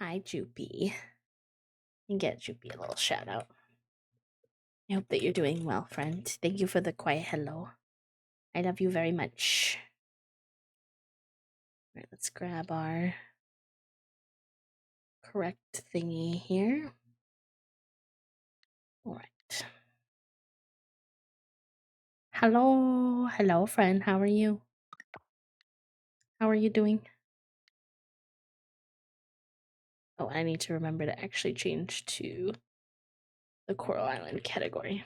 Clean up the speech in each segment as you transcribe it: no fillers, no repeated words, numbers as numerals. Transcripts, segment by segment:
Hi, Joopy. And get Joopy a little shout out. I hope that you're doing well, friend. Thank you for the quiet hello. I love you very much. All right, let's grab our correct thingy here. All right. Hello, friend. How are you? How are you doing? Oh, I need to remember to actually change to the Coral Island category.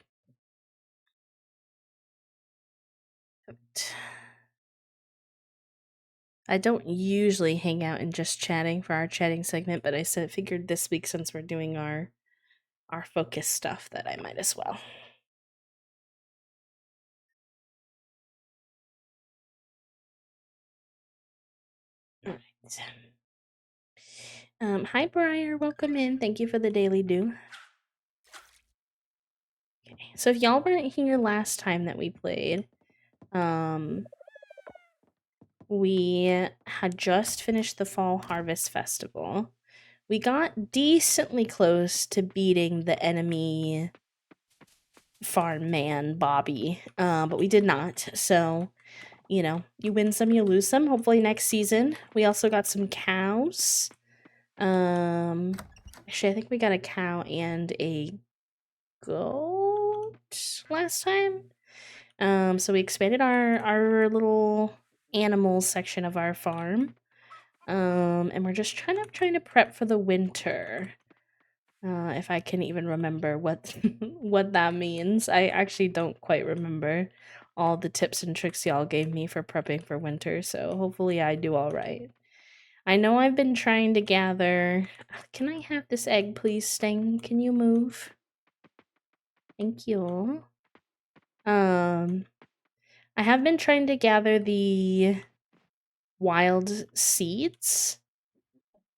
I don't usually hang out and just chatting for our chatting segment, but I figured this week, since we're doing our focus stuff, that I might as well. All right. Hi Briar, welcome in. Thank you for the daily do. Okay, so if y'all weren't here last time that we played, we had just finished the Fall Harvest Festival. We got decently close to beating the enemy farm man, Bobby, but we did not. So, you know, you win some, you lose some. Hopefully next season. We also got some cows. Actually, I think we got a cow and a goat last time. So we expanded our little animals section of our farm. And we're just trying to prep for the winter. If I can even remember what what that means. I actually don't quite remember all the tips and tricks y'all gave me for prepping for winter, so hopefully I do all right. I know I've been trying to gather. Can I have this egg, please, Sting? Can you move? Thank you. I have been trying to gather the wild seeds.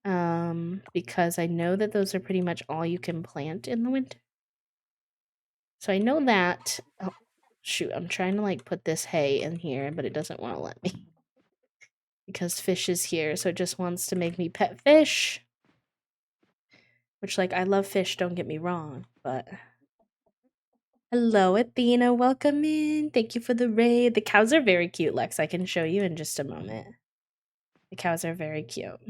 Because I know that those are pretty much all you can plant in the winter. So I know that. Oh, shoot, I'm trying to like put this hay in here, but it doesn't want to let me. Because fish is here, so it just wants to make me pet fish. Which, like, I love fish, don't get me wrong, but... Hello, Athena, welcome in. Thank you for the raid. The cows are very cute, Lex. I can show you in just a moment. The cows are very cute.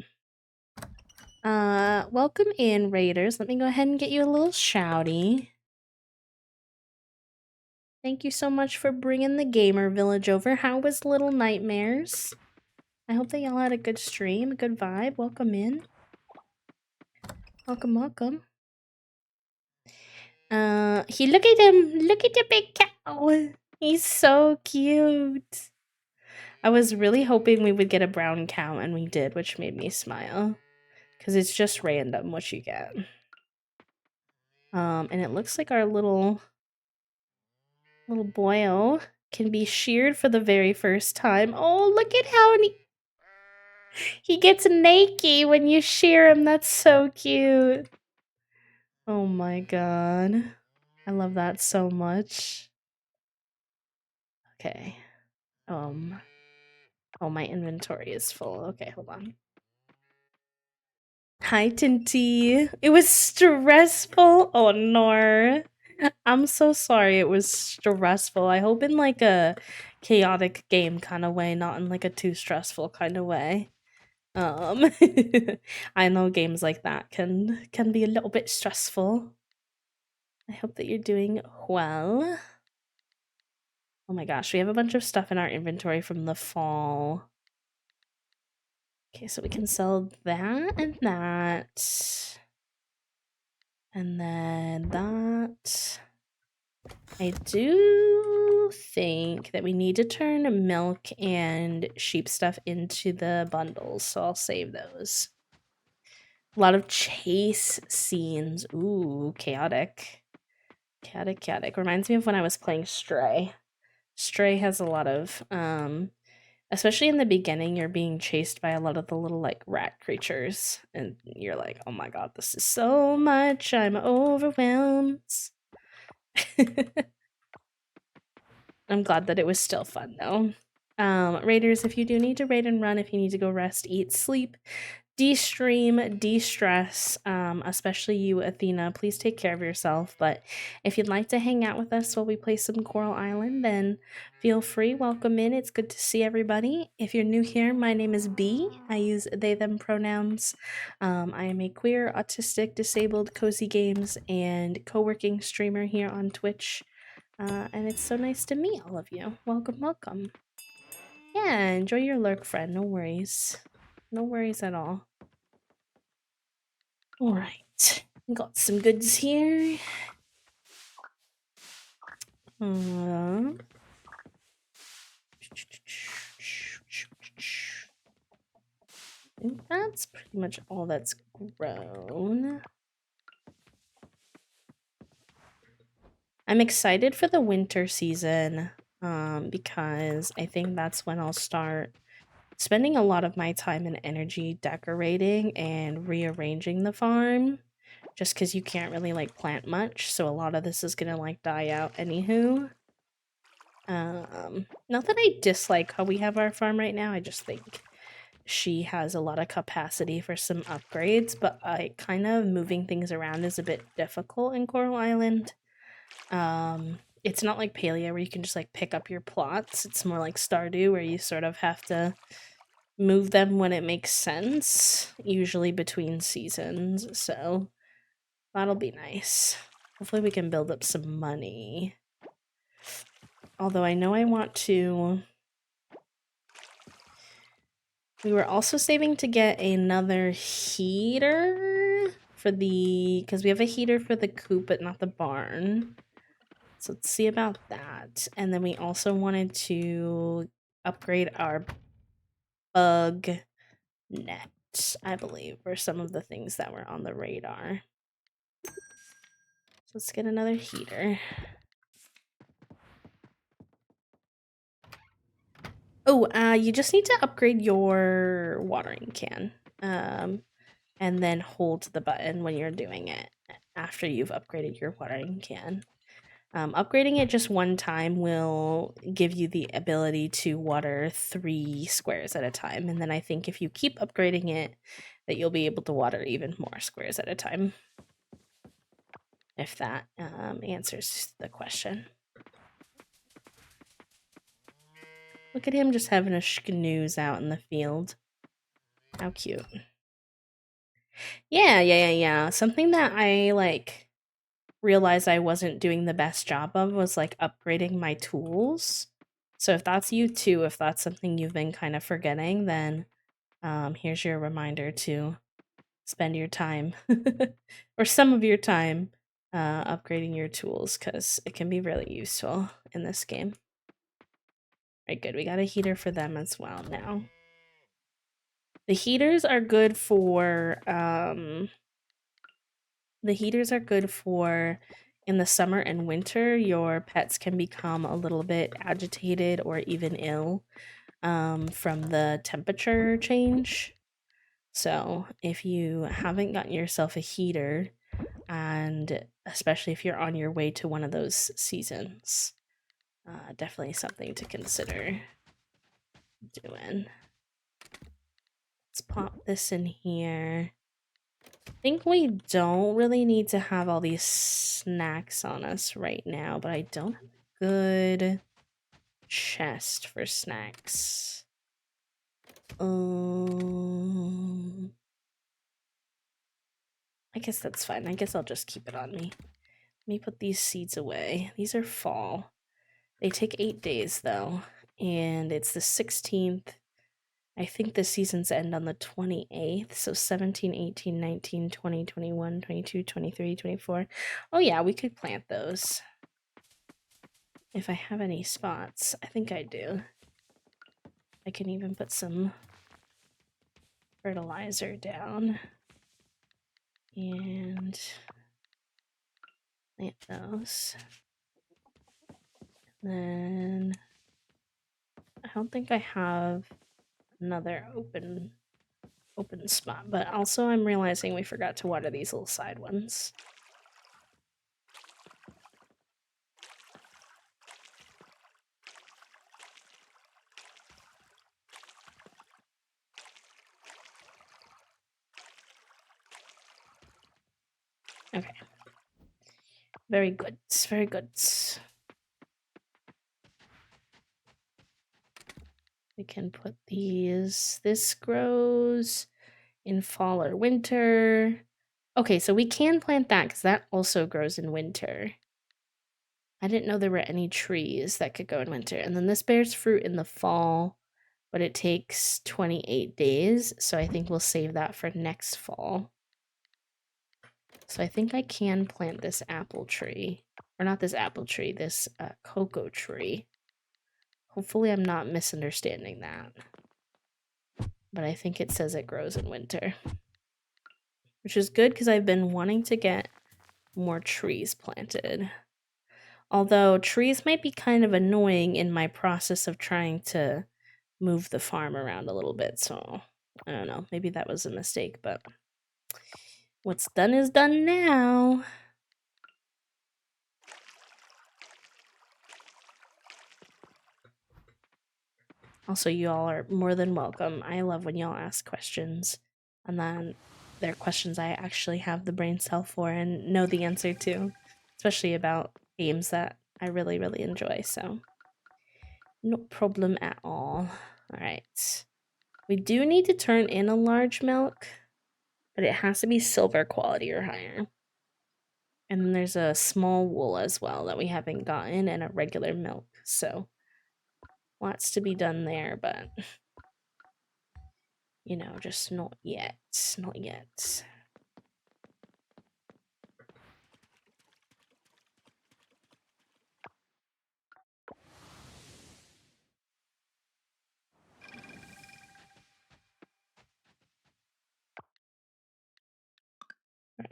Welcome in, raiders. Let me go ahead and get you a little shouty. Thank you so much for bringing the gamer village over. How was Little Nightmares? I hope that y'all had a good stream, a good vibe. Welcome in. Welcome, welcome. Look at him. Look at the big cow. He's so cute. I was really hoping we would get a brown cow, and we did, which made me smile. Because it's just random what you get. And it looks like our little boyo can be sheared for the very first time. Oh, look at how he gets naked when you shear him. That's so cute. Oh my god. I love that so much. Okay. Oh, my inventory is full. Okay, hold on. Hi, Tinty. It was stressful. Oh, no. I'm so sorry it was stressful. I hope in like a chaotic game kind of way, not in like a too stressful kind of way. I know games like that can be a little bit stressful. I hope that you're doing well. Oh my gosh, we have a bunch of stuff in our inventory from the fall. Okay, so we can sell that and that. And then that. I do think that we need to turn milk and sheep stuff into the bundles, so I'll save those. A lot of chase scenes. Ooh, chaotic. Chaotic. Reminds me of when I was playing Stray. Stray has a lot of, especially in the beginning, you're being chased by a lot of the little, like, rat creatures. And you're like, oh my god, this is so much. I'm overwhelmed. I'm glad that it was still fun, though. Raiders, if you do need to raid and run, if you need to go rest, eat, sleep, de-stream, de-stress, especially you, Athena. Please take care of yourself. But if you'd like to hang out with us while we play some Coral Island, then feel free. Welcome in. It's good to see everybody. If you're new here, my name is B. I use they, them pronouns. I am a queer, autistic, disabled, cozy games, and co-working streamer here on Twitch. And it's so nice to meet all of you. Welcome, welcome. Yeah, enjoy your lurk, friend. No worries. No worries at all. All right, got some goods here. I think that's pretty much all that's grown. I'm excited for the winter season because I think that's when I'll start spending a lot of my time and energy decorating and rearranging the farm, just because you can't really like plant much, so a lot of this is gonna like die out anywho. Not that I dislike how we have our farm right now, I just think she has a lot of capacity for some upgrades, but I kind of moving things around is a bit difficult in Coral Island. It's not like Palia where you can just like pick up your plots. It's more like Stardew where you sort of have to move them when it makes sense, usually between seasons, so that'll be nice. Hopefully we can build up some money. Although I know I want to... We were also saving to get another heater for the... Because we have a heater for the coop, but not the barn. So let's see about that. And then we also wanted to upgrade our bug net, I believe, were some of the things that were on the radar. So let's get another heater. Oh, you just need to upgrade your watering can. And then hold the button when you're doing it after you've upgraded your watering can. Upgrading it just one time will give you the ability to water 3 squares at a time. And then I think if you keep upgrading it, that you'll be able to water even more squares at a time. If that answers the question. Look at him just having a schnooze out in the field. How cute. Yeah. Something that I, like, realized I wasn't doing the best job of was, like, upgrading my tools. So if that's you too, if that's something you've been kind of forgetting, then here's your reminder to spend your time, or some of your time, upgrading your tools, because it can be really useful in this game. Alright, good. We got a heater for them as well now. The heaters are good for in the summer and winter. Your pets can become a little bit agitated or even ill from the temperature change. So if you haven't gotten yourself a heater, and especially if you're on your way to one of those seasons, definitely something to consider doing. Let's pop this in here. I think we don't really need to have all these snacks on us right now, but I don't have a good chest for snacks. I guess that's fine. I guess I'll just keep it on me. Let me put these seeds away. These are fall. They take 8 days though, and it's the 16th. I think the seasons end on the 28th, so 17, 18, 19, 20, 21, 22, 23, 24. Oh yeah, we could plant those. If I have any spots. I think I do. I can even put some fertilizer down. And plant those. And then I don't think I have another open spot, but also I'm realizing we forgot to water these little side ones. Okay. Very good. Very good. We can put these. This grows in fall or winter. Okay, so we can plant that because that also grows in winter. I didn't know there were any trees that could go in winter. And then this bears fruit in the fall, but it takes 28 days. So I think we'll save that for next fall. So I think I can plant this apple tree. Or not this apple tree, this cocoa tree. Hopefully I'm not misunderstanding that. But I think it says it grows in winter. Which is good because I've been wanting to get more trees planted. Although trees might be kind of annoying in my process of trying to move the farm around a little bit. So I don't know. Maybe that was a mistake, but what's done is done now. Also, you all are more than welcome. I love when y'all ask questions, and then they're questions I actually have the brain cell for and know the answer to, especially about games that I really, really enjoy. So, no problem at all. All right. We do need to turn in a large milk, but it has to be silver quality or higher. And then there's a small wool as well that we haven't gotten, and a regular milk. So, lots to be done there, but you know, just not yet. Not yet.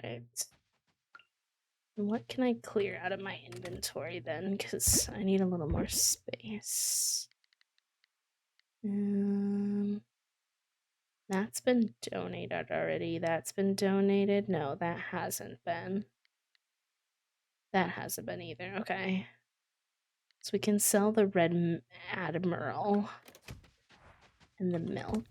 Right. What can I clear out of my inventory then? Because I need a little more space. That's been donated already. That's been donated. No, that hasn't been. That hasn't been either. Okay. So we can sell the red Admiral and the milk.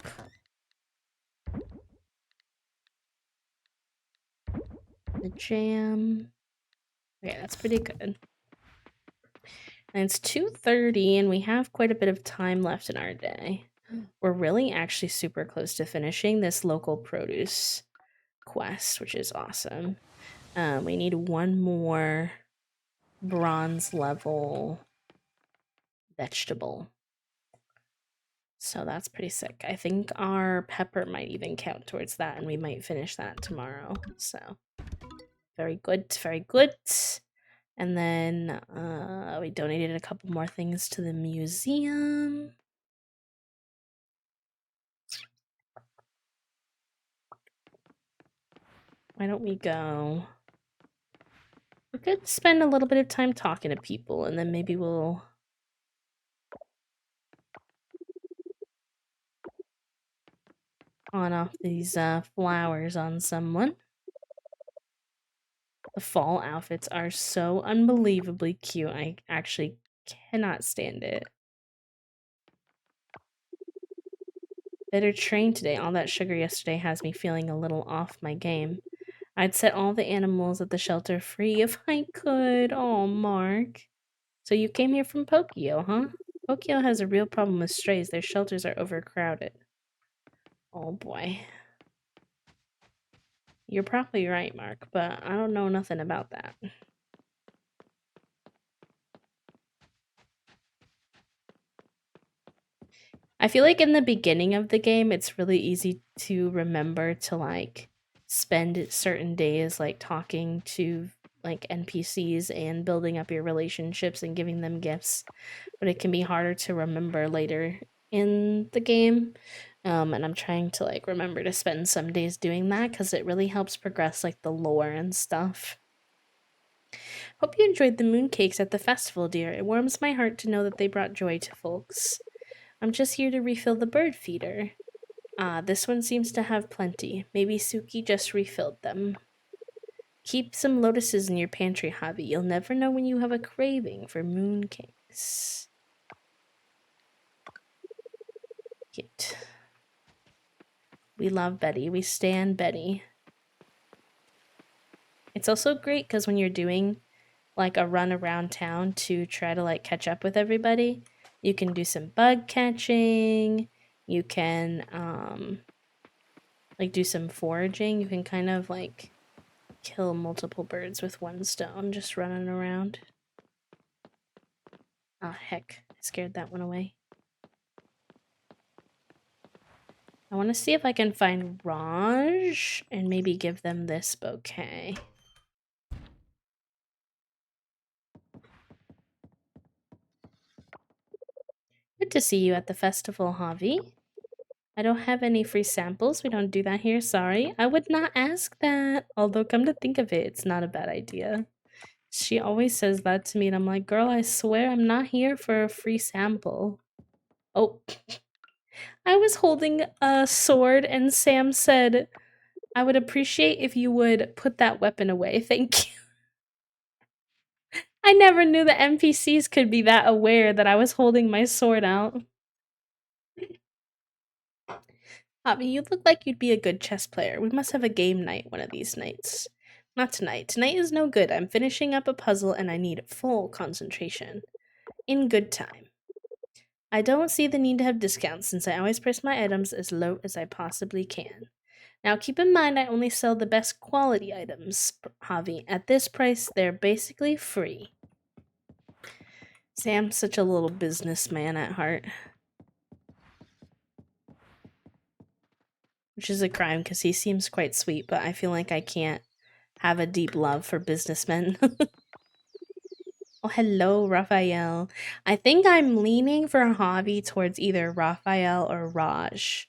The jam. Okay, that's pretty good. And it's 2:30 and we have quite a bit of time left in our day. We're really actually super close to finishing this local produce quest, which is awesome. We need one more bronze level vegetable. So that's pretty sick. I think our pepper might even count towards that, and we might finish that tomorrow. So very good, very good. And then we donated a couple more things to the museum. Why don't we go? We could spend a little bit of time talking to people, and then maybe we'll on off these flowers on someone. The fall outfits are so unbelievably cute. I actually cannot stand it. Better train today. All that sugar yesterday has me feeling a little off my game. I'd set all the animals at the shelter free if I could. Oh, Mark. So you came here from Pokio, huh? Pokio has a real problem with strays. Their shelters are overcrowded. Oh boy. You're probably right, Mark, but I don't know nothing about that. I feel like in the beginning of the game, it's really easy to remember to like spend certain days like talking to like NPCs and building up your relationships and giving them gifts, but it can be harder to remember later in the game. And I'm trying to like remember to spend some days doing that because it really helps progress like the lore and stuff. Hope you enjoyed the mooncakes at the festival, dear. It warms my heart to know that they brought joy to folks. I'm just here to refill the bird feeder. Ah, this one seems to have plenty. Maybe Suki just refilled them. Keep some lotuses in your pantry, hobby. You'll never know when you have a craving for mooncakes. Cute. We love Betty. We stand Betty. It's also great because when you're doing like a run around town to try to like catch up with everybody, you can do some bug catching. You can like do some foraging. You can kind of like kill multiple birds with one stone just running around. Ah, heck. I scared that one away. I want to see if I can find Raj and maybe give them this bouquet. Good to see you at the festival, Javi. I don't have any free samples. We don't do that here. Sorry. I would not ask that. Although, come to think of it, it's not a bad idea. She always says that to me, and I'm like, girl, I swear I'm not here for a free sample. Oh, I was holding a sword, and Sam said, I would appreciate if you would put that weapon away. Thank you. I never knew the NPCs could be that aware that I was holding my sword out. Javi, you look like you'd be a good chess player. We must have a game night one of these nights. Not tonight. Tonight is no good. I'm finishing up a puzzle and I need full concentration. In good time. I don't see the need to have discounts since I always price my items as low as I possibly can. Now keep in mind I only sell the best quality items, Javi. At this price, they're basically free. Sam's such a little businessman at heart. Which is a crime because he seems quite sweet, but I feel like I can't have a deep love for businessmen. Oh, hello, Raphael. I think I'm leaning for a hobby towards either Raphael or Raj.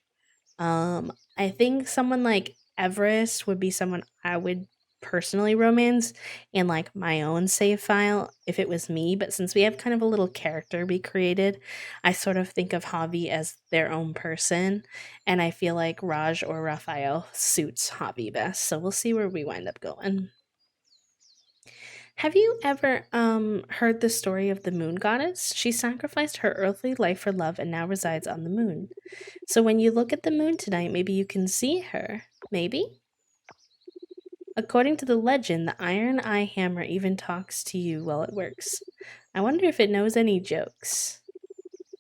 I think someone like Everest would be someone I would personally romance in like my own save file if it was me, but since we have kind of a little character we created, I sort of think of Javi as their own person, and I feel like Raj or Raphael suits Javi best. So we'll see where we wind up going. Have you ever heard the story of the moon goddess? She sacrificed her earthly life for love and now resides on the moon. So when you look at the moon tonight, maybe you can see her. Maybe? According to the legend, the Iron Eye Hammer even talks to you while it works. I wonder if it knows any jokes.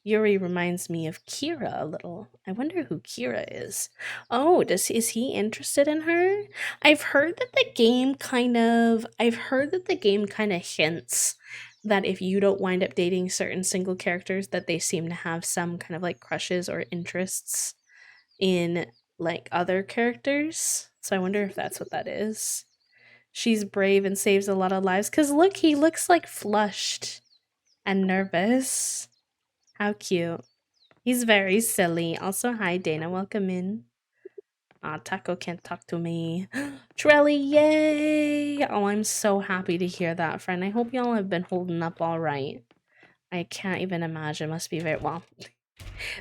Yuri reminds me of Kira a little. I wonder who Kira is. Oh, is he interested in her? I've heard that the game kind of hints that if you don't wind up dating certain single characters that they seem to have some kind of like crushes or interests in like other characters. So I wonder if that's what that is. She's brave and saves a lot of lives cuz look, he looks like flushed and nervous. How cute. He's very silly. Also, hi Dana, welcome in. Taco can't talk to me. Trelly, yay! Oh, I'm so happy to hear that, friend. I hope y'all have been holding up all right. I can't even imagine. Must be very well.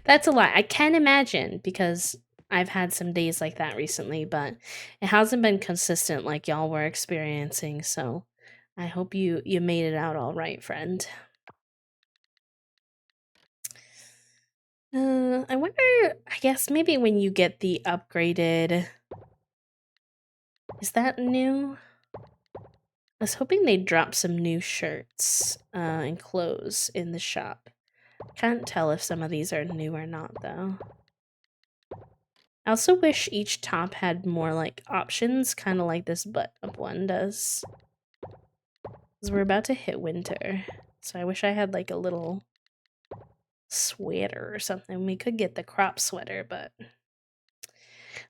That's a lot. I can imagine because I've had some days like that recently, but it hasn't been consistent like y'all were experiencing. So I hope you made it out all right, friend. I wonder, I guess maybe when you get the upgraded, is that new? I was hoping they'd drop some new shirts and clothes in the shop. Can't tell if some of these are new or not, though. I also wish each top had more, like, options, kind of like this button-up one does. Because we're about to hit winter, so I wish I had, like, a little sweater or something. We could get the crop sweater, but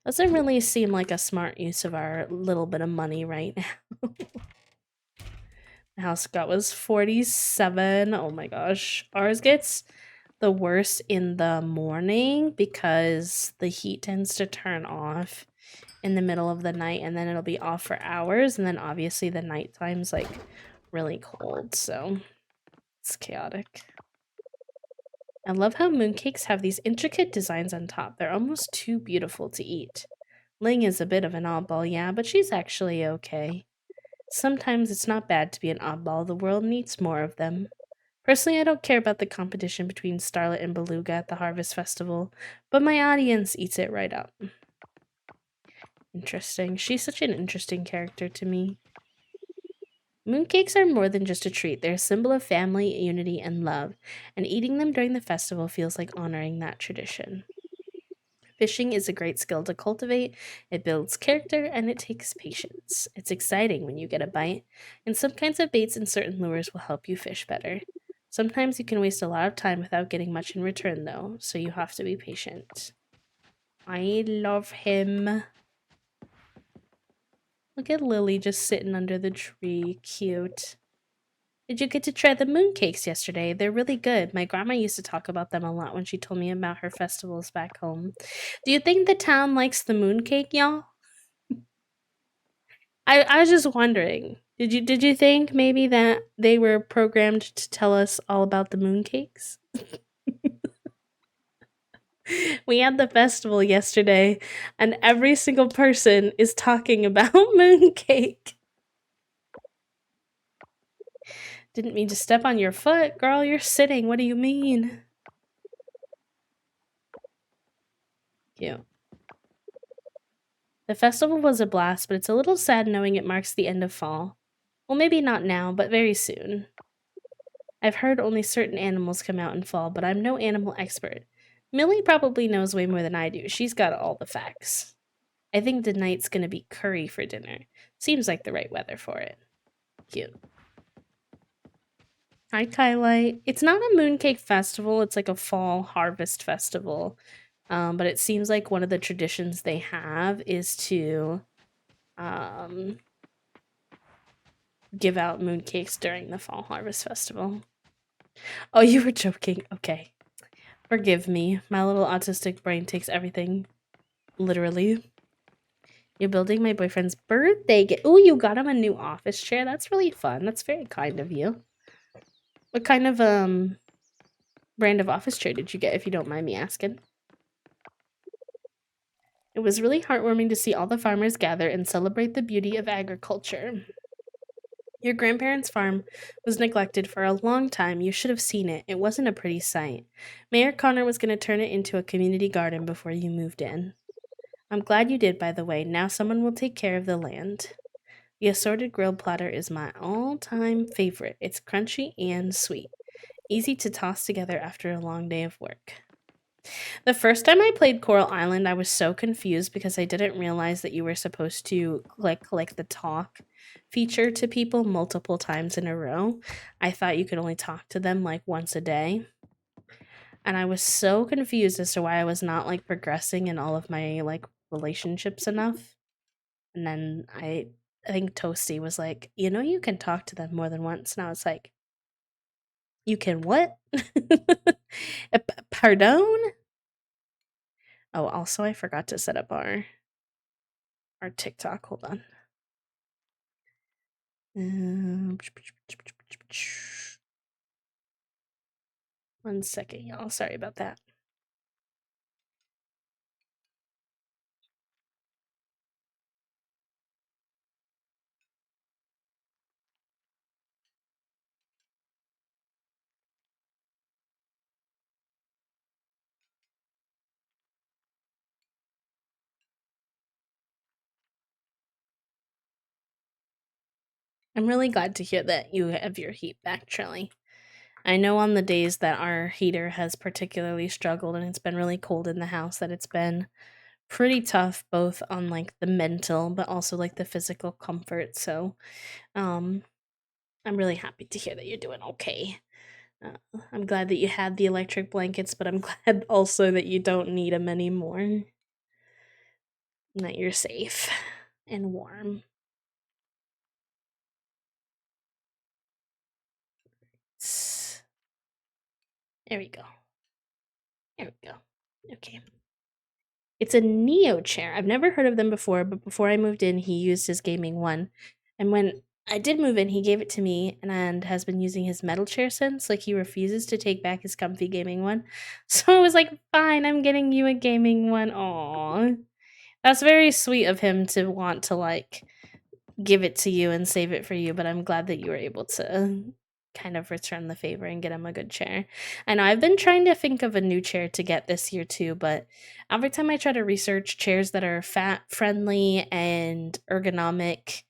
doesn't really seem like a smart use of our little bit of money right now. The house got was 47. Oh my gosh. Ours gets the worst in the morning because the heat tends to turn off in the middle of the night and then it'll be off for hours, and then obviously the nighttime's like really cold, so it's chaotic. I love how mooncakes have these intricate designs on top. They're almost too beautiful to eat. Ling is a bit of an oddball, yeah, but she's actually okay. Sometimes it's not bad to be an oddball. The world needs more of them. Personally, I don't care about the competition between Starlet and Beluga at the Harvest Festival, but my audience eats it right up. Interesting. She's such an interesting character to me. Mooncakes are more than just a treat. They're a symbol of family, unity, and love, and eating them during the festival feels like honoring that tradition. Fishing is a great skill to cultivate. It builds character and it takes patience. It's exciting when you get a bite, and some kinds of baits and certain lures will help you fish better. Sometimes you can waste a lot of time without getting much in return, though, so you have to be patient. I love him. Look at Lily just sitting under the tree. Cute. Did you get to try the mooncakes yesterday? They're really good. My grandma used to talk about them a lot when she told me about her festivals back home. Do you think the town likes the mooncake, y'all? I was just wondering. Did you think maybe that they were programmed to tell us all about the mooncakes? We had the festival yesterday, and every single person is talking about mooncake. Didn't mean to step on your foot, girl. You're sitting. What do you mean? Cute. The festival was a blast, but it's a little sad knowing it marks the end of fall. Well, maybe not now, but very soon. I've heard only certain animals come out in fall, but I'm no animal expert. Millie probably knows way more than I do. She's got all the facts. I think tonight's gonna be curry for dinner. Seems like the right weather for it. Cute. Hi, Kylight. It's not a mooncake festival, it's like a fall harvest festival. But it seems like one of the traditions they have is to give out mooncakes during the fall harvest festival. Oh, you were joking. Okay. Forgive me. My little autistic brain takes everything literally. You're building my boyfriend's birthday gift. Oh, you got him a new office chair. That's really fun. That's very kind of you. What kind of brand of office chair did you get, if you don't mind me asking? It was really heartwarming to see all the farmers gather and celebrate the beauty of agriculture. Your grandparents' farm was neglected for a long time. You should have seen it. It wasn't a pretty sight. Mayor Connor was going to turn it into a community garden before you moved in. I'm glad you did, by the way. Now someone will take care of the land. The assorted grilled platter is my all-time favorite. It's crunchy and sweet. Easy to toss together after a long day of work. The first time I played Coral Island, I was so confused because I didn't realize that you were supposed to click the talk feature to people multiple times in a row. I thought you could only talk to them like once a day. And I was so confused as to why I was not like progressing in all of my like relationships enough. And then I think Toasty was like, you can talk to them more than once. And I was like, you can what? Pardon? Oh, also I forgot to set up our TikTok. Hold on. One second, y'all. Sorry about that. I'm really glad to hear that you have your heat back, Trilly. I know on the days that our heater has particularly struggled and it's been really cold in the house that it's been pretty tough both on like the mental but also like the physical comfort. So, I'm really happy to hear that you're doing okay. I'm glad that you had the electric blankets, but I'm glad also that you don't need them anymore. And that you're safe and warm. There we go. There we go. Okay. It's a Neo chair. I've never heard of them before, but before I moved in, he used his gaming one. And when I did move in, he gave it to me and has been using his metal chair since. Like, he refuses to take back his comfy gaming one. So I was like, fine, I'm getting you a gaming one. Aww. That's very sweet of him to want to, like, give it to you and save it for you, but I'm glad that you were able to kind of return the favor and get him a good chair. I know I've been trying to think of a new chair to get this year too, but every time I try to research chairs that are fat friendly and ergonomic,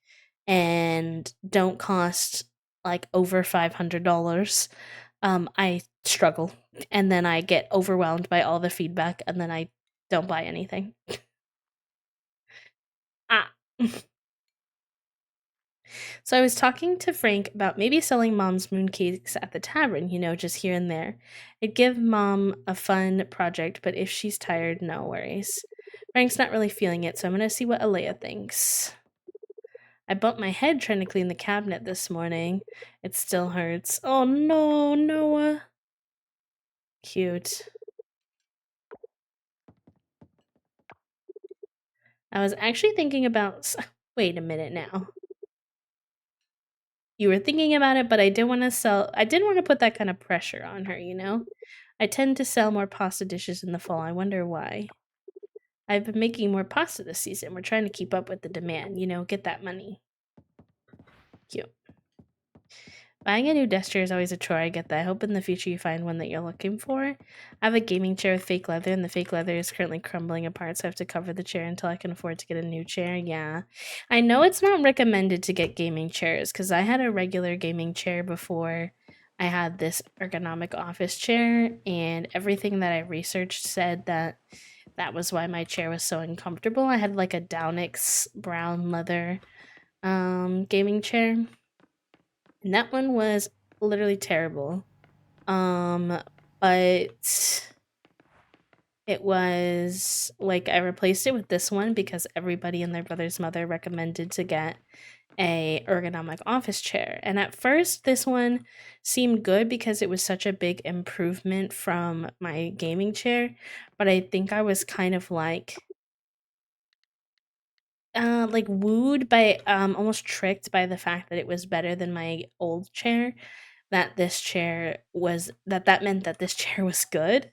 and don't cost like over $500, I struggle, and then I get overwhelmed by all the feedback, and then I don't buy anything. Ah. So I was talking to Frank about maybe selling mom's mooncakes at the tavern, just here and there. It'd give mom a fun project, but if she's tired, no worries. Frank's not really feeling it, so I'm gonna see what Alea thinks. I bumped my head trying to clean the cabinet this morning. It still hurts. Oh no, Noah. Cute. I was actually thinking about. Wait a minute now. You were thinking about it, but I didn't want to sell. I didn't want to put that kind of pressure on her. I tend to sell more pasta dishes in the fall. I wonder why. I've been making more pasta this season. We're trying to keep up with the demand, get that money. Cute. Buying a new desk chair is always a chore, I get that. I hope in the future you find one that you're looking for. I have a gaming chair with fake leather, and the fake leather is currently crumbling apart, so I have to cover the chair until I can afford to get a new chair. Yeah. I know it's not recommended to get gaming chairs, because I had a regular gaming chair before I had this ergonomic office chair, and everything that I researched said that was why my chair was so uncomfortable. I had like a Downix brown leather gaming chair, and that one was literally terrible. But it was like I replaced it with this one because everybody and their brother's mother recommended to get a ergonomic office chair. And at first this one seemed good because it was such a big improvement from my gaming chair, but I think I was kind of like wooed by almost tricked by the fact that it was better than my old chair, that that meant that this chair was good.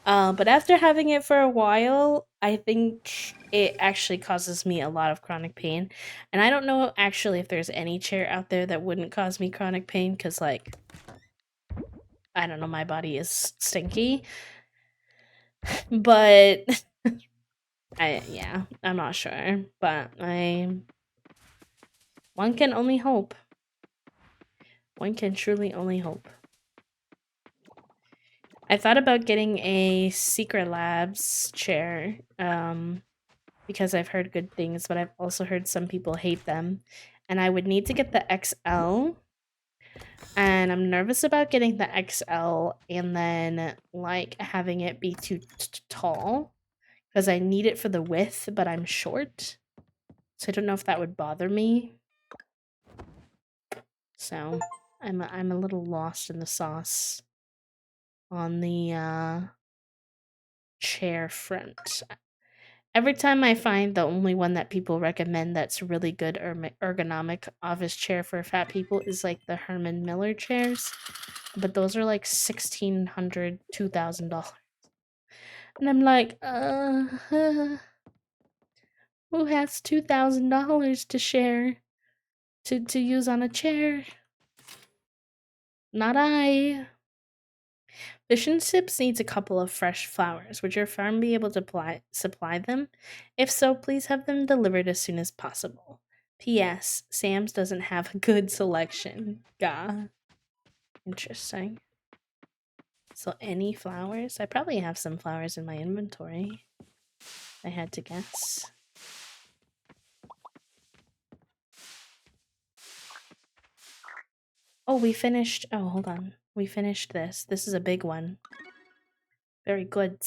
But after having it for a while, I think it actually causes me a lot of chronic pain. And I don't know actually if there's any chair out there that wouldn't cause me chronic pain, because like I don't know, my body is stinky. But I'm not sure. But one can only hope. One can truly only hope. I thought about getting a Secret Labs chair, because I've heard good things, but I've also heard some people hate them. And I would need to get the XL, and I'm nervous about getting the XL and then like having it be too tall, because I need it for the width, but I'm short. So I don't know if that would bother me. So I'm a little lost in the sauce on the chair front. Every time I find the only one that people recommend that's really good ergonomic office chair for fat people is like the Herman Miller chairs, but those are like $1,600, $2,000, and I'm like, who has $2,000 to share to use on a chair? Not I. Fish and Chips needs a couple of fresh flowers. Would your farm be able to supply them? If so, please have them delivered as soon as possible. P.S. Sam's doesn't have a good selection. Gah. Interesting. So, any flowers? I probably have some flowers in my inventory. I had to guess. Oh, we finished. Oh, hold on. We finished this. This is a big one. Very good.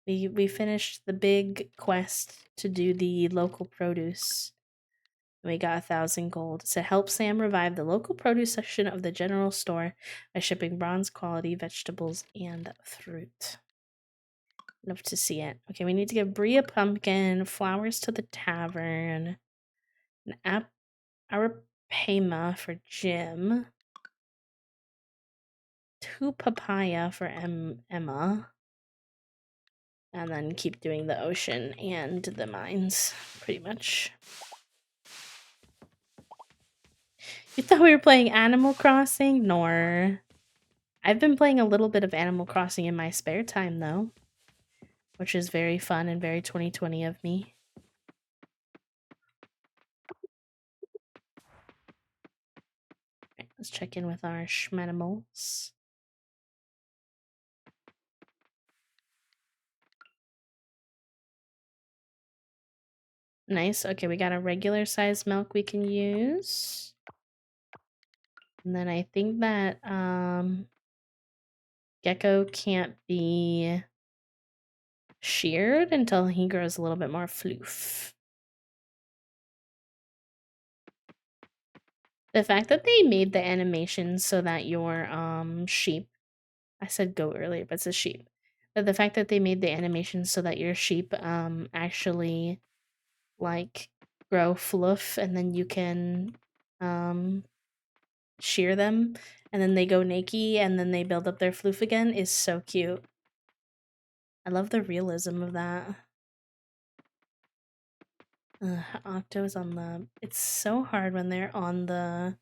We finished the big quest to do the local produce. We got 1,000 gold. To help Sam revive the local produce section of the general store by shipping bronze quality vegetables and fruit. Love to see it. Okay, we need to give Bree a pumpkin, flowers to the tavern, an arapema for Jim, 2 papaya for Emma, and then keep doing the ocean and the mines, pretty much. You thought we were playing Animal Crossing? Nor. I've been playing a little bit of Animal Crossing in my spare time, though, which is very fun and very 2020 of me. Let's check in with our schmanimals. Nice. Okay, we got a regular size milk we can use. And then I think that Gecko can't be sheared until he grows a little bit more floof. The fact that they made the animation so that your sheep, I said goat earlier, but it's a sheep. But the fact that they made the animation so that your sheep actually like grow fluff and then you can shear them and then they go naked and then they build up their floof again is so cute. I love the realism of that. Octo's on the... It's so hard when they're on the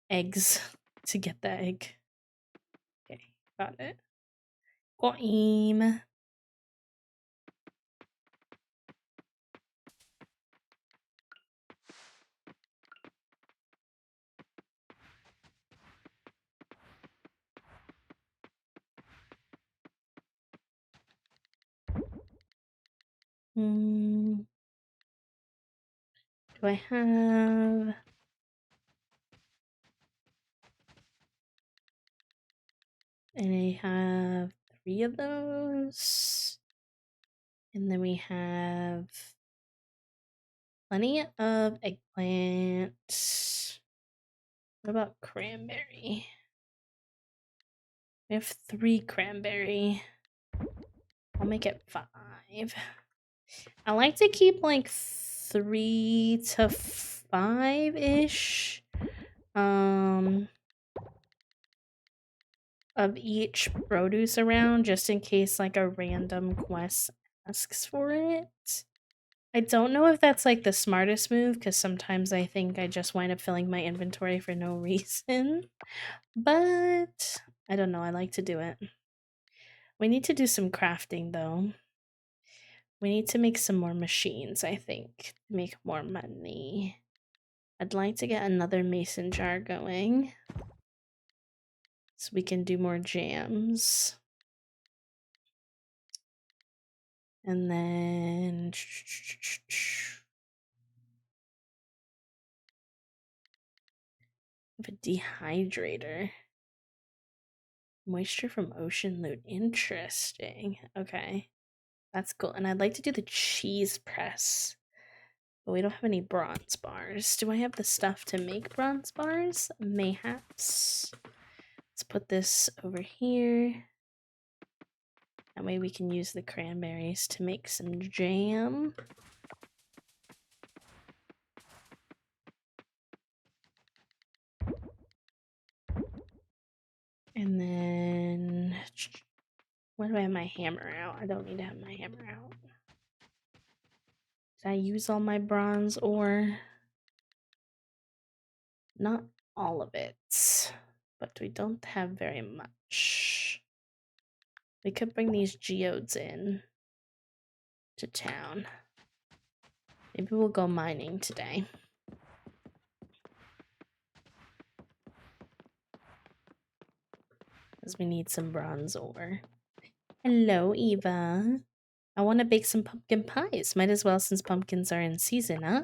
eggs to get the egg. Okay, got it. Got him. Do I have... And I have 3 of those. And then we have plenty of eggplant. What about cranberry? We have 3 cranberry. I'll make it 5. I like to keep like 3 to 5-ish. Of each produce around just in case like a random quest asks for it. I don't know if that's like the smartest move because sometimes I think I just wind up filling my inventory for no reason. But I don't know, I like to do it. We need to do some crafting though. We need to make some more machines, I think, to make more money. I'd like to get another mason jar going so we can do more jams. And then a dehydrator. Moisture from ocean loot. Interesting. Okay. That's cool. And I'd like to do the cheese press. But we don't have any bronze bars. Do I have the stuff to make bronze bars? Mayhaps. Let's put this over here. That way we can use the cranberries to make some jam. And then... When do I have my hammer out? I don't need to have my hammer out. Did I use all my bronze ore? Not all of it. But we don't have very much. We could bring these geodes in to town. Maybe we'll go mining today. Because we need some bronze ore. Hello, Eva. I want to bake some pumpkin pies. Might as well since pumpkins are in season, huh?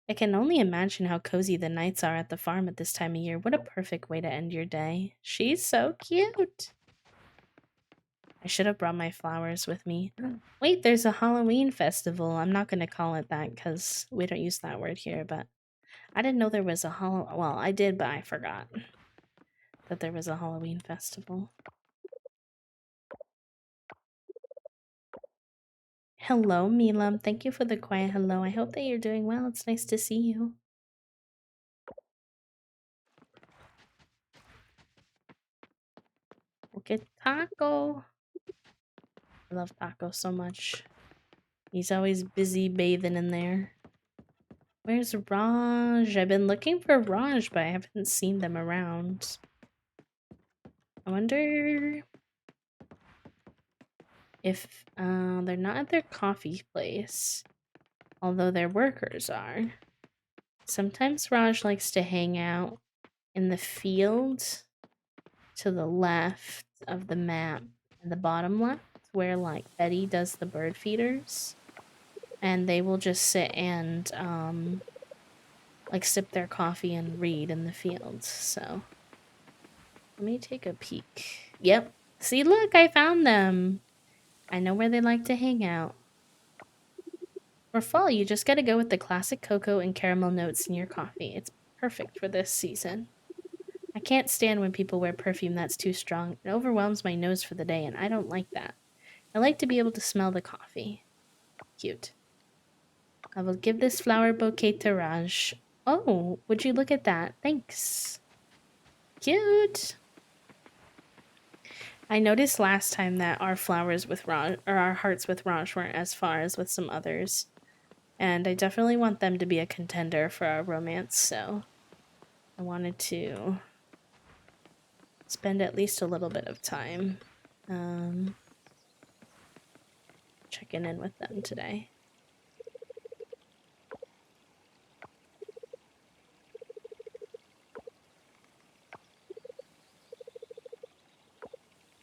I can only imagine how cozy the nights are at the farm at this time of year. What a perfect way to end your day. She's so cute. I should have brought my flowers with me. Wait, there's a Halloween festival. I'm not going to call it that because we don't use that word here, but I didn't know there was a well, I did, but I forgot that there was a Halloween festival. Hello, Milam. Thank you for the quiet hello. I hope that you're doing well. It's nice to see you. Look at Taco. I love Taco so much. He's always busy bathing in there. Where's Raj? I've been looking for Raj, but I haven't seen them around. I wonder if they're not at their coffee place, although their workers are. Sometimes Raj likes to hang out in the field to the left of the map, in the bottom left, where like Betty does the bird feeders, and they will just sit and like sip their coffee and read in the field. So let me take a peek. Yep. See, look, I found them. I know where they like to hang out. For fall, you just gotta go with the classic cocoa and caramel notes in your coffee. It's perfect for this season. I can't stand when people wear perfume that's too strong. It overwhelms my nose for the day, and I don't like that. I like to be able to smell the coffee. Cute. I will give this flower bouquet to Raj. Oh, would you look at that? Thanks. Cute. I noticed last time that our flowers with Raj, or our hearts with Raj, weren't as far as with some others. And I definitely want them to be a contender for our romance, so I wanted to spend at least a little bit of time checking in with them today.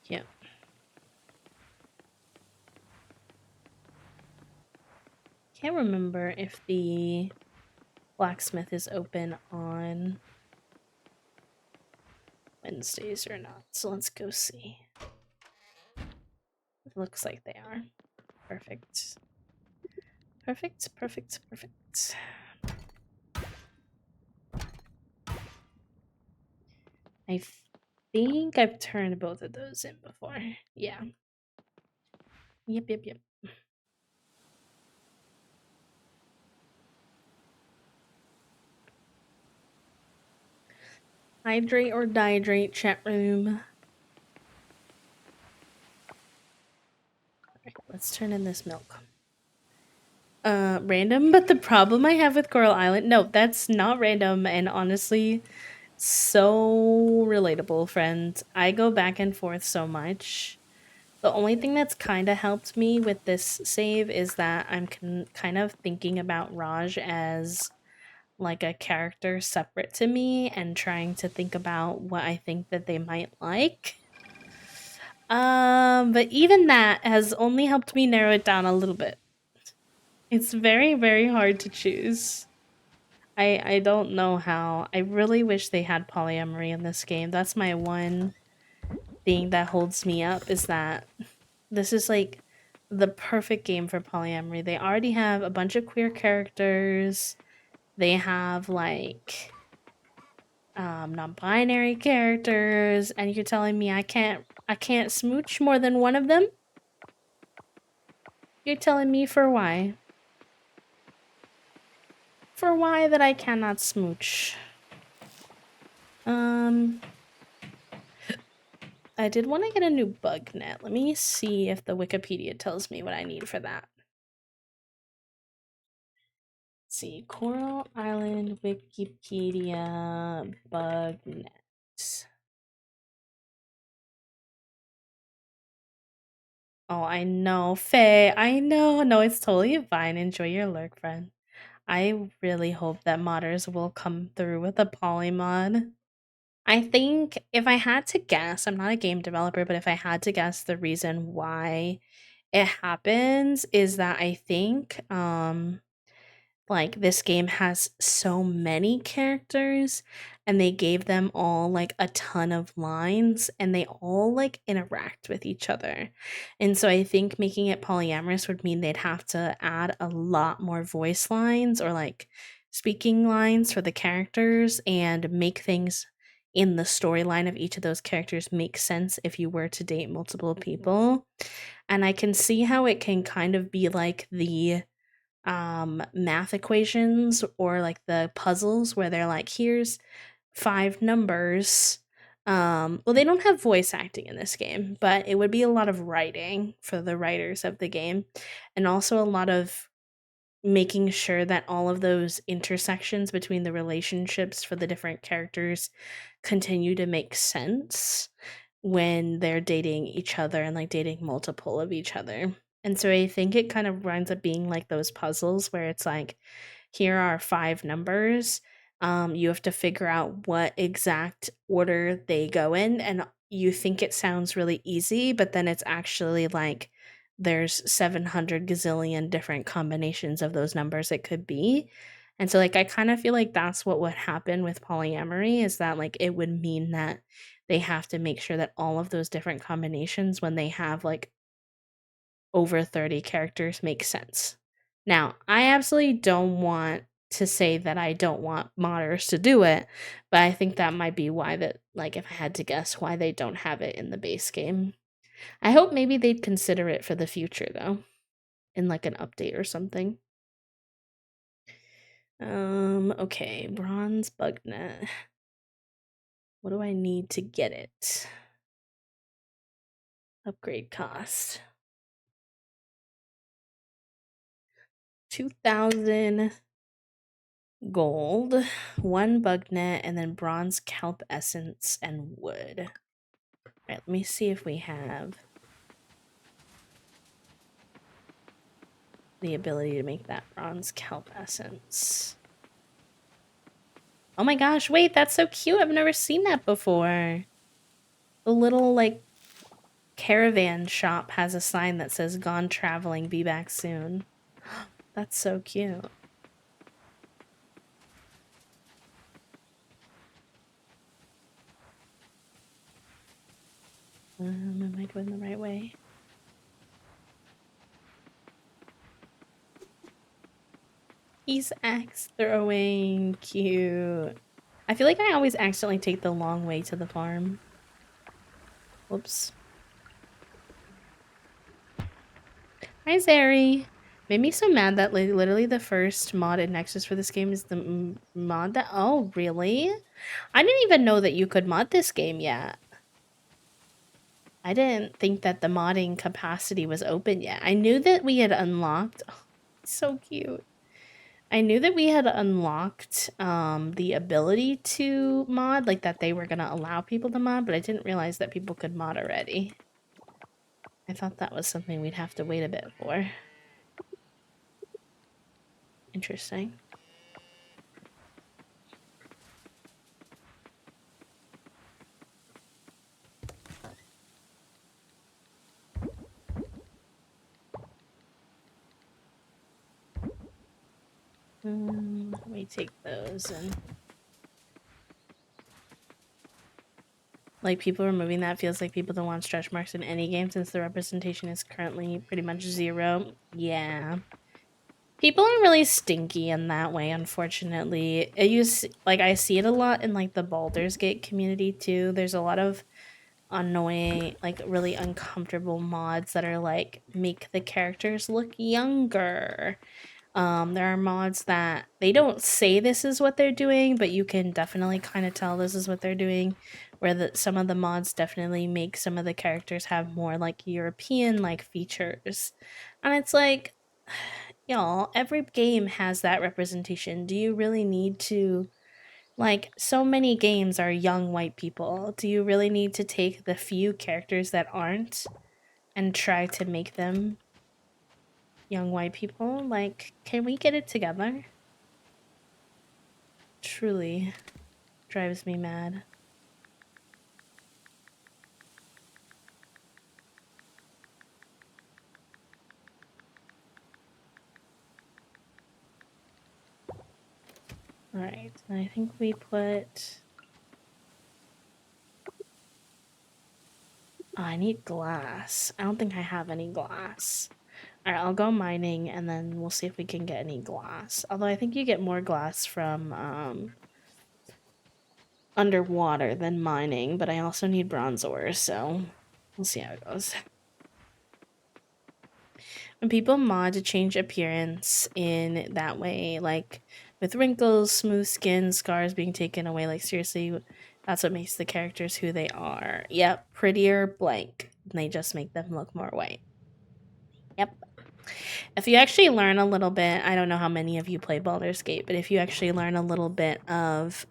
Yeah. Can't remember if the blacksmith is open on Wednesdays or not, so let's go see. It looks like they are. Perfect. Perfect, perfect, perfect. I think I've turned both of those in before. Yeah. Yep. Hydrate or dihydrate, chat room. Alright, let's turn in this milk. Random, but the problem I have with Coral Island, no, that's not random, and honestly, so relatable, friend. I go back and forth so much. The only thing that's kind of helped me with this save is that I'm kind of thinking about Raj as like a character separate to me and trying to think about what I think that they might like. But even that has only helped me narrow it down a little bit. It's very, very hard to choose. I don't know how. I really wish they had polyamory in this game. That's my one thing that holds me up, is that this is like the perfect game for polyamory. They already have a bunch of queer characters. They have like non-binary characters, and you're telling me I can't smooch more than one of them? You're telling me for why? For why that I cannot smooch? I did want to get a new bug net. Let me see if the Wikipedia tells me what I need for that. Let's see, Coral Island Wikipedia bug net. Oh, I know, Faye. I know. No, it's totally fine. Enjoy your lurk, friend. I really hope that modders will come through with a polymod. I think if I had to guess, I'm not a game developer, but if I had to guess, the reason why it happens is that I think like this game has so many characters, and they gave them all like a ton of lines, and they all like interact with each other. And so I think making it polyamorous would mean they'd have to add a lot more voice lines or like speaking lines for the characters, and make things in the storyline of each of those characters make sense if you were to date multiple people. And I can see how it can kind of be like the math equations or like the puzzles where they're like, here's 5 numbers. Well, they don't have voice acting in this game, but it would be a lot of writing for the writers of the game, and also a lot of making sure that all of those intersections between the relationships for the different characters continue to make sense when they're dating each other and like dating multiple of each other. And so I think it kind of winds up being like those puzzles where it's like, here are 5 numbers. You have to figure out what exact order they go in, and you think it sounds really easy, but then it's actually like there's 700 gazillion different combinations of those numbers it could be. And so like I kind of feel like that's what would happen with polyamory, is that like it would mean that they have to make sure that all of those different combinations when they have like over 30 characters make sense. Now, I absolutely don't want to say that I don't want modders to do it, but I think that might be why that, like, if I had to guess why they don't have it in the base game. I hope maybe they'd consider it for the future though, in like an update or something. Okay, bronze bug net. What do I need to get it? Upgrade cost. 2,000 gold, 1 bug net, and then bronze kelp essence and wood. Alright, let me see if we have the ability to make that bronze kelp essence. Oh my gosh, wait, that's so cute. I've never seen that before. The little, like, caravan shop has a sign that says, "Gone traveling, be back soon." That's so cute. Am I going the right way? He's axe throwing. Cute. I feel like I always accidentally take the long way to the farm. Whoops. Hi, Zeri. Made me so mad that like, literally the first mod in Nexus for this game is the mod that... Oh, really? I didn't even know that you could mod this game yet. I didn't think that the modding capacity was open yet. I knew that we had unlocked... Oh, so cute. I knew that we had unlocked the ability to mod, like that they were going to allow people to mod, but I didn't realize that people could mod already. I thought that was something we'd have to wait a bit for. Interesting. Let me take those and... Like, people removing that feels like people don't want stretch marks in any game since the representation is currently pretty much 0. Yeah. People are really stinky in that way, unfortunately. I see it a lot in, like, the Baldur's Gate community, too. There's a lot of annoying, like, really uncomfortable mods that are, like, make the characters look younger. There are mods that they don't say this is what they're doing, but you can definitely kind of tell this is what they're doing, where some of the mods definitely make some of the characters have more like European like features. And it's like, y'all, every game has that representation. Do you really need to, like, so many games are young white people. Do you really need to take the few characters that aren't and try to make them young white people? Like, can we get it together? Truly drives me mad. Alright, I think we put... Oh, I need glass. I don't think I have any glass. Alright, I'll go mining and then we'll see if we can get any glass. Although I think you get more glass from underwater than mining, but I also need bronze ore, so we'll see how it goes. When people mod to change appearance in that way, like with wrinkles, smooth skin, scars being taken away, like seriously, that's what makes the characters who they are. Yep, prettier blank. And they just make them look more white. Yep. If you actually learn a little bit, I don't know how many of you play Baldur's Gate, but if you actually learn a little bit of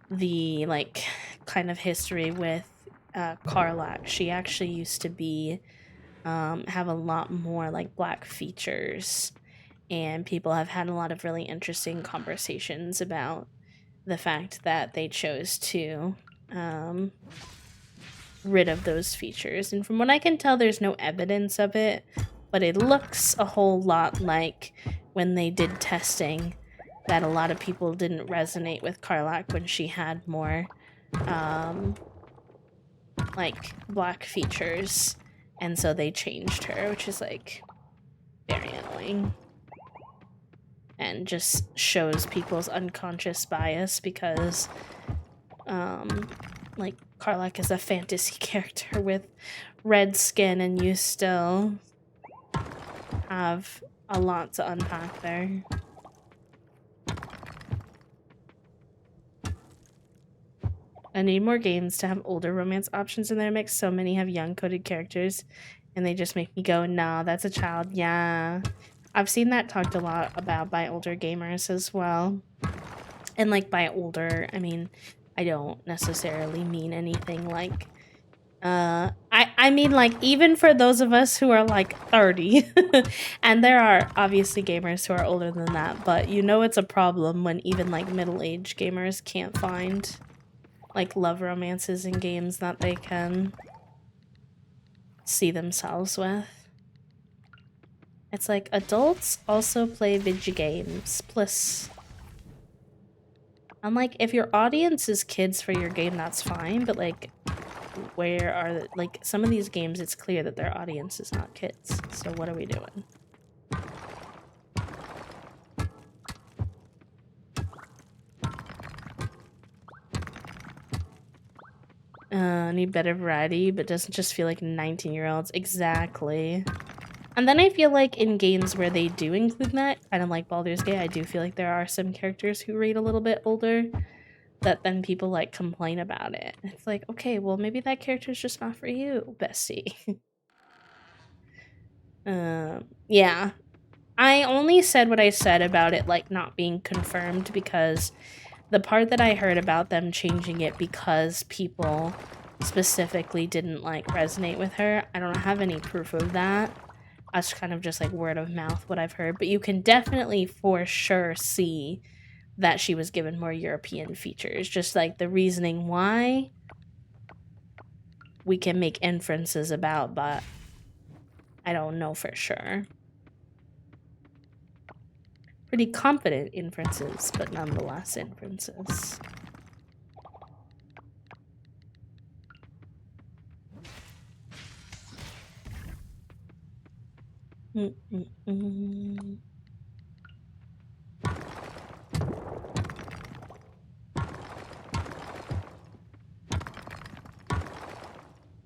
the like kind of history with Karlach, she actually used to be have a lot more like black features and people have had a lot of really interesting conversations about the fact that they chose to rid of those features. And from what I can tell, there's no evidence of it, but it looks a whole lot like when they did testing that a lot of people didn't resonate with Karlach when she had more like black features, and so they changed her, which is like very annoying and just shows people's unconscious bias because like Karlach is a fantasy character with red skin, and you still have a lot to unpack there. I need more games to have older romance options in their mix. So many have young coded characters and they just make me go, nah, that's a child. Yeah. I've seen that talked a lot about by older gamers as well. And like by older, I mean, I don't necessarily mean anything like I mean like even for those of us who are like 30 and there are obviously gamers who are older than that, but you know it's a problem when even like middle-aged gamers can't find like love romances in games that they can see themselves with. It's like adults also play video games. Plus, I'm like, if your audience is kids for your game, that's fine. But like, where are the, like some of these games? It's clear that their audience is not kids. So what are we doing? Need better variety, but doesn't just feel like 19-year-olds. Exactly. And then I feel like in games where they do include that, kind of like Baldur's Gate, I do feel like there are some characters who read a little bit older that then people like complain about it. It's like, okay, well maybe that character is just not for you, bestie. Yeah. I only said what I said about it like not being confirmed because the part that I heard about them changing it because people specifically didn't like resonate with her, I don't have any proof of that. That's kind of just like word of mouth what I've heard, but you can definitely for sure see that she was given more European features. Just like the reasoning why we can make inferences about, but I don't know for sure. Pretty confident inferences, but nonetheless inferences.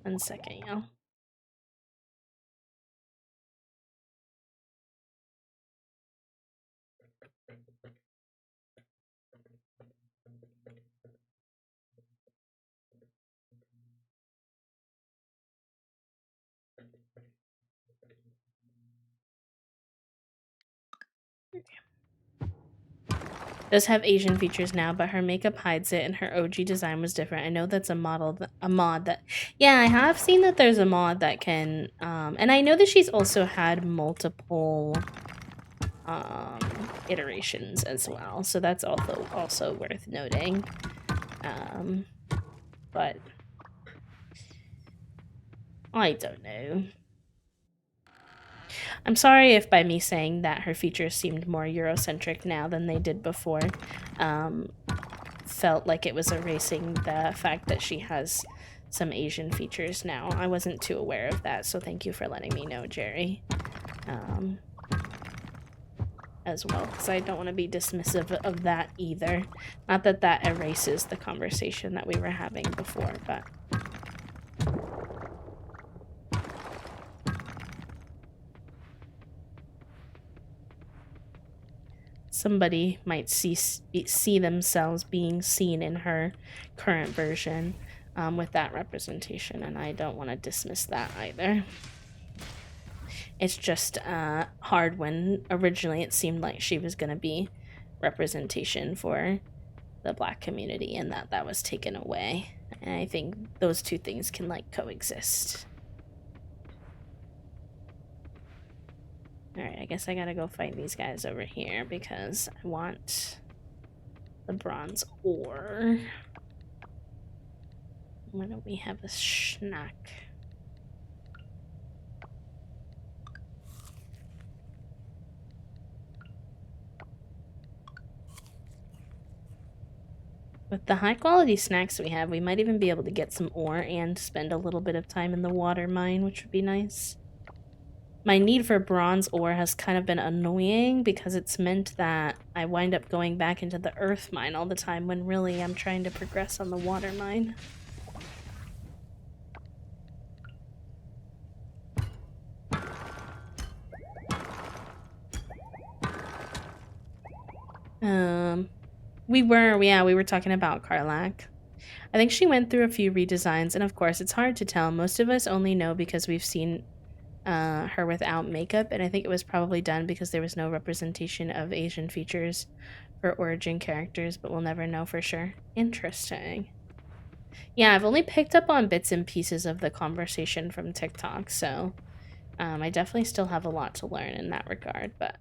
One second, y'all. Does have Asian features now, but her makeup hides it, and her OG design was different. I know that's a mod that. Yeah, I have seen that there's a mod that can, and I know that she's also had multiple iterations as well, so that's also worth noting. But I don't know. I'm sorry if by me saying that her features seemed more Eurocentric now than they did before, felt like it was erasing the fact that she has some Asian features now. I wasn't too aware of that, so thank you for letting me know, Jerry. As well, because I don't want to be dismissive of that either. Not that that erases the conversation that we were having before, but... somebody might see themselves being seen in her current version with that representation, and I don't want to dismiss that either. It's just hard when originally it seemed like she was going to be representation for the Black community and that was taken away. And I think those two things can like coexist. Alright, I guess I gotta go fight these guys over here because I want the bronze ore. Why don't we have a snack? With the high quality snacks we have, we might even be able to get some ore and spend a little bit of time in the water mine, which would be nice. My need for bronze ore has kind of been annoying because it's meant that I wind up going back into the earth mine all the time when really I'm trying to progress on the water mine. We were talking about Karlach. I think she went through a few redesigns, and of course, it's hard to tell. Most of us only know because we've seen her without makeup, and I think it was probably done because there was no representation of Asian features for origin characters, but we'll never know for sure. Interesting. Yeah, I've only picked up on bits and pieces of the conversation from TikTok, so I definitely still have a lot to learn in that regard, but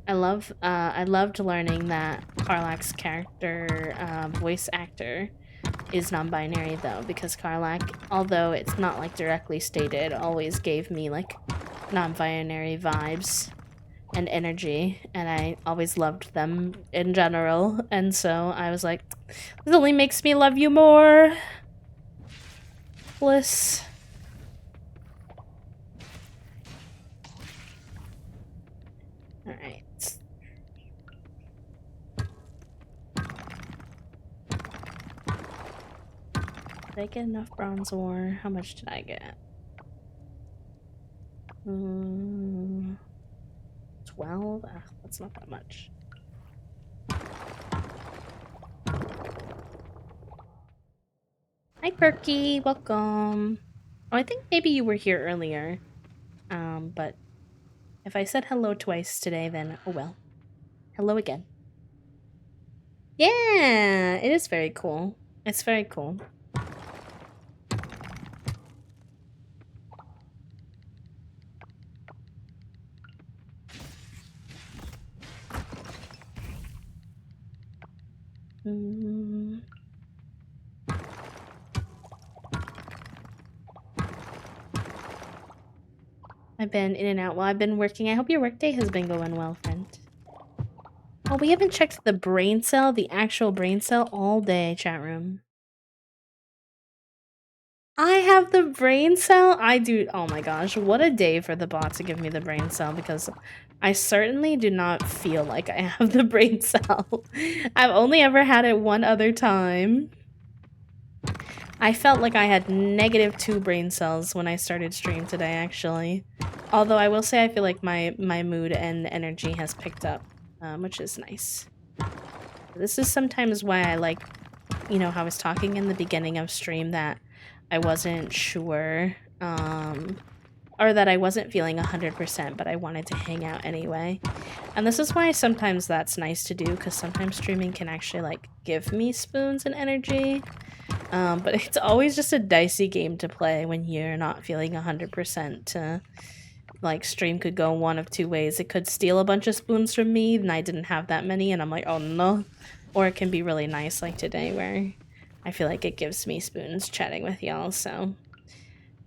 I loved learning that Karlach's character voice actor is non-binary though, because Karlach, although it's not like directly stated, always gave me like non-binary vibes and energy, and I always loved them in general, and so I was like, this only makes me love you more. Bliss. Alright. Did I get enough bronze ore? How much did I get? 12? Ah, that's not that much. Hi, Perky. Welcome. Oh, I think maybe you were here earlier. But if I said hello twice today, then oh well. Hello again. Yeah, it is very cool. It's very cool. I've been in and out while I've been working. I hope your workday has been going well, friend. Oh, we haven't checked the brain cell, the actual brain cell, all day, chat room. I have the brain cell? I do. Oh my gosh, what a day for the bot to give me the brain cell, because I certainly do not feel like I have the brain cell. I've only ever had it one other time. I felt like I had -2 brain cells when I started stream today, actually. Although I will say I feel like my mood and energy has picked up, which is nice. This is sometimes why I like, you know, how I was talking in the beginning of stream that I wasn't sure, or that I wasn't feeling 100%, but I wanted to hang out anyway. And this is why sometimes that's nice to do, because sometimes streaming can actually, like, give me spoons and energy. But it's always just a dicey game to play when you're not feeling 100%. Like, stream could go one of two ways. It could steal a bunch of spoons from me, and I didn't have that many, and I'm like, oh no. Or it can be really nice, like today, where I feel like it gives me spoons chatting with y'all, so...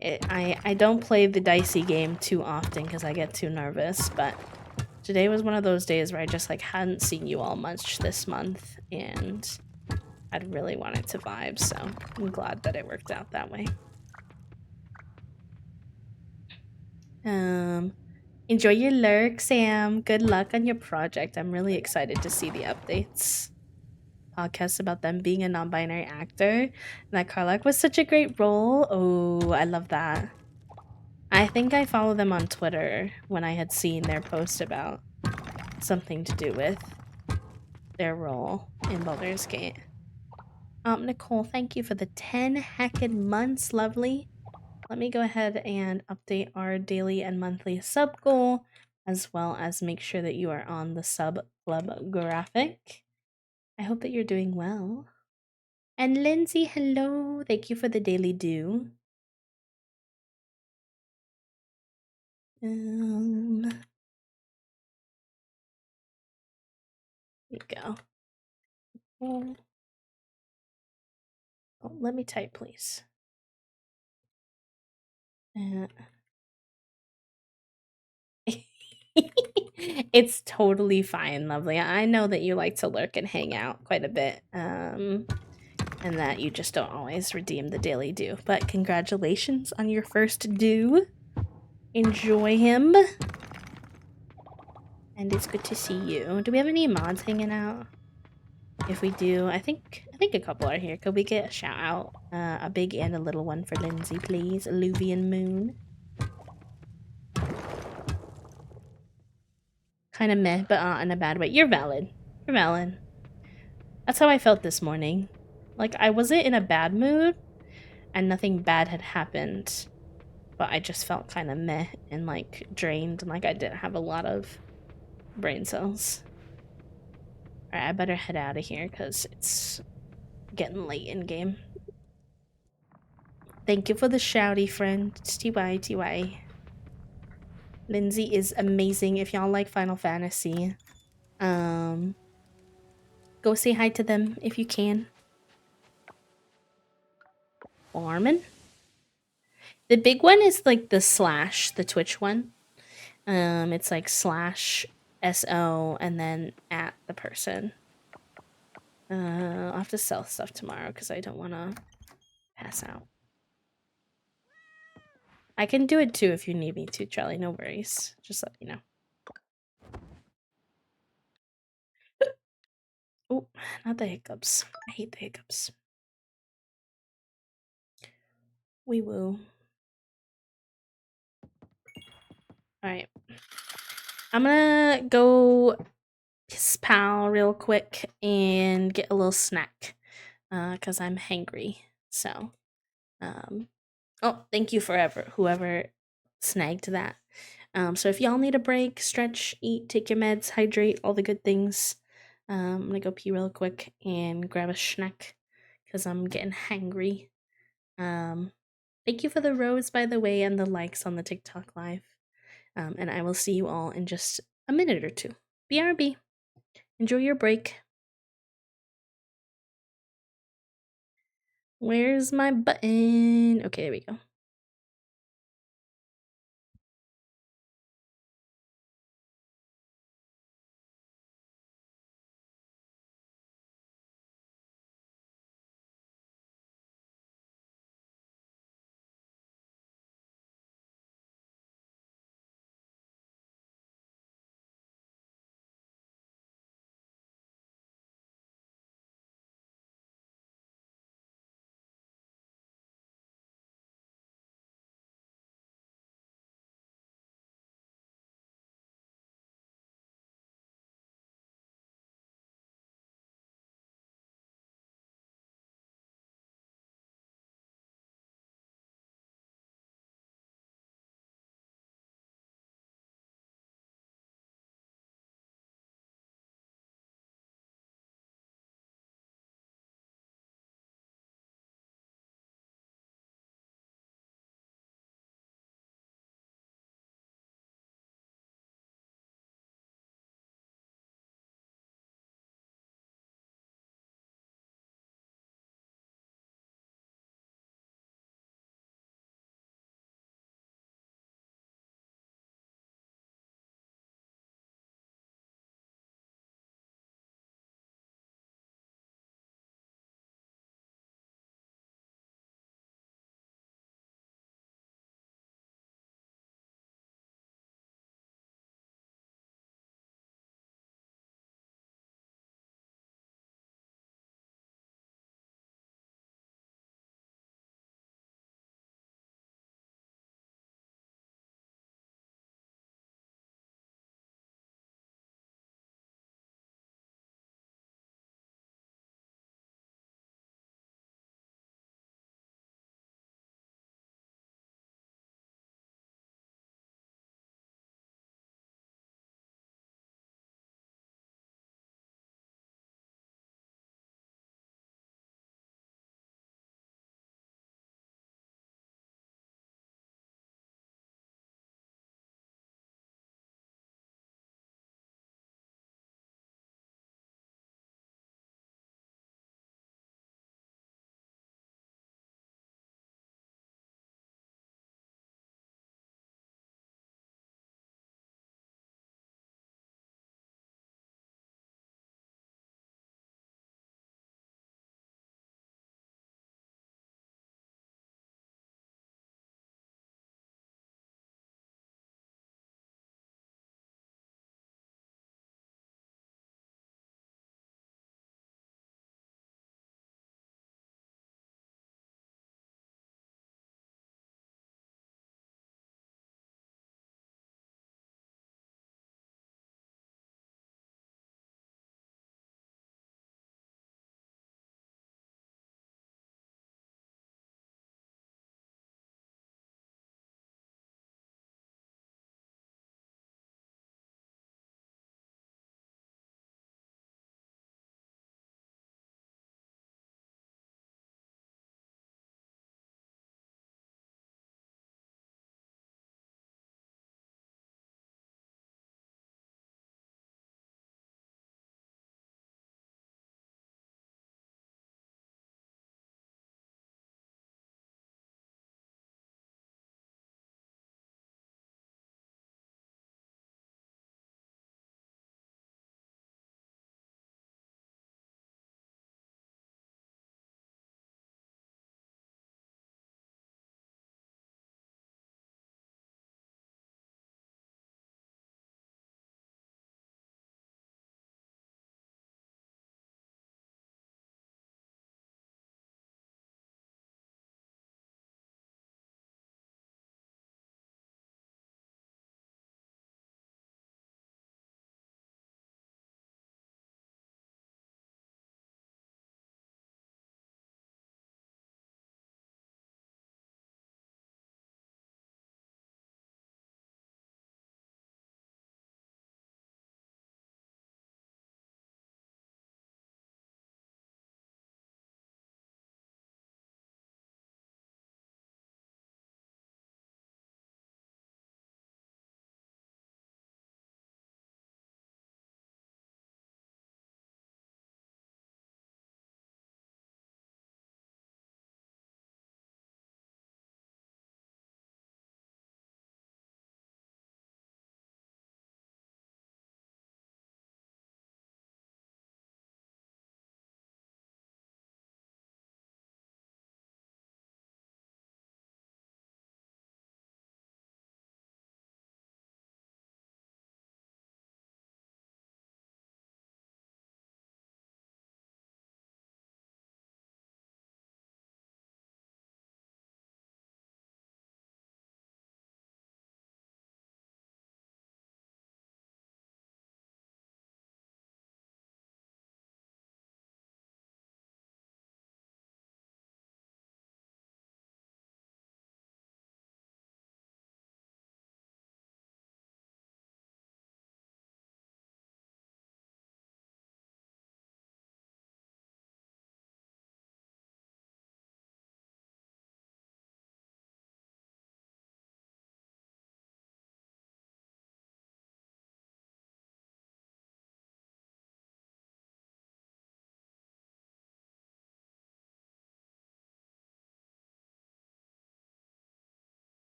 I don't play the dicey game too often because I get too nervous, but today was one of those days where I just like hadn't seen you all much this month, and I'd really wanted to vibe, so I'm glad that it worked out that way. Enjoy your lurk, Sam. Good luck on your project. I'm really excited to see the updates. Podcast about them being a non-binary actor. And that Karlach was such a great role. Oh, I love that. I think I follow them on Twitter when I had seen their post about something to do with their role in Baldur's Gate. Nicole, thank you for the 10 heckin' months, lovely. Let me go ahead and update our daily and monthly sub goal, as well as make sure that you are on the sub club graphic. I hope that you're doing well. And Lindsay, hello. Thank you for the daily do. There you go. Oh, let me type, please. It's totally fine, lovely. I know that you like to lurk and hang out quite a bit, and that you just don't always redeem the daily due. But congratulations on your first due. Enjoy him. And it's good to see you. Do we have any mods hanging out? If we do, I think a couple are here. Could we get a shout out? A big and a little one for Lindsay, please. Alluvian Moon. Kind of meh, but in a bad way. You're valid. You're valid. That's how I felt this morning. Like, I wasn't in a bad mood, and nothing bad had happened, but I just felt kind of meh and, like, drained, and, like, I didn't have a lot of brain cells. Alright, I better head out of here, because it's getting late in game. Thank you for the shouty, friend. It's TY, TY. Lindsay is amazing. If y'all like Final Fantasy, go say hi to them if you can. Armin? The big one is like the slash, the Twitch one. It's like slash SO and then at the person. I'll have to sell stuff tomorrow because I don't want to pass out. I can do it too if you need me to, Charlie. No worries. Just let me know. Oh, not the hiccups. I hate the hiccups. Wee woo. Alright. I'm gonna go kiss pal real quick and get a little snack. Because I'm hangry. So, oh, thank you forever, whoever snagged that. So if y'all need a break, stretch, eat, take your meds, hydrate, all the good things. I'm gonna go pee real quick and grab a snack because I'm getting hangry. Thank you for the rose, by the way, and the likes on the TikTok live. And I will see you all in just a minute or two. BRB. Enjoy your break. Where's my button? Okay, there we go.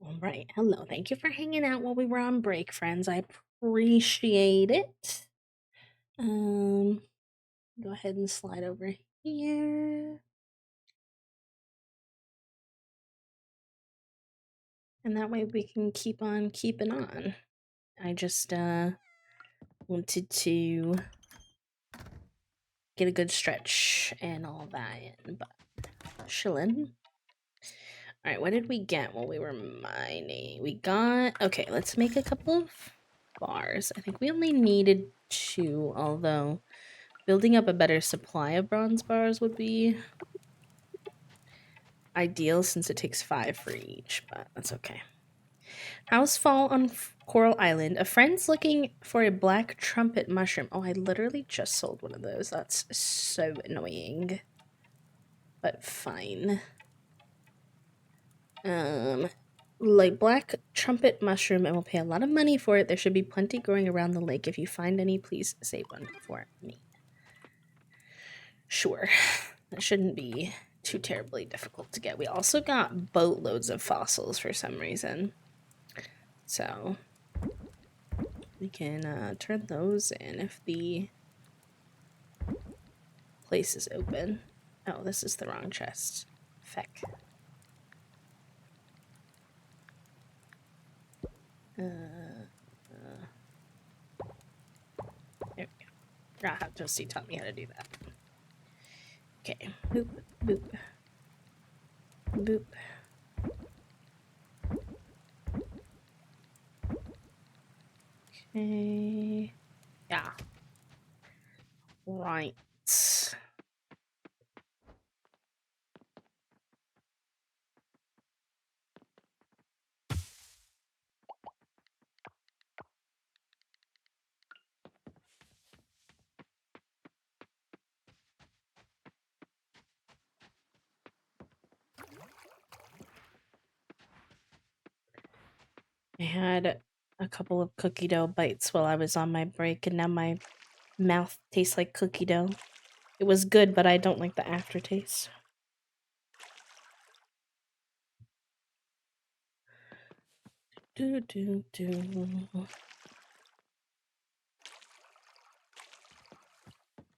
All right. Hello. Thank you for hanging out while we were on break, friends. I appreciate it. Go ahead and slide over here. And that way we can keep on keeping on. I just wanted to get a good stretch and all that in, but chillin'. All right, what did we get while we were mining? We got, okay, let's make a couple of bars. I think we only needed 2, although building up a better supply of bronze bars would be ideal since it takes 5 for each, but that's okay. House fall on Coral Island. A friend's looking for a black trumpet mushroom. Oh, I literally just sold one of those. That's so annoying. But fine. Like black trumpet mushroom and we'll pay a lot of money for it. There should be plenty growing around the lake. If you find any, please save one for me. Sure. That shouldn't be too terribly difficult to get. We also got boatloads of fossils for some reason. So we can turn those in if the place is open. Oh, this is the wrong chest. Feck. There we go. Toasty taught me how to do that. Okay. Boop, boop. Boop. Okay. Yeah. Right. I had a couple of cookie dough bites while I was on my break, and now my mouth tastes like cookie dough. It was good, but I don't like the aftertaste.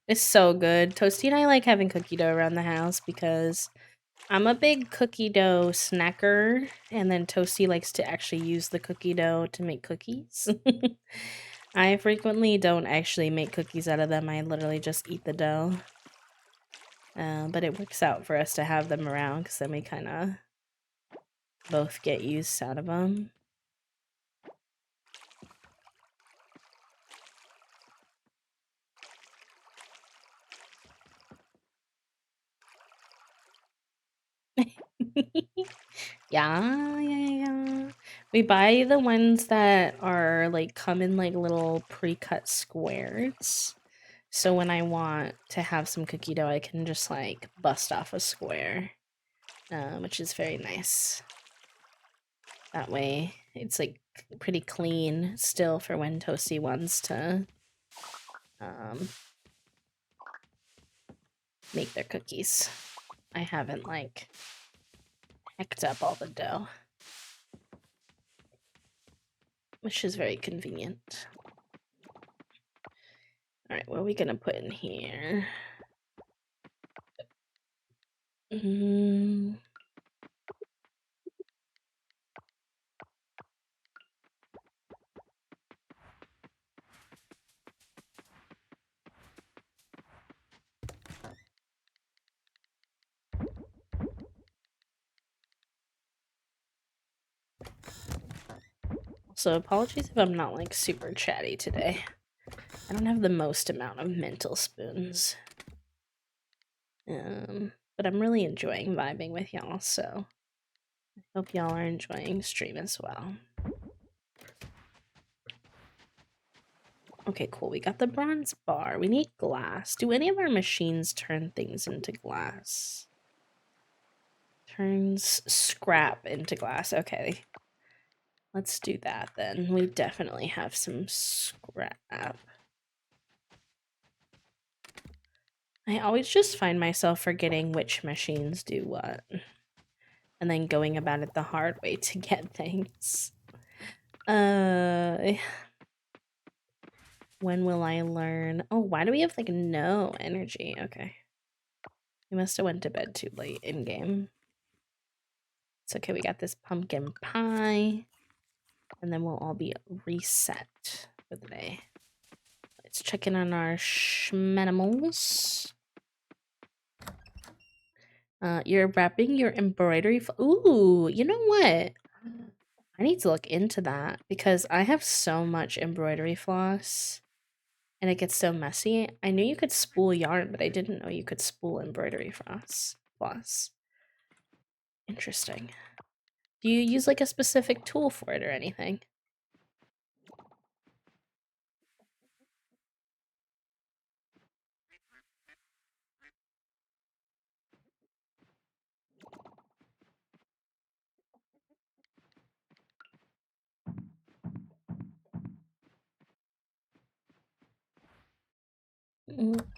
It's so good. Toasty and I like having cookie dough around the house because I'm a big cookie dough snacker, and then Toasty likes to actually use the cookie dough to make cookies. I frequently don't actually make cookies out of them. I literally just eat the dough. But it works out for us to have them around because then we kind of both get use out of them. Yeah. We buy the ones that are like come in like little pre-cut squares. So when I want to have some cookie dough, I can just like bust off a square, which is very nice. That way it's like pretty clean still for when Toasty wants to make their cookies. I haven't like hecked up all the dough, which is very convenient. All right, what are we gonna put in here? So apologies if I'm not like super chatty today. I don't have the most amount of mental spoons. But I'm really enjoying vibing with y'all, so I hope y'all are enjoying stream as well. Okay, cool. We got the bronze bar. We need glass. Do any of our machines turn things into glass? Turns scrap into glass. Okay. Let's do that then. We definitely have some scrap. I always just find myself forgetting which machines do what. and then going about it the hard way to get things. When will I learn? Oh, why do we have like no energy? Okay. We must have went to bed too late in game. It's okay, we got this pumpkin pie. And then we'll all be reset for the day. Let's check in on our schmenimals. You're wrapping your embroidery. Ooh, you know what? I need to look into that because I have so much embroidery floss and it gets so messy. I knew you could spool yarn, but I didn't know you could spool embroidery floss. Interesting. Do you use like a specific tool for it or anything?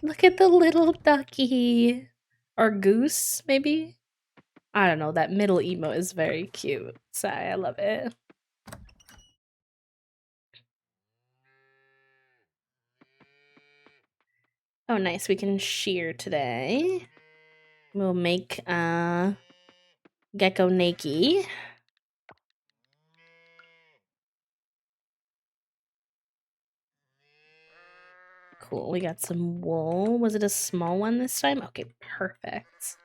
Look at the little ducky. Or goose, maybe? I don't know. That middle emo is very cute. So I love it. Oh, nice. We can shear today. We'll make gecko naked. Cool. We got some wool. Was it a small one this time? Okay, perfect.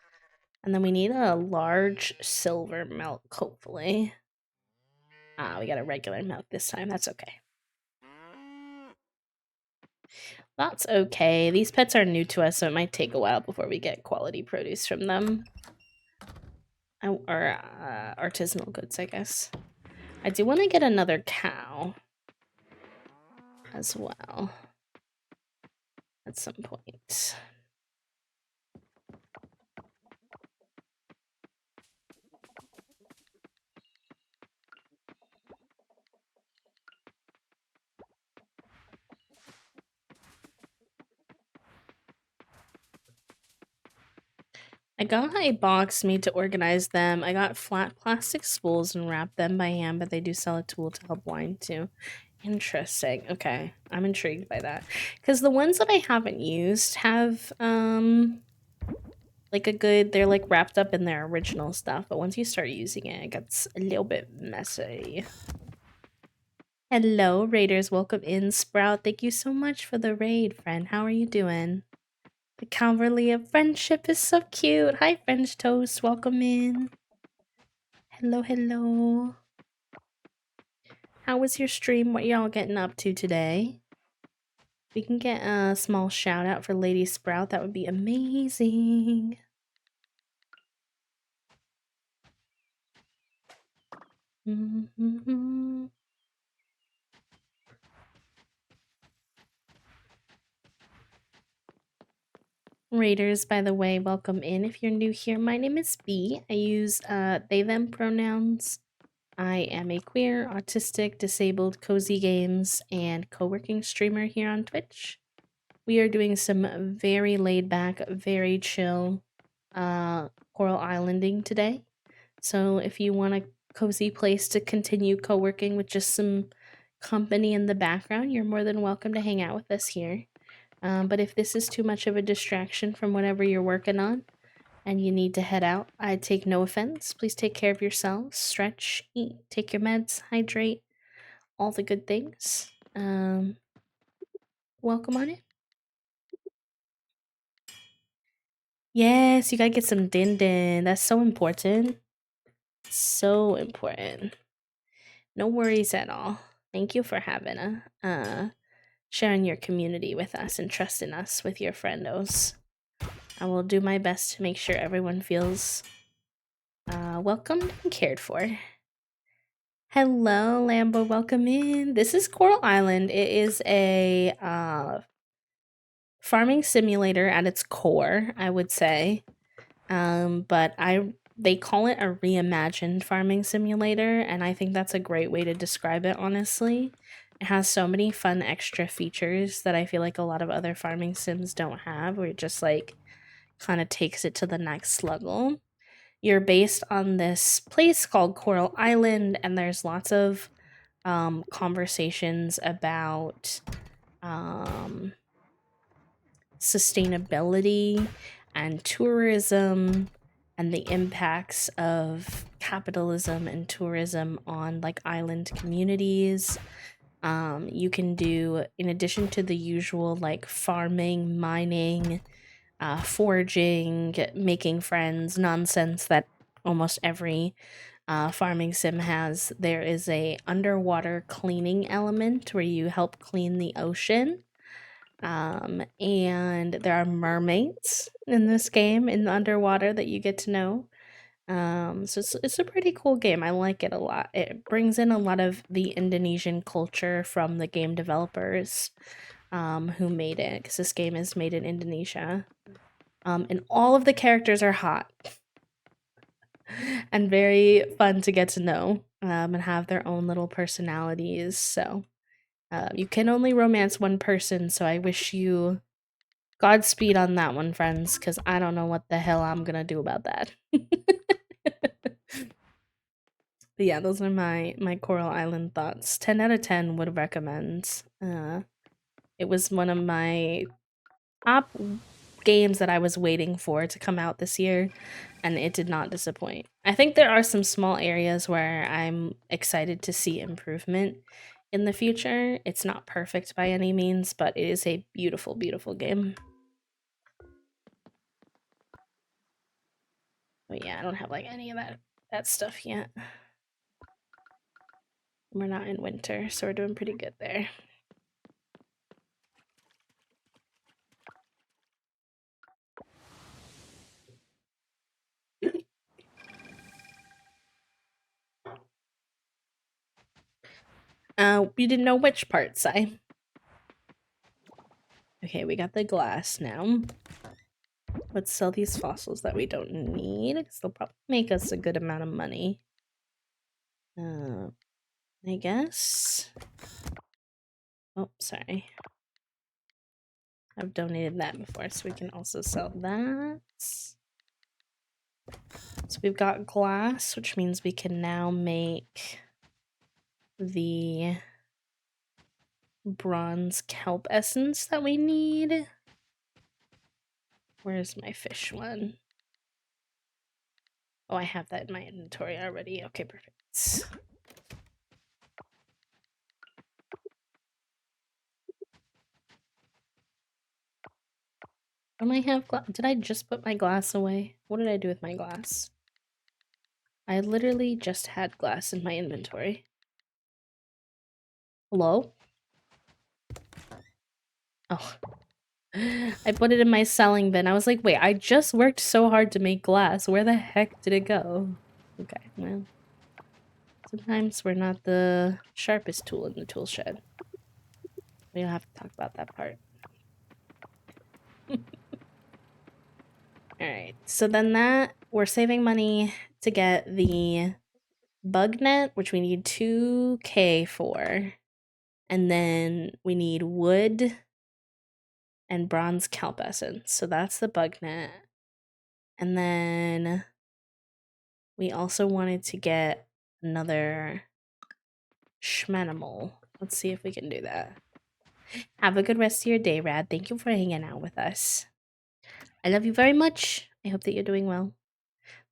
And then we need a large silver milk, hopefully. Ah, we got a regular milk this time. That's okay. That's okay. These pets are new to us, so it might take a while before we get quality produce from them. Or artisanal goods, I guess. I do want to get another cow as well at some point. I got a box made to organize them. I got flat plastic spools and wrapped them by hand, but they do sell a tool to help wind too. Interesting. Okay. I'm intrigued by that. Because the ones that I haven't used have like they're like wrapped up in their original stuff, but once you start using it, it gets a little bit messy. Hello, raiders. Welcome in. Sprout, thank you so much for the raid, friend. How are you doing? The Cavalry of Friendship is so cute. Hi, French Toast. Welcome in. Hello, hello. How was your stream? What y'all getting up to today? We can get a small shout out for Lady Sprout. That would be amazing. Raiders, by the way, welcome in. If you're new here, my name is B. I use they them pronouns. I am a queer, autistic, disabled, cozy games, and co-working streamer here on Twitch. We are doing some very laid back, very chill Coral Islanding today. So if you want a cozy place to continue co-working with just some company in the background, you're more than welcome to hang out with us here. But if this is too much of a distraction from whatever you're working on and you need to head out, I take no offense. Please take care of yourselves, stretch, eat, take your meds, hydrate, all the good things. Welcome on in. Yes, you gotta get some din din. That's so important. So important. No worries at all. Thank you for having sharing your community with us and trusting us with your friendos. I will do my best to make sure everyone feels welcomed and cared for. Hello, Lambo. Welcome in. This is Coral Island. It is a farming simulator at its core, I would say. But they call it a reimagined farming simulator, and I think that's a great way to describe it, honestly. It has so many fun extra features that I feel like a lot of other farming sims don't have, where it just like kind of takes it to the next level. you're based on this place called Coral Island, and there's lots of conversations about sustainability and tourism and the impacts of capitalism and tourism on like island communities. You can do, in addition to the usual like farming, mining, foraging, making friends nonsense that almost every farming sim has, there is a underwater cleaning element where you help clean the ocean. And there are mermaids in this game in the underwater that you get to know. So it's a pretty cool game. I like it a lot. It brings in a lot of the Indonesian culture from the game developers who made it, because this game is made in Indonesia. And all of the characters are hot and very fun to get to know, and have their own little personalities. So you can only romance one person, so I wish you Godspeed on that one, friends, because I don't know what the hell I'm gonna do about that. But yeah, those are my Coral Island thoughts. 10 out of 10 would recommend. It was one of my top games that I was waiting for to come out this year, and it did not disappoint. I think there are some small areas where I'm excited to see improvement in the future. It's not perfect by any means, but it is a beautiful, beautiful game. But yeah, I don't have like any of that stuff yet. We're not in winter, so we're doing pretty good there. You didn't know which parts, I. Okay, we got the glass now. Let's sell these fossils that we don't need, because they'll probably make us a good amount of money. I guess. Oh, sorry. I've donated that before, so we can also sell that. So we've got glass, which means we can now make the bronze kelp essence that we need. Where's my fish one? Oh, I have that in my inventory already. Okay, perfect. Don't I have glass? Did I just put my glass away? What did I do with my glass? I literally just had glass in my inventory. Hello? Oh. I put it in my selling bin. I was like, wait, I just worked so hard to make glass. Where the heck did it go? Okay, well. Sometimes we're not the sharpest tool in the tool shed. We don't have to talk about that part. Alright, so then we're saving money to get the bug net, which we need 2K for. And then we need wood and bronze kelp essence. So that's the bug net. And then we also wanted to get another schmanimal. Let's see if we can do that. Have a good rest of your day, Rad. Thank you for hanging out with us. I love you very much. I hope that you're doing well.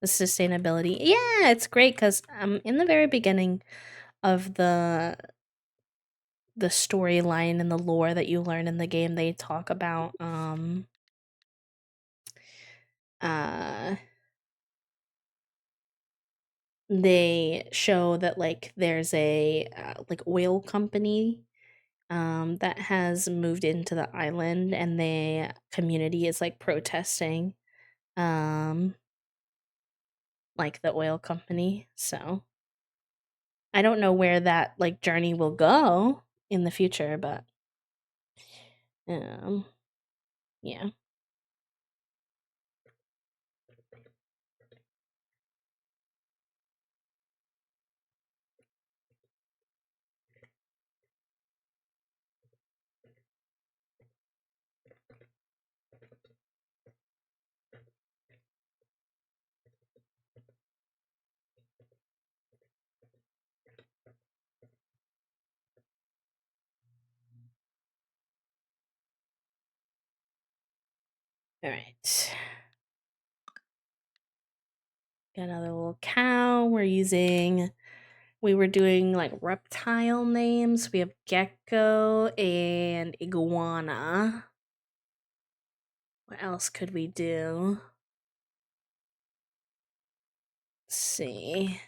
The sustainability. Yeah, it's great because in the very beginning of the storyline and the lore that you learn in the game, they talk about they show that like there's a like oil company that has moved into the island, and the community is like protesting like the oil company. So I don't know where that like journey will go in the future, but yeah. All right. Got another little cow. We were doing like reptile names. We have gecko and iguana. What else could we do? Let's see.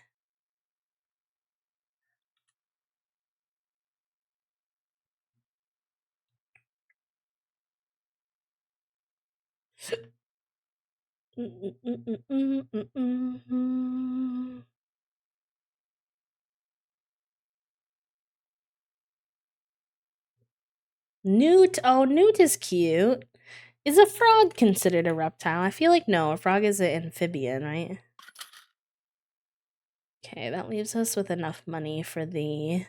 Newt. Oh, Newt is cute. Is a frog considered a reptile? I feel like no. A frog is an amphibian, right? Okay, that leaves us with enough money for the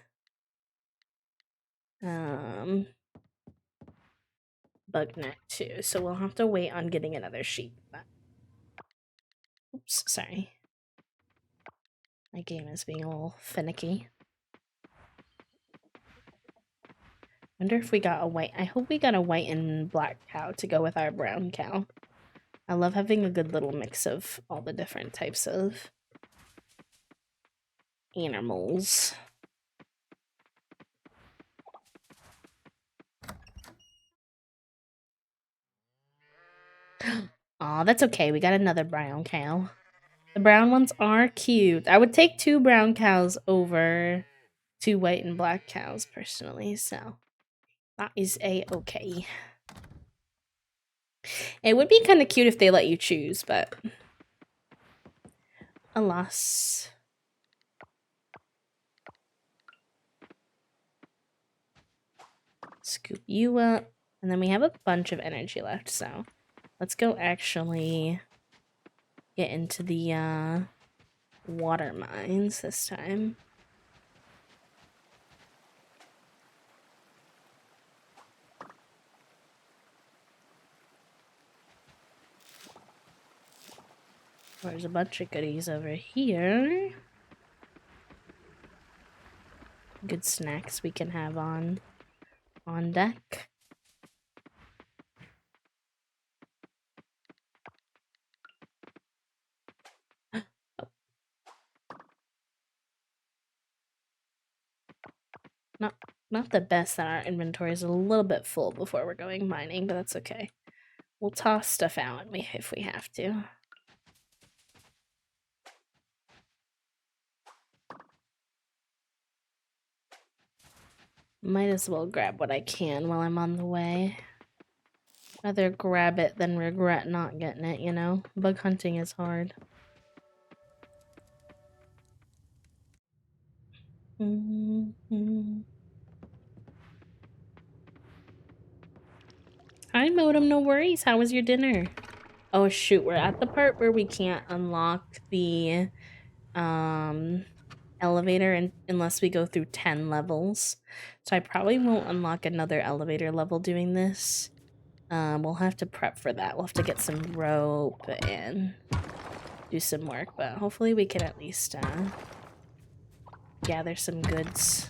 bug net too. So we'll have to wait on getting another sheep. Oops, sorry. My game is being a little finicky. Wonder if we got a white. I hope we got a white and black cow to go with our brown cow. I love having a good little mix of all the different types of animals. Aw, that's okay. We got another brown cow. The brown ones are cute. I would take 2 brown cows over 2 white and black cows personally, so that is a-okay. It would be kind of cute if they let you choose, but alas. Scoop you up. And then we have a bunch of energy left, so let's go actually get into the water mines this time. There's a bunch of goodies over here. Good snacks we can have on deck. Not the best that our inventory is a little bit full before we're going mining, but that's okay. We'll toss stuff out if we have to. Might as well grab what I can while I'm on the way. Rather grab it than regret not getting it, you know? Bug hunting is hard. Hi, Modem, no worries. How was your dinner? Oh, shoot, we're at the part where we can't unlock the elevator unless we go through 10 levels. So I probably won't unlock another elevator level doing this. We'll have to prep for that. We'll have to get some rope and do some work, but hopefully we can at least gather some goods.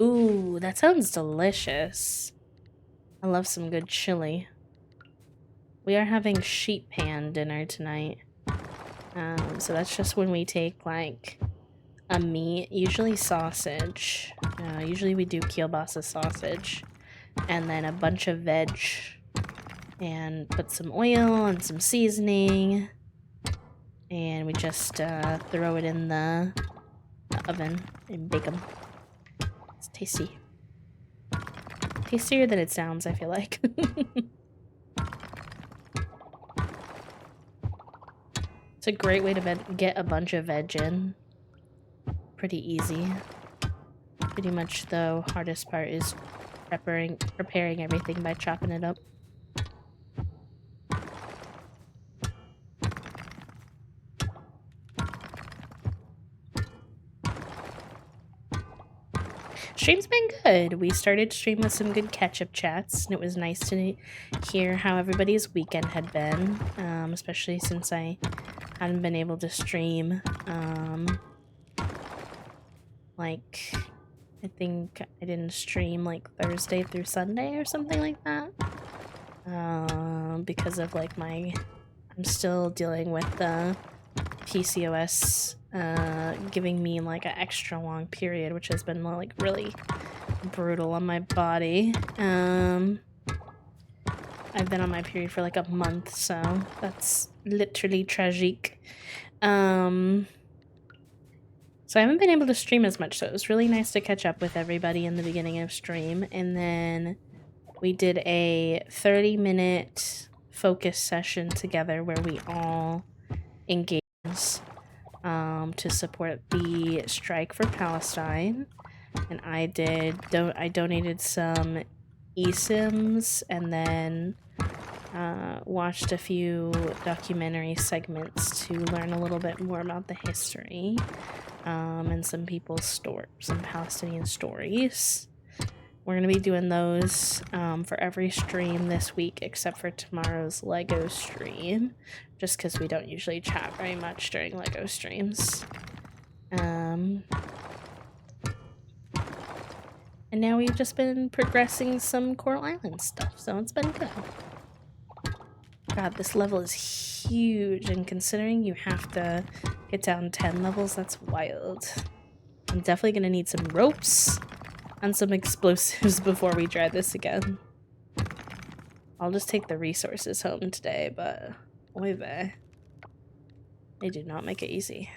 Ooh, that sounds delicious. I love some good chili. We are having sheep pan dinner tonight. So that's just when we take like a meat, usually sausage. Usually we do kielbasa sausage, and then a bunch of veg, and put some oil and some seasoning, and we just throw it in the oven and bake them. It's tasty. Tastier than it sounds, I feel like. It's a great way to get a bunch of veg in. Pretty easy. Pretty much the hardest part is preparing everything by chopping it up. Stream's been good. We started stream with some good catch-up chats, and it was nice to hear how everybody's weekend had been, especially since I hadn't been able to stream, like, I think I didn't stream, like, Thursday through Sunday or something like that, because of, like, I'm still dealing with the PCOS giving me like an extra long period, which has been like really brutal on my body. I've been on my period for like a month, so that's literally tragic. So I haven't been able to stream as much, so it was really nice to catch up with everybody in the beginning of stream, and then we did a 30-minute focus session together where we all engaged to support the strike for Palestine, and I donated some eSIMs and then watched a few documentary segments to learn a little bit more about the history and some Palestinian stories. We're going to be doing those for every stream this week except for tomorrow's LEGO stream, just because we don't usually chat very much during LEGO streams. And now we've just been progressing some Coral Island stuff, so it's been good. God, this level is huge, and considering you have to get down 10 levels, that's wild. I'm definitely going to need some ropes and some explosives before we try this again. I'll just take the resources home today, but oy vey. They do not make it easy.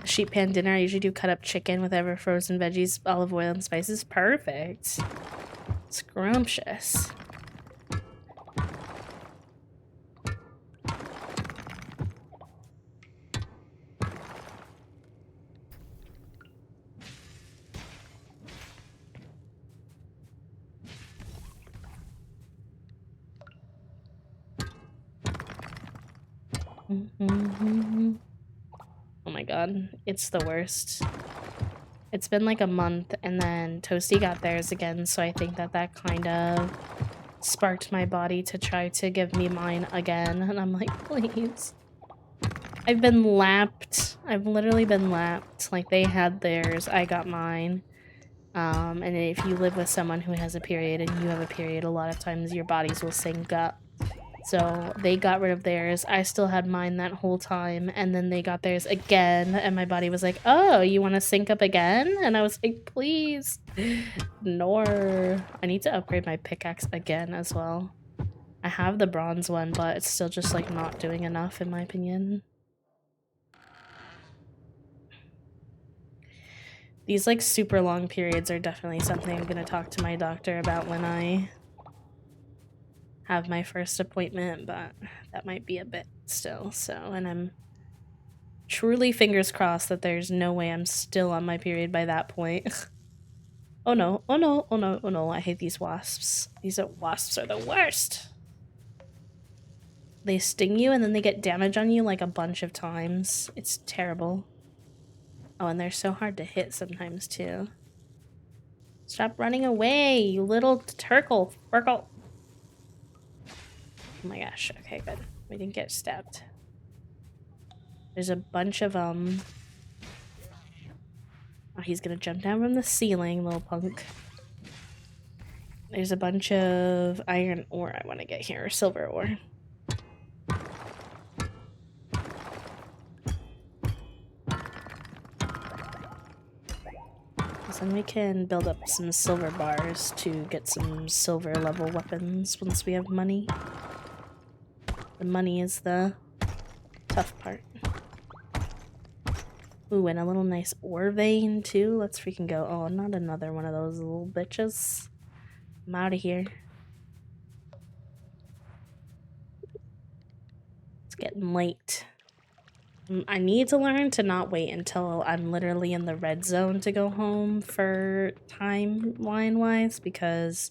Sheet pan dinner, I usually do cut up chicken with ever frozen veggies, olive oil, and spices. Perfect. Scrumptious. Oh my god, it's the worst. It's been like a month, and then Toasty got theirs again, so I think that kind of sparked my body to try to give me mine again, and I'm like, please. I've been lapped. I've literally been lapped. Like, they had theirs, I got mine. And if you live with someone who has a period and you have a period, a lot of times your bodies will sync up. So they got rid of theirs. I still had mine that whole time, and then they got theirs again, and my body was like, oh, you want to sync up again? And I was like, please. Nor. I need to upgrade my pickaxe again as well. I have the bronze one, but it's still just like not doing enough in my opinion. These like super long periods are definitely something I'm gonna talk to my doctor about when I have my first appointment, but that might be a bit still, so, and I'm truly fingers crossed that there's no way I'm still on my period by that point. Oh no, oh no, oh no, oh no, I hate these wasps. Wasps are the worst! They sting you and then they get damage on you like a bunch of times. It's terrible. Oh, and they're so hard to hit sometimes too. Stop running away, you little turkle. Burkle. Oh my gosh, okay, good. We didn't get stabbed. There's a bunch of, Oh, he's gonna jump down from the ceiling, little punk. There's a bunch of iron ore I want to get here, or silver ore. So then we can build up some silver bars to get some silver level weapons once we have money. The money is the tough part. Ooh, and a little nice ore vein too. Let's freaking go. Oh, not another one of those little bitches. I'm out of here. It's getting late. I need to learn to not wait until I'm literally in the red zone to go home for timeline wise, because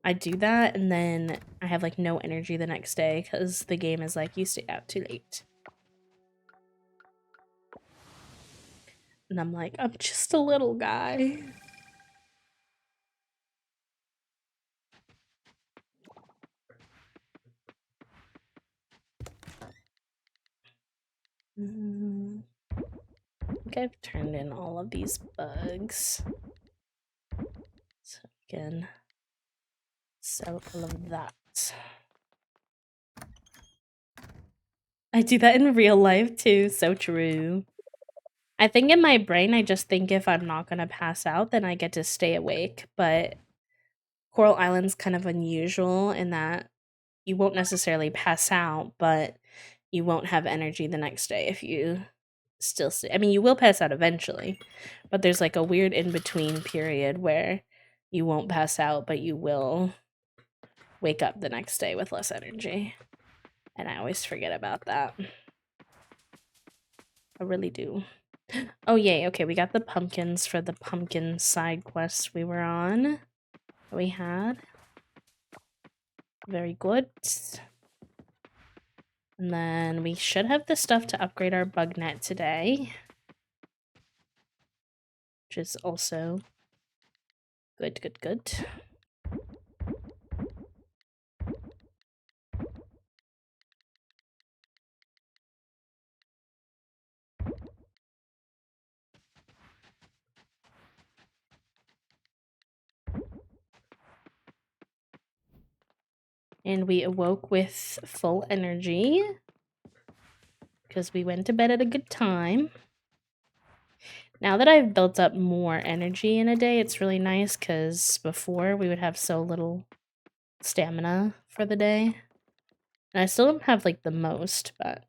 I do that and then I have like no energy the next day because the game is like, you stay out too late. And I'm like, I'm just a little guy. I think I've turned in all of these bugs. So we can sell all of that. I do that in real life too, so true. I think in my brain, I just think if I'm not gonna pass out, then I get to stay awake, but Coral Island's kind of unusual in that you won't necessarily pass out, but you won't have energy the next day if you still stay. I mean, you will pass out eventually, but there's like a weird in-between period where you won't pass out, but you will wake up the next day with less energy. And I always forget about that. I really do. Oh, yay. Okay, we got the pumpkins for the pumpkin side quest we were on. We had. Very good. And then we should have the stuff to upgrade our bug net today. Which is also good, good, good. And we awoke with full energy because we went to bed at a good time. Now that I've built up more energy in a day, it's really nice because before we would have so little stamina for the day. And I still don't have like the most, but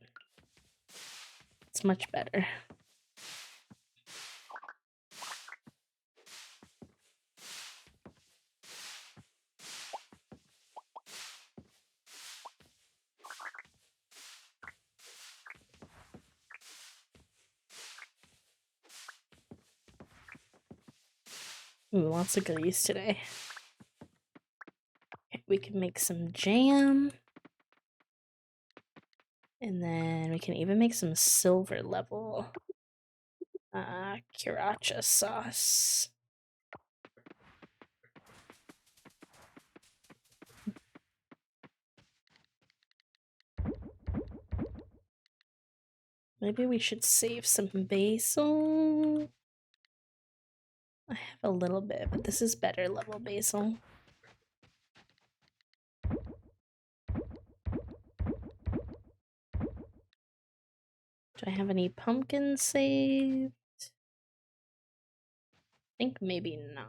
it's much better. Ooh, lots of goodies today. Okay, we can make some jam. And then we can even make some silver level sriracha sauce. Maybe we should save some basil. I have a little bit, but this is better level basil. Do I have any pumpkins saved? I think maybe not.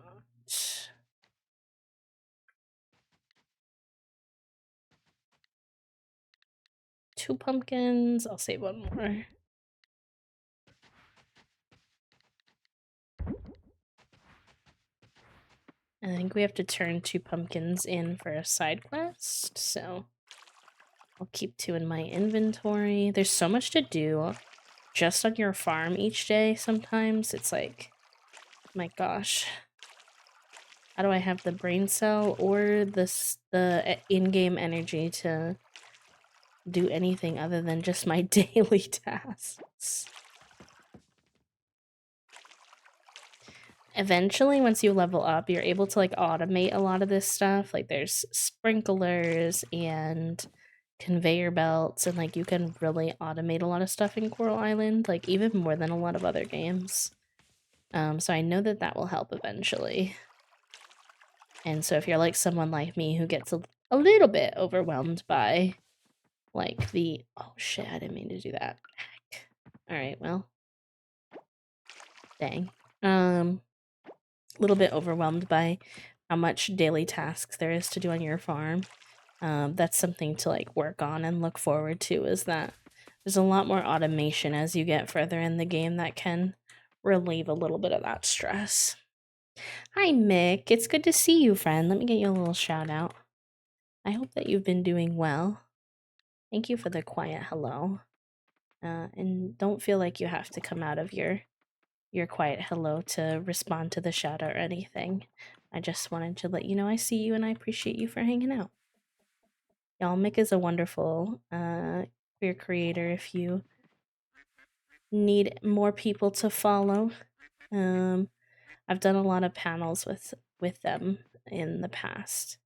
2 pumpkins. I'll save 1 more. I think we have to turn 2 pumpkins in for a side quest, so I'll keep 2 in my inventory. There's so much to do just on your farm each day sometimes. It's like, my gosh. How do I have the brain cell or the in-game energy to do anything other than just my daily tasks? Eventually, once you level up, you're able to like automate a lot of this stuff. Like there's sprinklers and conveyor belts, and like you can really automate a lot of stuff in Coral Island, like even more than a lot of other games. So I know that that will help eventually. And so if you're like someone like me who gets a little bit overwhelmed by like the, oh shit, I didn't mean to do that. All right, well, dang. Little bit overwhelmed by how much daily tasks there is to do on your farm. That's something to like work on and look forward to, is that there's a lot more automation as you get further in the game that can relieve a little bit of that stress. Hi, Mick. It's good to see you, friend. Let me get you a little shout out. I hope that you've been doing well. Thank you for the quiet hello. And don't feel like you have to come out of your quiet hello to respond to the shout out or anything. I just wanted to let you know I see you and I appreciate you for hanging out. Y'all, Mick is a wonderful queer creator if you need more people to follow. I've done a lot of panels with them in the past.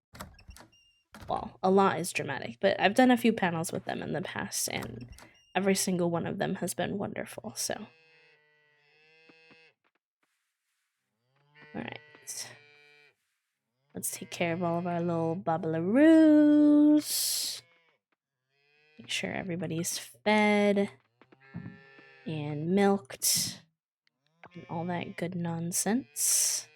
Well, a lot is dramatic, but I've done a few panels with them in the past, and every single one of them has been wonderful, so. Alright. Let's take care of all of our little babbleroos. Make sure everybody's fed and milked and all that good nonsense.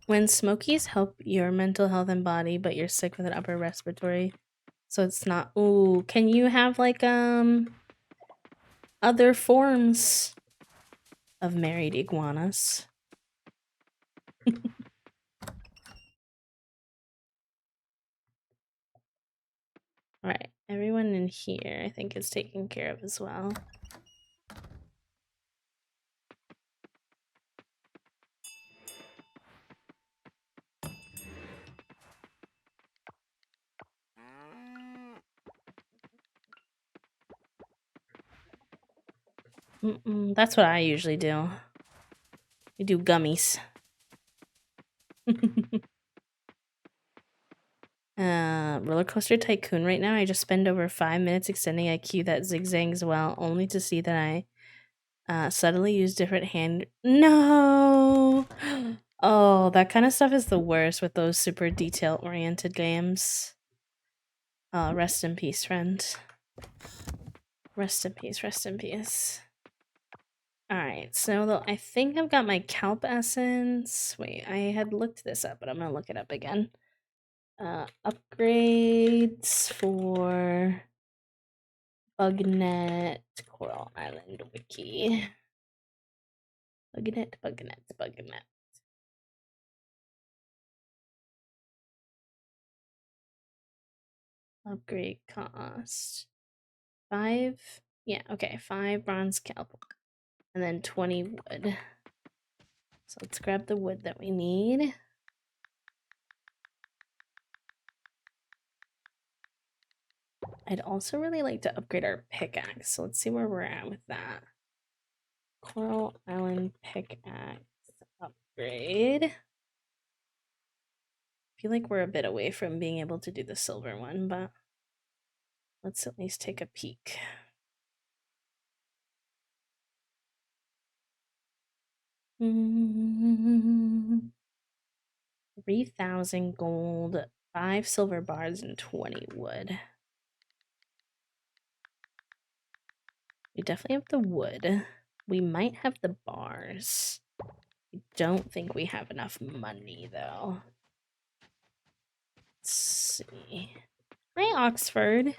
When smokies help your mental health and body, but you're sick with an upper respiratory, so it's not. Ooh, can you have like other forms of married iguanas? Alright, everyone in here I think is taken care of as well. That's what I usually do. We do gummies. Roller Coaster Tycoon right now. I just spend over 5 minutes extending a queue that zigzags well, only to see that I subtly use different hand. No! Oh, that kind of stuff is the worst with those super detail-oriented games. Rest in peace, friend. Rest in peace, rest in peace. Alright, so I think I've got my kelp essence. Wait, I had looked this up, but I'm gonna look it up again. Upgrades for Bugnet Coral Island Wiki. Bugnet. Upgrade cost 5. Yeah, okay, 5 bronze kelp. And then 20 wood. So let's grab the wood that we need. I'd also really like to upgrade our pickaxe. So let's see where we're at with that. Coral Island pickaxe upgrade. I feel like we're a bit away from being able to do the silver one, but let's at least take a peek. Mm-hmm. 3,000 gold, 5 silver bars, and 20 wood. We definitely have the wood. We might have the bars. I don't think we have enough money, though. Let's see. Hi, Oxford.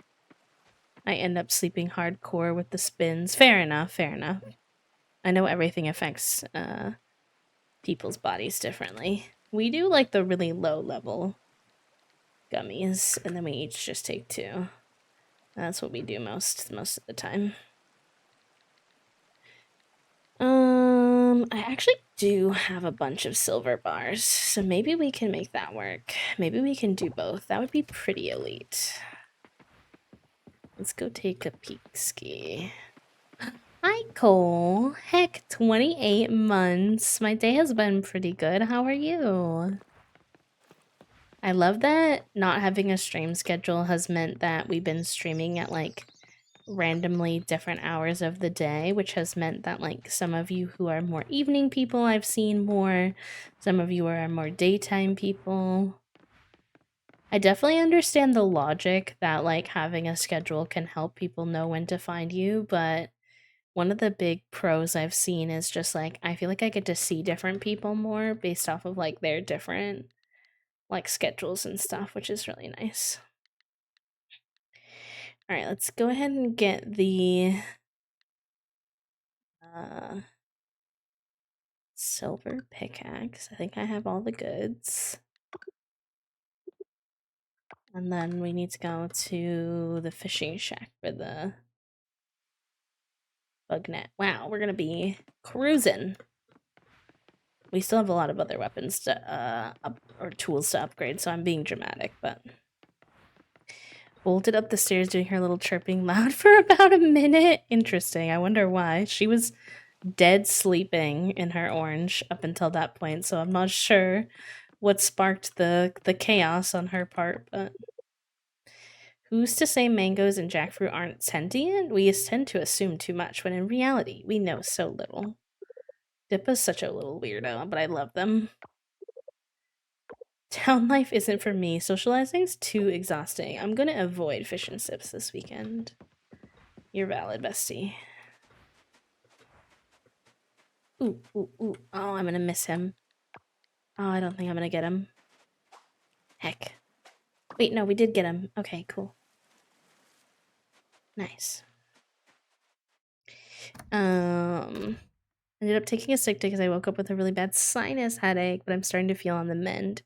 I end up sleeping hardcore with the spins. Fair enough, fair enough. I know everything affects people's bodies differently. We do like the really low level gummies, and then we each just take 2. That's what we do most of the time. I actually do have a bunch of silver bars, so maybe we can make that work. Maybe we can do both. That would be pretty elite. Let's go take a peek ski. Hi, Cole. Heck, 28 months. My day has been pretty good. How are you? I love that not having a stream schedule has meant that we've been streaming at like randomly different hours of the day, which has meant that like some of you who are more evening people I've seen more, some of you are more daytime people. I definitely understand the logic that like having a schedule can help people know when to find you, but one of the big pros I've seen is just like I feel like I get to see different people more based off of like their different like schedules and stuff, which is really nice. All right, let's go ahead and get the Silver pickaxe. I think I have all the goods. And then we need to go to the fishing shack for the bug net. Wow, we're gonna be cruising. We still have a lot of other weapons to or tools to upgrade, so I'm being dramatic, but bolted up the stairs doing her little chirping loud for about a minute. Interesting. I wonder why. She was dead sleeping in her orange up until that point, so I'm not sure what sparked the chaos on her part, but who's to say mangoes and jackfruit aren't sentient? We tend to assume too much when in reality we know so little. Dippa's such a little weirdo, but I love them. Town life isn't for me. Socializing's too exhausting. I'm gonna avoid fish and sips this weekend. You're valid, bestie. Ooh, ooh, ooh. Oh, I'm gonna miss him. Oh, I don't think I'm gonna get him. Heck. Wait, no, we did get him. Okay, cool. Nice. Ended up taking a sick day because I woke up with a really bad sinus headache, but I'm starting to feel on the mend.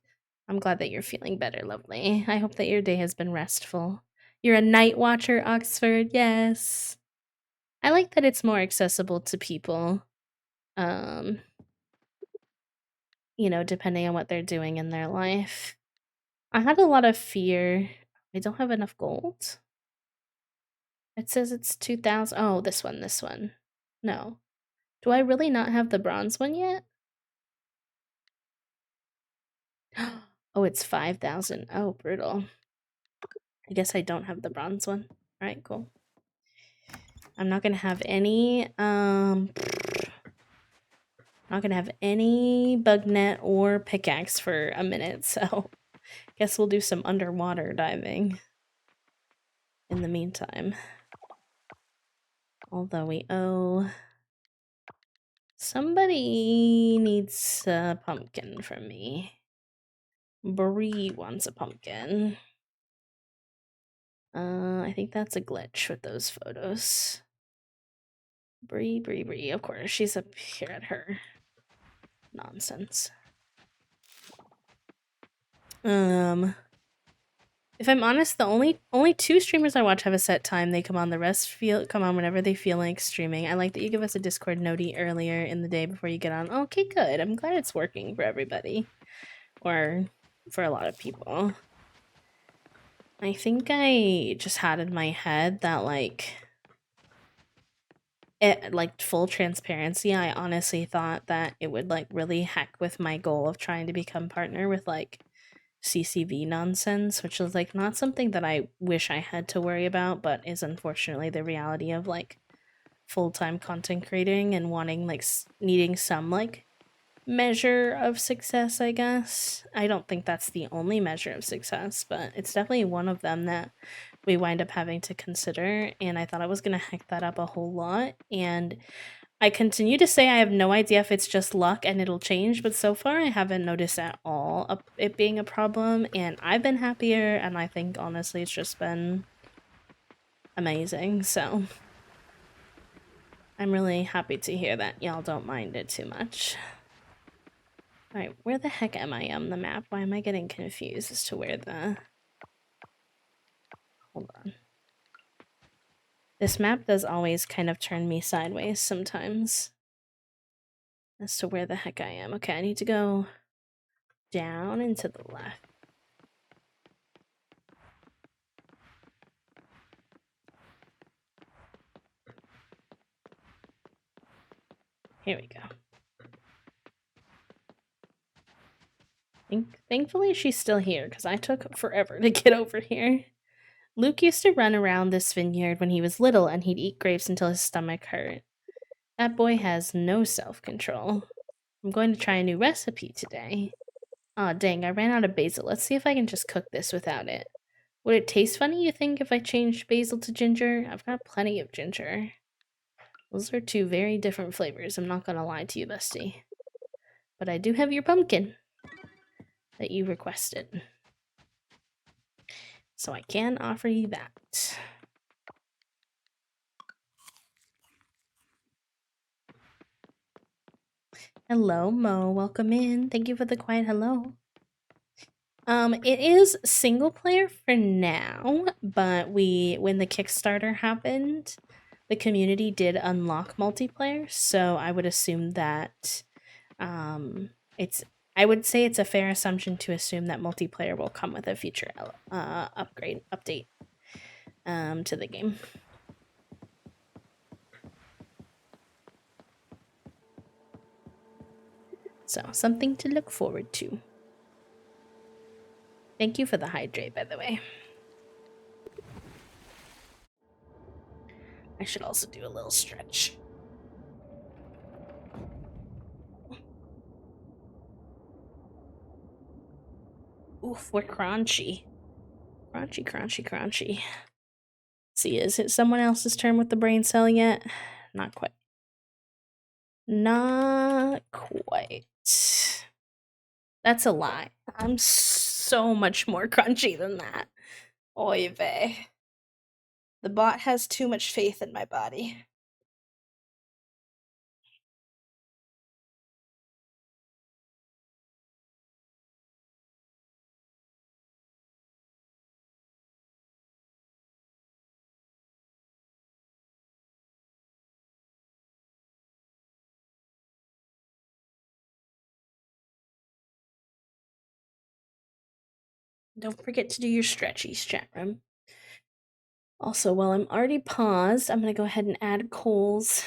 I'm glad that you're feeling better, lovely. I hope that your day has been restful. You're a night watcher, Oxford. Yes. I like that it's more accessible to people. You know, depending on what they're doing in their life. I had a lot of fear. I don't have enough gold. It says it's 2,000. Oh, this one. No. Do I really not have the bronze one yet? Oh, it's 5,000. Oh, brutal. I guess I don't have the bronze one. All right, cool. I'm not gonna have any not gonna have any bug net or pickaxe for a minute, so guess we'll do some underwater diving in the meantime. Although we owe somebody needs a pumpkin from me. Bree wants a pumpkin. I think that's a glitch with those photos. Bree. Of course, she's up here at her nonsense. If I'm honest, the only two streamers I watch have a set time they come on. The rest come on whenever they feel like streaming. I like that you give us a Discord noti earlier in the day before you get on. Okay, good. I'm glad it's working for everybody, or for a lot of people. I think I just had in my head that like full transparency, I honestly thought that it would like really heck with my goal of trying to become partner with like CCV nonsense, which is like not something that I wish I had to worry about, but is unfortunately the reality of like full-time content creating and wanting like needing some like measure of success, I guess. I don't think that's the only measure of success, but it's definitely one of them that we wind up having to consider, and I thought I was going to heck that up a whole lot, and I continue to say I have no idea if it's just luck and it'll change, but so far I haven't noticed at all it being a problem, and I've been happier, and I think honestly it's just been amazing, so I'm really happy to hear that y'all don't mind it too much. Alright, where the heck am I on the map? Why am I getting confused as to where the... Hold on. This map does always kind of turn me sideways sometimes as to where the heck I am. Okay, I need to go down and to the left. Here we go. Thankfully, she's still here, because I took forever to get over here. Luke used to run around this vineyard when he was little, and he'd eat grapes until his stomach hurt. That boy has no self-control. I'm going to try a new recipe today. Aw, dang, I ran out of basil. Let's see if I can just cook this without it. Would it taste funny, you think, if I changed basil to ginger? I've got plenty of ginger. Those are two very different flavors, I'm not gonna lie to you, bestie. But I do have your pumpkin that you requested. So I can offer you that. Hello, Mo. Welcome in. Thank you for the quiet hello. It is single player for now, but when the Kickstarter happened, the community did unlock multiplayer, so I would assume that it's I would say it's a fair assumption to assume that multiplayer will come with a future update to the game. So, something to look forward to. Thank you for the hydrate, by the way. I should also do a little stretch. Oof, we're crunchy. Crunchy, crunchy, crunchy. See, is it someone else's turn with the brain cell yet? Not quite. Not quite. That's a lie. I'm so much more crunchy than that. Oy vey. The bot has too much faith in my body. Don't forget to do your stretchies, chat room. Also, while I'm already paused, I'm going to go ahead and add Cole's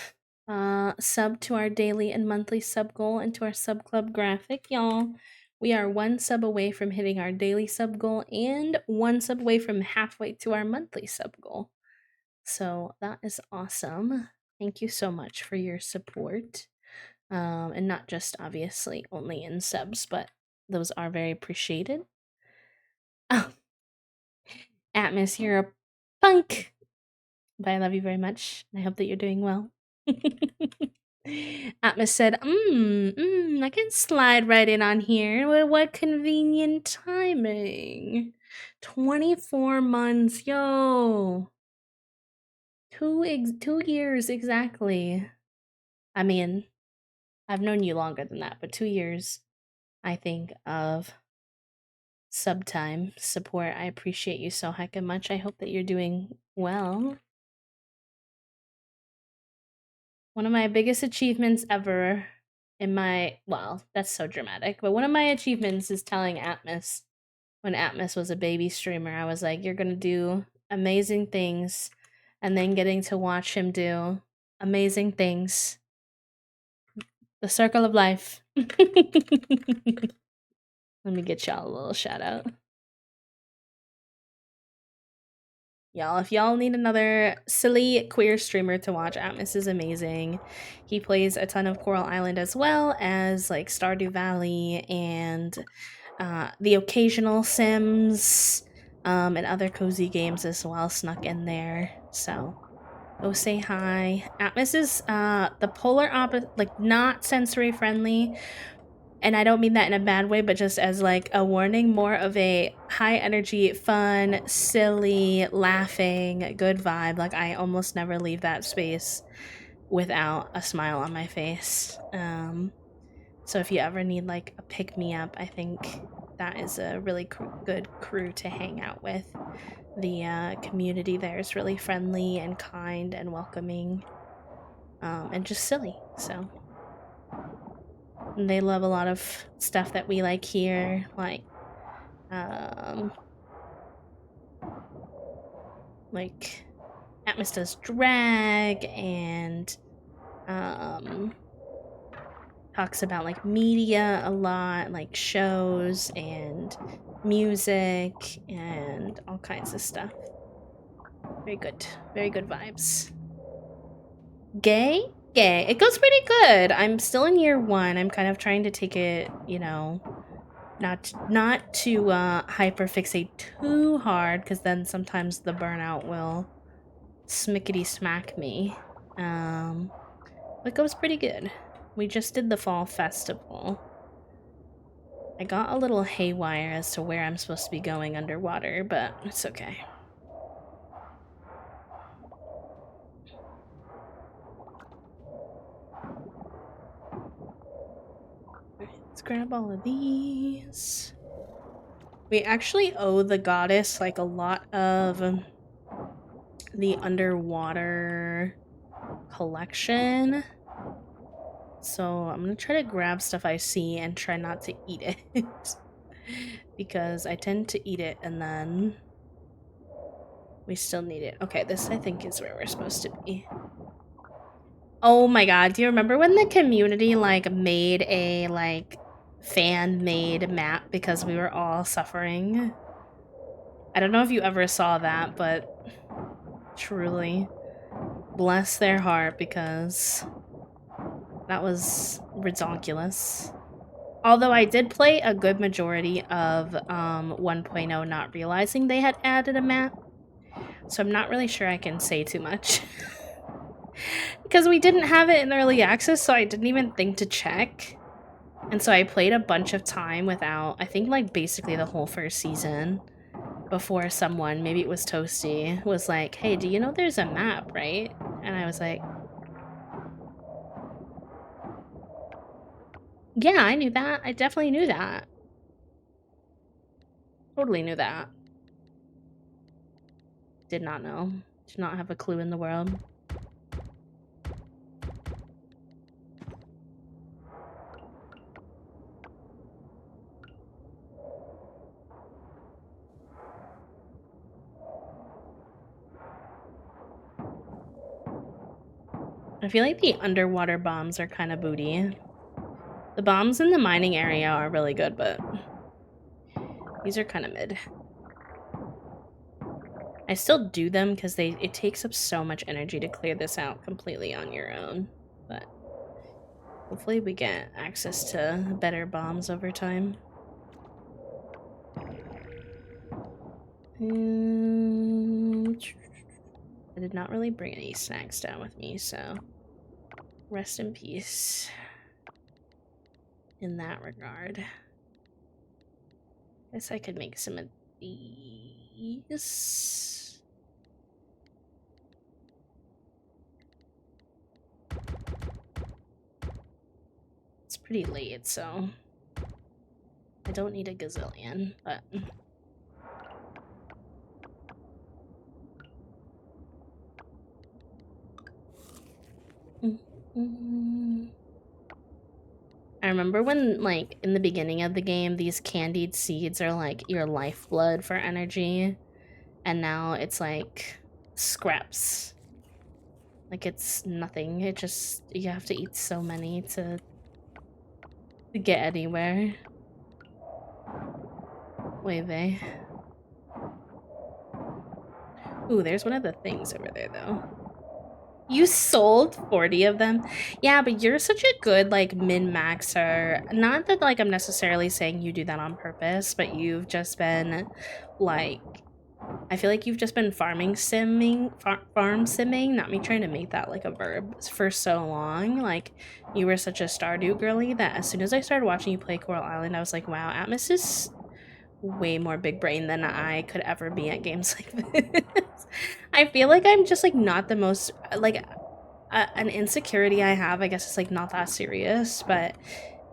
sub to our daily and monthly sub goal and to our sub club graphic, y'all. We are 1 sub away from hitting our daily sub goal and 1 sub away from halfway to our monthly sub goal. So that is awesome. Thank you so much for your support. And not just obviously only in subs, but those are very appreciated. Oh, Atmos, you're a punk. But I love you very much. I hope that you're doing well. Atmos said, I can slide right in on here. What convenient timing. 24 months, yo. 2 years exactly. I mean, I've known you longer than that, but 2 years, I think, of sub time support. I appreciate you so heckin' much. I hope that you're doing well. One of my biggest achievements ever well, that's so dramatic, but one of my achievements is telling Atmos when Atmos was a baby streamer, I was like, you're gonna do amazing things, and then getting to watch him do amazing things. The circle of life. Let me get y'all a little shout out. Y'all, if y'all need another silly queer streamer to watch, Atmos is amazing. He plays a ton of Coral Island as well as like Stardew Valley and the occasional Sims and other cozy games as well snuck in there. So go say hi. Atmos is the polar opposite, like not sensory friendly, and I don't mean that in a bad way, but just as like a warning, more of a high energy, fun, silly, laughing, good vibe. Like I almost never leave that space without a smile on my face. So if you ever need like a pick me up, I think that is a really good crew to hang out with. The community there is really friendly and kind and welcoming, and just silly. So and they love a lot of stuff that we like here, like Atmos does drag and talks about like media a lot, like shows and music and all kinds of stuff. Very good vibes. Gay? Gay. It goes pretty good. I'm still in year 1. I'm kind of trying to take it, not to hyperfixate too hard, because then sometimes the burnout will smickety smack me. But it goes pretty good. We just did the fall festival. I got a little haywire as to where I'm supposed to be going underwater, but it's okay. Let's grab all of these. We actually owe the goddess like a lot of the underwater collection. So I'm gonna try to grab stuff I see and try not to eat it. Because I tend to eat it and then we still need it. Okay, this I think is where we're supposed to be. Oh my god, do you remember when the community like made a like fan-made map because we were all suffering? I don't know if you ever saw that, but truly bless their heart because that was ridiculous. Although I did play a good majority of 1.0 not realizing they had added a map. So I'm not really sure I can say too much. Because we didn't have it in early access, so I didn't even think to check. And so I played a bunch of time without, I think like basically the whole first season, before someone, maybe it was Toasty, was like, hey, do you know there's a map, right? And I was like, yeah, I knew that. I definitely knew that. Totally knew that. Did not know. Did not have a clue in the world. I feel like the underwater bombs are kind of booty. The bombs in the mining area are really good, but these are kind of mid. I still do them because it takes up so much energy to clear this out completely on your own. But hopefully we get access to better bombs over time. I did not really bring any snacks down with me, so rest in peace in that regard. Guess I could make some of these. It's pretty late, so I don't need a gazillion, but I remember when, like, in the beginning of the game, these candied seeds are, like, your lifeblood for energy. And now it's, like, scraps. Like, it's nothing. It just, you have to eat so many to get anywhere. Wait, they. Ooh, there's one of the things over there, though. You sold 40 of them? Yeah, but you're such a good, like, min-maxer. Not that, like, I'm necessarily saying you do that on purpose, but you've just been, like, I feel like you've just been farm simming, not me trying to make that, like, a verb, for so long. Like, you were such a Stardew girly that as soon as I started watching you play Coral Island, I was like, wow, Atmos is way more big brain than I could ever be at games like this. I feel like I'm just like not the most like an insecurity I have, I guess it's like not that serious, but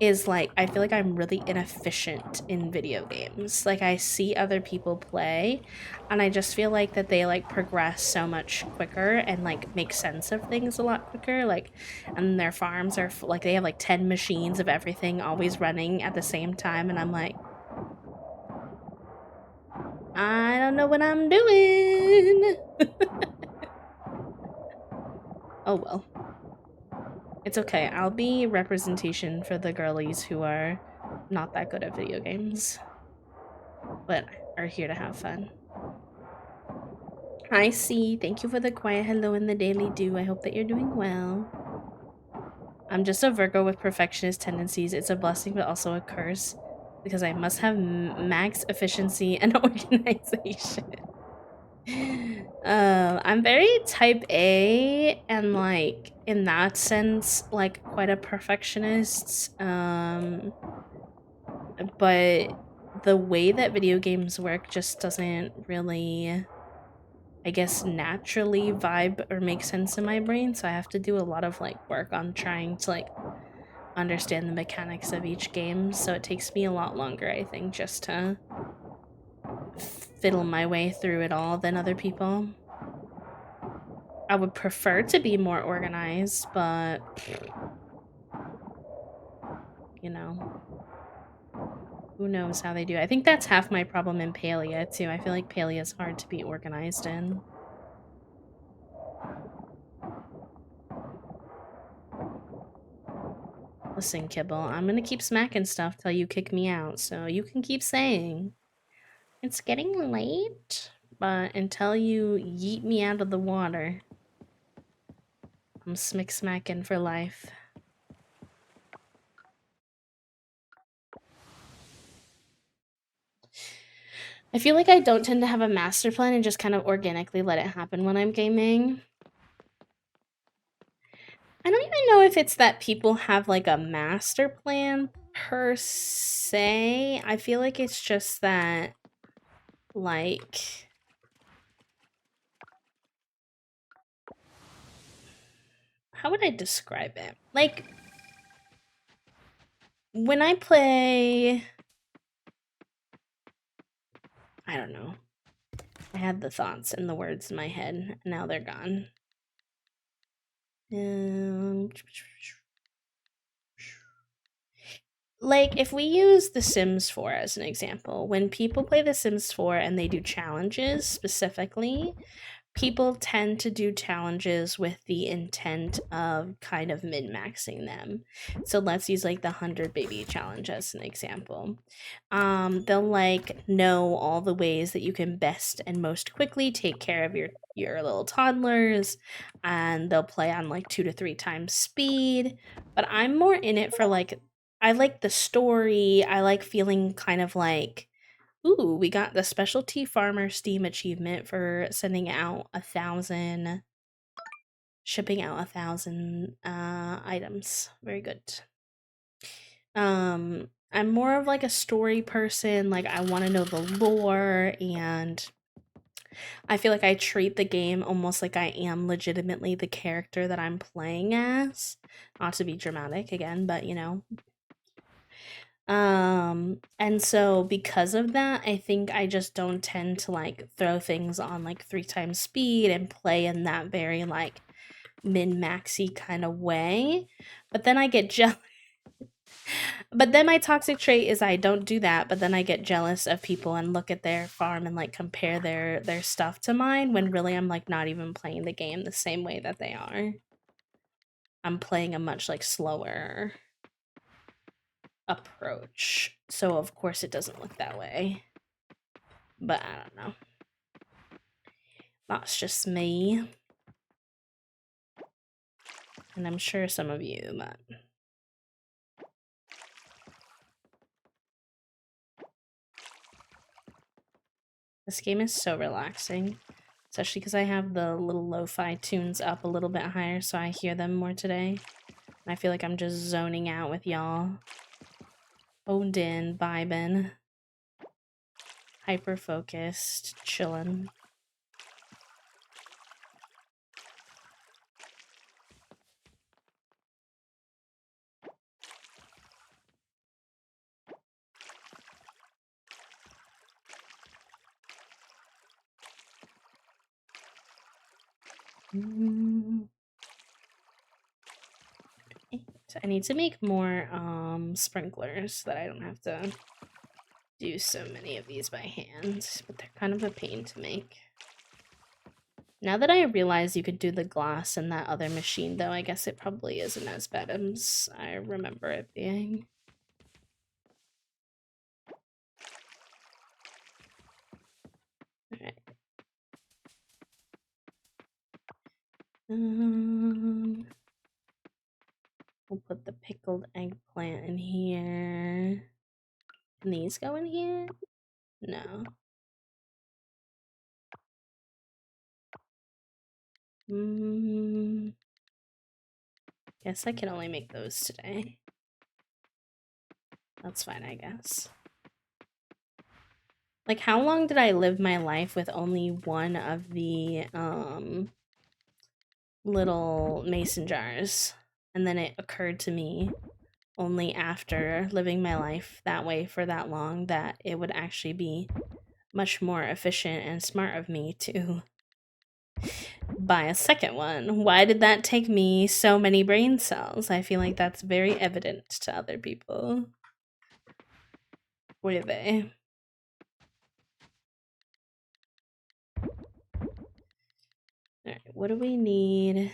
is like I feel like I'm really inefficient in video games. Like I see other people play and I just feel like that they like progress so much quicker and like make sense of things a lot quicker, like, and their farms are like they have like 10 machines of everything always running at the same time, and I'm like, I don't know what I'm doing. Oh well. It's okay. I'll be representation for the girlies who are not that good at video games, but are here to have fun. Hi, C. Thank you for the quiet hello in the daily do. I hope that you're doing well. I'm just a Virgo with perfectionist tendencies. It's a blessing, but also a curse, because I must have max efficiency and organization. I'm very type A, and like in that sense, like quite a perfectionist. But the way that video games work just doesn't really, I guess, naturally vibe or make sense in my brain. So I have to do a lot of like work on trying to like understand the mechanics of each game, so it takes me a lot longer, I think, just to fiddle my way through it all than other people. I would prefer to be more organized, but you know, who knows how they do. I think that's half my problem in Palia too. I feel like Palia is hard to be organized in. Listen, Kibble, I'm gonna keep smacking stuff till you kick me out, so you can keep saying it's getting late, but until you yeet me out of the water, I'm smick smacking for life. I feel like I don't tend to have a master plan and just kind of organically let it happen when I'm gaming. I don't even know if it's that people have like a master plan per se. I feel like it's just that, like, how would I describe it? Like, when I play, I don't know. I had the thoughts and the words in my head. Now they're gone. Like, if we use The Sims 4 as an example, when people play The Sims 4 and they do challenges specifically, people tend to do challenges with the intent of kind of min-maxing them. So let's use like the 100 baby challenge as an example. They'll like know all the ways that you can best and most quickly take care of your little toddlers, and they'll play on like 2 to 3 times speed. But I'm more in it for like, I like the story. I like feeling kind of like, ooh, we got the specialty farmer Steam achievement for sending out 1,000, shipping out 1,000 items. Very good. I'm more of like a story person. Like, I want to know the lore, and I feel like I treat the game almost like I am legitimately the character that I'm playing as. Not to be dramatic again, but you know. And so because of that, I think I just don't tend to like throw things on like 3 times speed and play in that very like min-maxy kind of way. But then I get jealous. But then my toxic trait is I don't do that, but then I get jealous of people and look at their farm and like compare their stuff to mine, when really I'm like not even playing the game the same way that they are. I'm playing a much like slower approach. So of course it doesn't look that way. But I don't know. That's just me. And I'm sure some of you, but this game is so relaxing. Especially because I have the little lo-fi tunes up a little bit higher so I hear them more today. And I feel like I'm just zoning out with y'all. Honed in, vibing. Hyper-focused, chillin'. I need to make more sprinklers so that I don't have to do so many of these by hand, but they're kind of a pain to make. Now that I realize you could do the glass in that other machine, though, I guess it probably isn't as bad as I remember it being. Alright. We'll put the pickled eggplant in here. Can these go in here? No. Guess I can only make those today. That's fine, I guess. Like, how long did I live my life with only one of the little mason jars? And then it occurred to me only after living my life that way for that long that it would actually be much more efficient and smart of me to buy a second one. Why did that take me so many brain cells? I feel like that's very evident to other people. Were they? Alright, what do we need?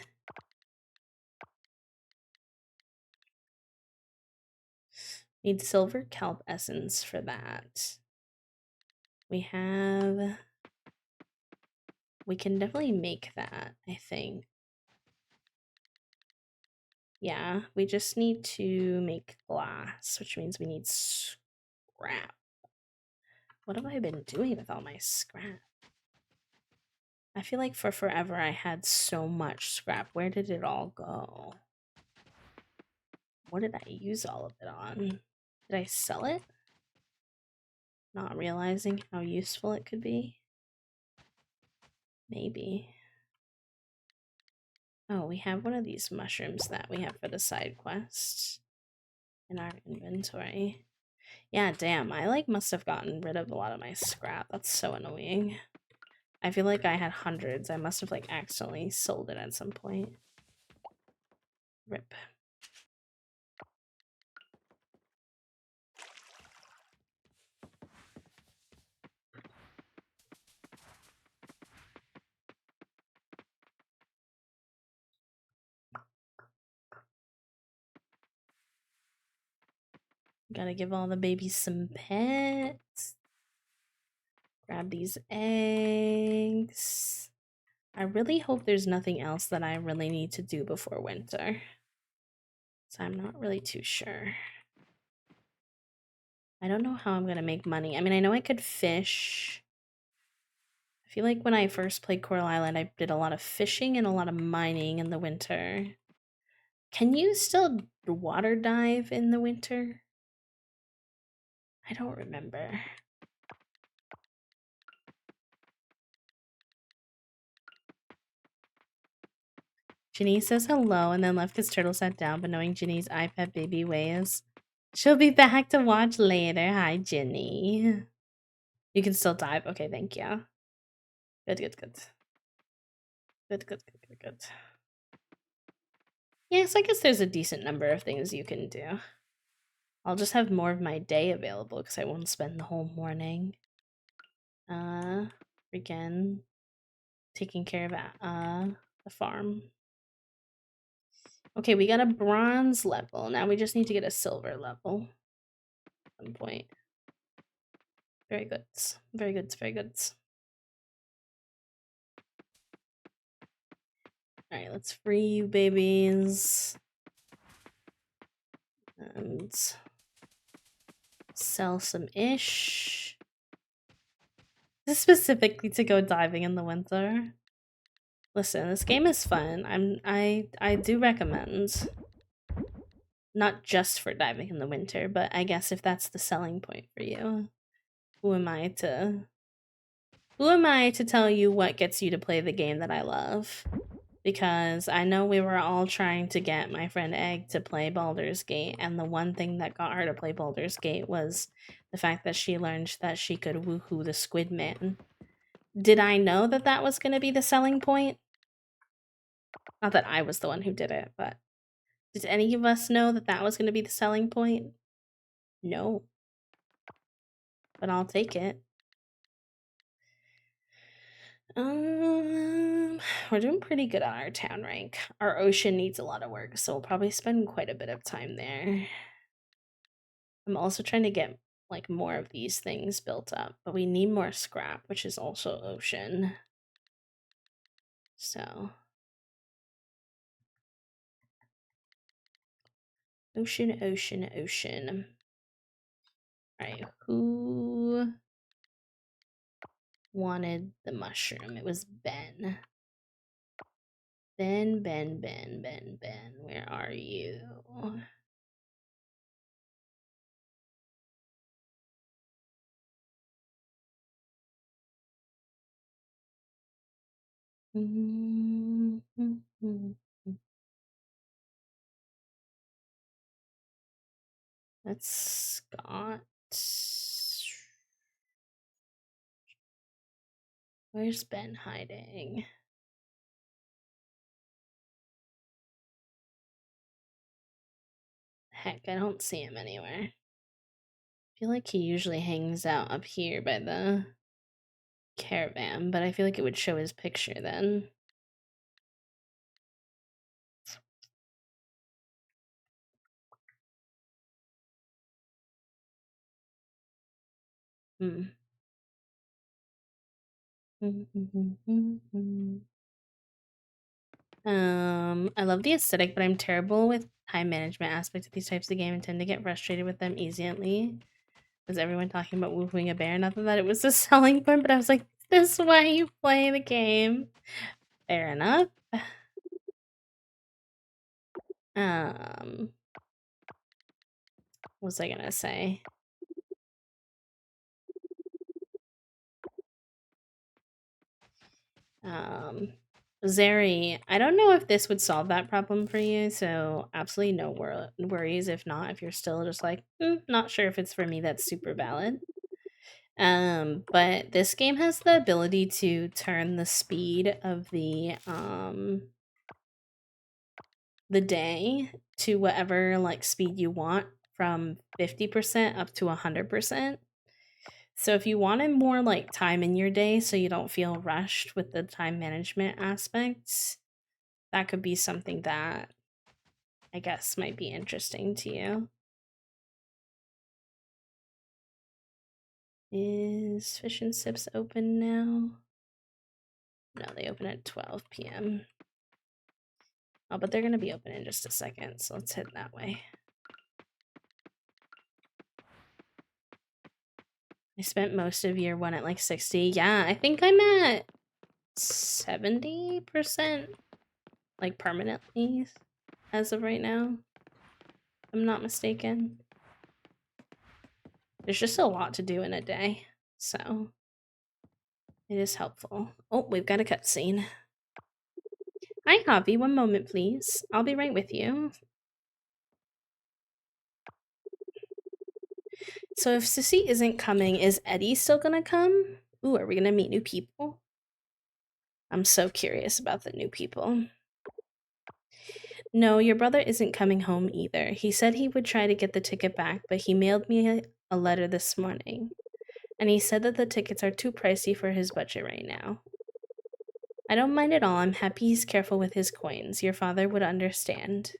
Need silver kelp essence for that. We can definitely make that, I think. Yeah, we just need to make glass, which means we need scrap. What have I been doing with all my scrap? I feel like for forever I had so much scrap. Where did it all go? What did I use all of it on? Did I sell it? Not realizing how useful it could be? Maybe. Oh, we have one of these mushrooms that we have for the side quest in our inventory. Yeah, damn, I like must have gotten rid of a lot of my scrap. That's so annoying. I feel like I had hundreds. I must have like accidentally sold it at some point. Rip. Gotta give all the babies some pets. Grab these eggs. I really hope there's nothing else that I really need to do before winter. So I'm not really too sure. I don't know how I'm gonna make money. I mean, I know I could fish. I feel like when I first played Coral Island, I did a lot of fishing and a lot of mining in the winter. Can you still water dive in the winter? I don't remember. Ginny says hello and then left because Turtle sat down, but knowing Ginny's iPad baby ways, she'll be back to watch later. Hi, Ginny. You can still dive. Okay, thank you. Good, good, good. Good, good, good, good, good. Yes, I guess there's a decent number of things you can do. I'll just have more of my day available because I won't spend the whole morning freaking taking care of the farm. Okay, we got a bronze level. Now we just need to get a silver level at some point. Very good. Very good. Very good. Alright, let's free you babies. And sell some ish. Specifically to go diving in the winter. Listen, this game is fun. I do recommend. Not just for diving in the winter, but I guess if that's the selling point for you. Who am I to tell you what gets you to play the game that I love? Because I know we were all trying to get my friend Egg to play Baldur's Gate, and the one thing that got her to play Baldur's Gate was the fact that she learned that she could woohoo the Squid Man. Did I know that that was going to be the selling point? Not that I was the one who did it, but did any of us know that that was going to be the selling point? No. But I'll take it. We're doing pretty good on our town rank. Our ocean needs a lot of work, so we'll probably spend quite a bit of time there. I'm also trying to get like more of these things built up, but we need more scrap, which is also ocean. So ocean, ocean, ocean. All right, who wanted the mushroom? It was Ben. Ben, Ben, Ben, Ben, Ben. Where are you? That's Scott. Where's Ben hiding? Heck, I don't see him anywhere. I feel like he usually hangs out up here by the caravan, but I feel like it would show his picture then. Hmm. I love the aesthetic, but I'm terrible with time management aspects of these types of games and tend to get frustrated with them easily. Was everyone talking about wooing a bear? Not that it was a selling point, but I was like, this is why you play the game. Fair enough. What was I gonna say? Zeri, I don't know if this would solve that problem for you, so absolutely no worries. If not, if you're still just like, not sure if it's for me, that's super valid. But this game has the ability to turn the speed of the day to whatever like speed you want from 50% up to 100%. So if you wanted more like time in your day so you don't feel rushed with the time management aspects, that could be something that I guess might be interesting to you. Is Fish and Sips open now? No, they open at 12 p.m. Oh, but they're going to be open in just a second, so let's head that way. I spent most of year one at like 60. Yeah, I think I'm at 70%, like permanently, as of right now. If I'm not mistaken. There's just a lot to do in a day, so it is helpful. Oh, we've got a cutscene. Hi, Javi. One moment, please. I'll be right with you. So if Sissy isn't coming, is Eddie still gonna come? Ooh, are we gonna meet new people? I'm so curious about the new people. No, your brother isn't coming home either. He said he would try to get the ticket back, but he mailed me a letter this morning. And he said that the tickets are too pricey for his budget right now. I don't mind at all. I'm happy he's careful with his coins. Your father would understand.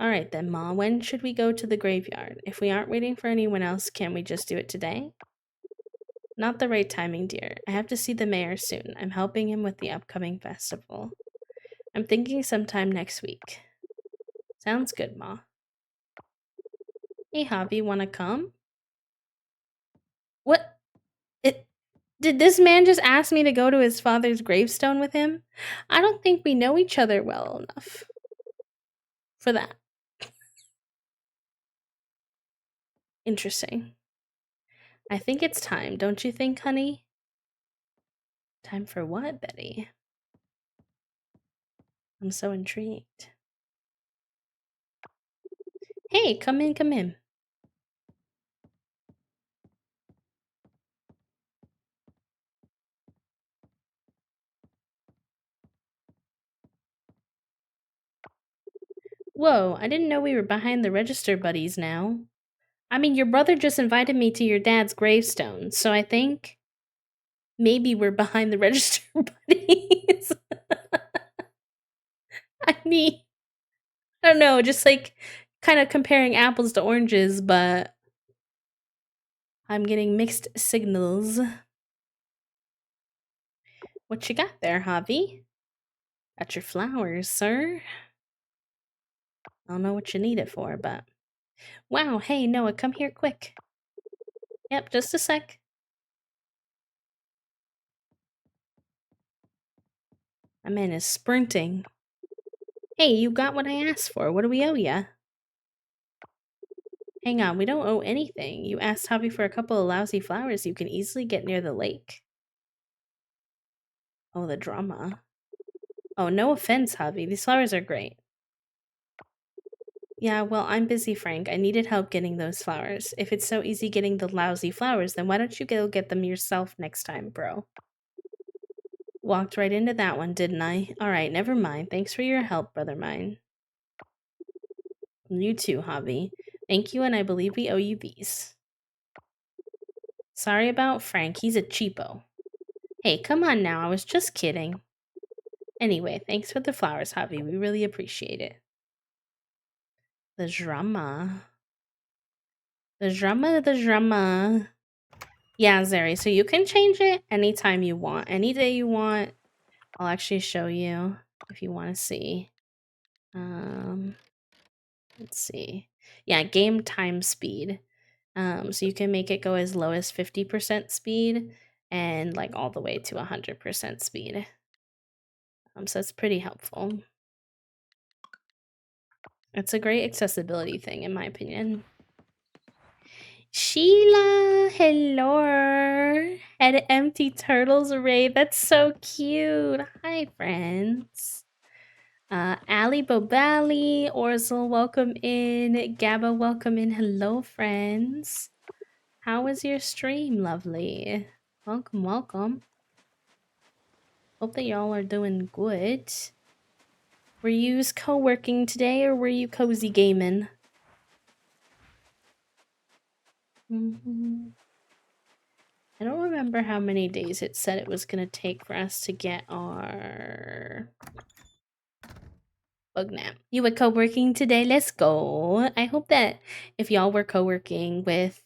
Alright then, Ma, when should we go to the graveyard? If we aren't waiting for anyone else, can't we just do it today? Not the right timing, dear. I have to see the mayor soon. I'm helping him with the upcoming festival. I'm thinking sometime next week. Sounds good, Ma. Hey, Javi, wanna come? What? Did this man just ask me to go to his father's gravestone with him? I don't think we know each other well enough for that. Interesting. I think it's time, don't you think, honey? Time for what, Betty? I'm so intrigued. Hey, come in, come in. Whoa, I didn't know we were behind the register buddies now. I mean, your brother just invited me to your dad's gravestone, so I think maybe we're behind the register buddies. I mean, I don't know, just like kind of comparing apples to oranges, but I'm getting mixed signals. What you got there, Javi? Got your flowers, sir. I don't know what you need it for, but... Wow, hey, Noah, come here quick. Yep, just a sec. My man is sprinting. Hey, you got what I asked for. What do we owe ya? Hang on, we don't owe anything. You asked Javi for a couple of lousy flowers you can easily get near the lake. Oh, the drama. Oh, no offense, Javi. These flowers are great. Yeah, well, I'm busy, Frank. I needed help getting those flowers. If it's so easy getting the lousy flowers, then why don't you go get them yourself next time, bro? Walked right into that one, didn't I? Alright, never mind. Thanks for your help, brother mine. You too, Javi. Thank you, and I believe we owe you these. Sorry about Frank. He's a cheapo. Hey, come on now. I was just kidding. Anyway, thanks for the flowers, Javi. We really appreciate it. The drama. The drama. Yeah, Zeri, so you can change it anytime you want. Any day you want. I'll actually show you if you want to see. Let's see. Yeah, game time speed. So you can make it go as low as 50% speed and like all the way to 100% speed. So it's pretty helpful. It's a great accessibility thing in my opinion. Sheila, hello. Had empty turtles array. That's so cute. Hi, friends. Ali Bobali, Orzel, welcome in. Gabba, welcome in. Hello, friends. How was your stream, lovely? Welcome, welcome. Hope that y'all are doing good. Were you co-working today or were you cozy gaming? I don't remember how many days it said it was going to take for us to get our bug nap. You were co-working today? Let's go. I hope that if y'all were co-working with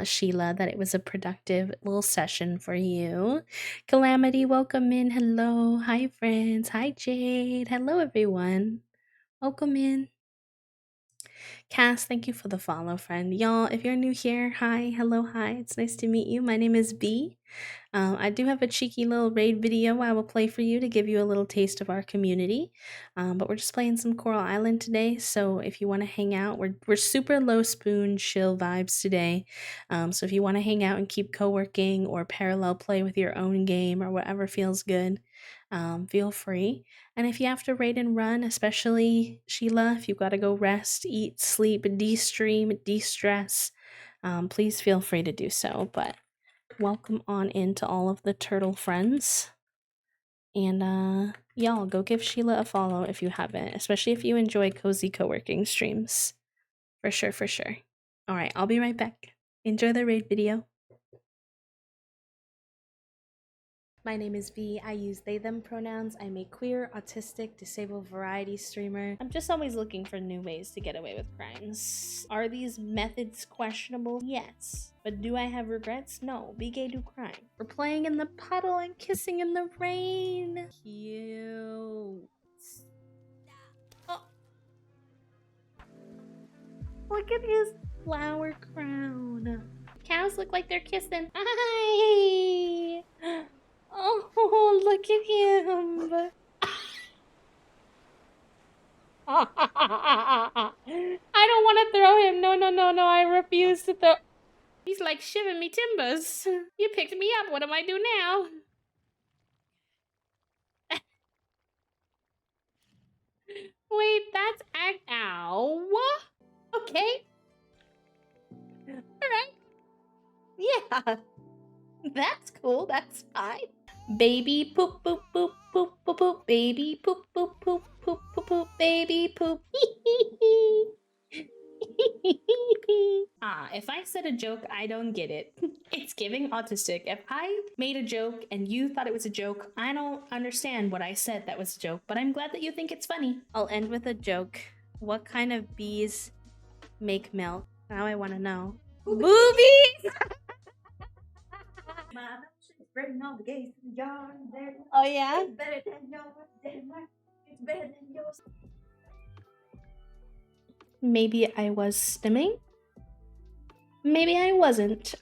Sheila, that it was a productive little session for you. Calamity, welcome in. Hello. Hi, friends. Hi, Jade. Hello, everyone. Welcome in. Cass, thank you for the follow, friend. Y'all, if you're new here, hi, hello, hi. It's nice to meet you. My name is B. I do have a cheeky little raid video I will play for you to give you a little taste of our community. But we're just playing some Coral Island today, so if you want to hang out, we're super low spoon chill vibes today. So if you want to hang out and keep co-working or parallel play with your own game or whatever feels good, feel free. And if you have to raid and run, especially Sheila, if you've got to go rest, eat, sleep, de-stream, de-stress, please feel free to do so. But welcome on into all of the turtle friends. And y'all, go give Sheila a follow if you haven't, especially if you enjoy cozy co-working streams. For sure, for sure. Alright, I'll be right back. Enjoy the raid video. My name is V. I use they, them pronouns. I'm a queer, autistic, disabled variety streamer. I'm just always looking for new ways to get away with crimes. Are these methods questionable? Yes. But do I have regrets? No. Be gay, do crime. We're playing in the puddle and kissing in the rain. Cute. Oh. Look at his flower crown. Cows look like they're kissing. Hi! Oh, look at him. I don't want to throw him. No, no, no, no. I refuse to throw. He's like shivving me timbers. You picked me up. What am I do now? Wait, that's ow. Okay. All right. Yeah. That's cool. That's fine. Baby poop poop poop poop poop poop. Baby poop poop poop poop poop poop. Baby poop. If I said a joke, I don't get it. It's giving autistic. If I made a joke and you thought it was a joke, I don't understand what I said that was a joke, but I'm glad that you think it's funny. I'll end with a joke. What kind of bees make milk? Now I want to know. Boobies! Oh yeah? Maybe I was stimming? Maybe I wasn't.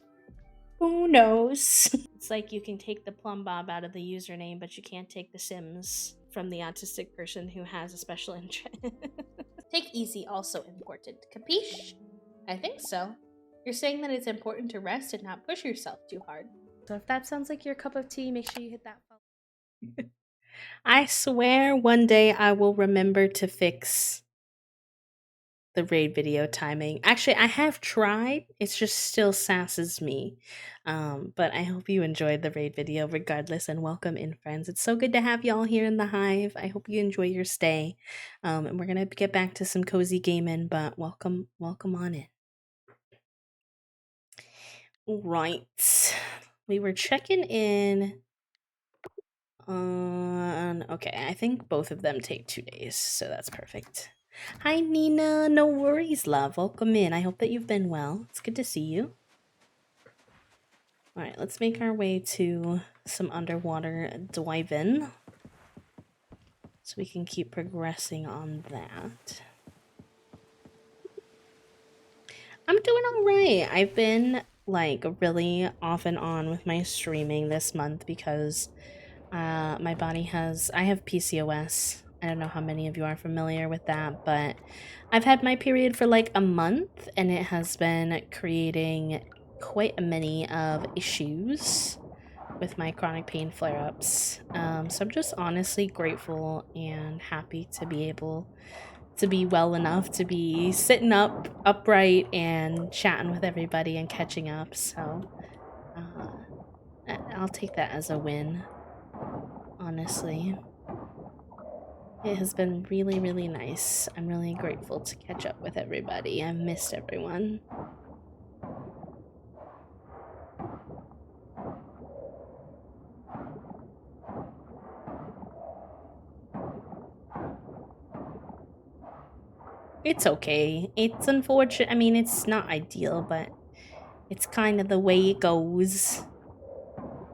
Who knows? It's like you can take the plumb bob out of the username, but you can't take the Sims from the autistic person who has a special interest. Take easy, also important. Capiche? I think so. You're saying that it's important to rest and not push yourself too hard. So if that sounds like your cup of tea, make sure you hit that follow. I swear one day I will remember to fix the raid video timing. Actually, I have tried. It's just still sasses me. But I hope you enjoyed the raid video regardless, and welcome in, friends. It's so good to have y'all here in the hive. I hope you enjoy your stay. And we're gonna get back to some cozy gaming, but welcome on in. Right. We were checking in on okay, I think both of them take 2 days, so that's perfect. Hi Nina, no worries, love. Welcome in. I hope that you've been well. It's good to see you. Alright, let's make our way to some underwater diving so we can keep progressing on that. I'm doing alright. I've been like really off and on with my streaming this month because my body I have PCOS. I don't know how many of you are familiar with that, but I've had my period for like a month and it has been creating quite a many of issues with my chronic pain flare-ups. So I'm just honestly grateful and happy to be able to be well enough to be sitting upright and chatting with everybody and catching up. So I'll take that as a win. Honestly, it has been really, really nice. I'm really grateful to catch up with everybody. I've missed everyone. It's okay. It's unfortunate. I mean, it's not ideal, but it's kind of the way it goes.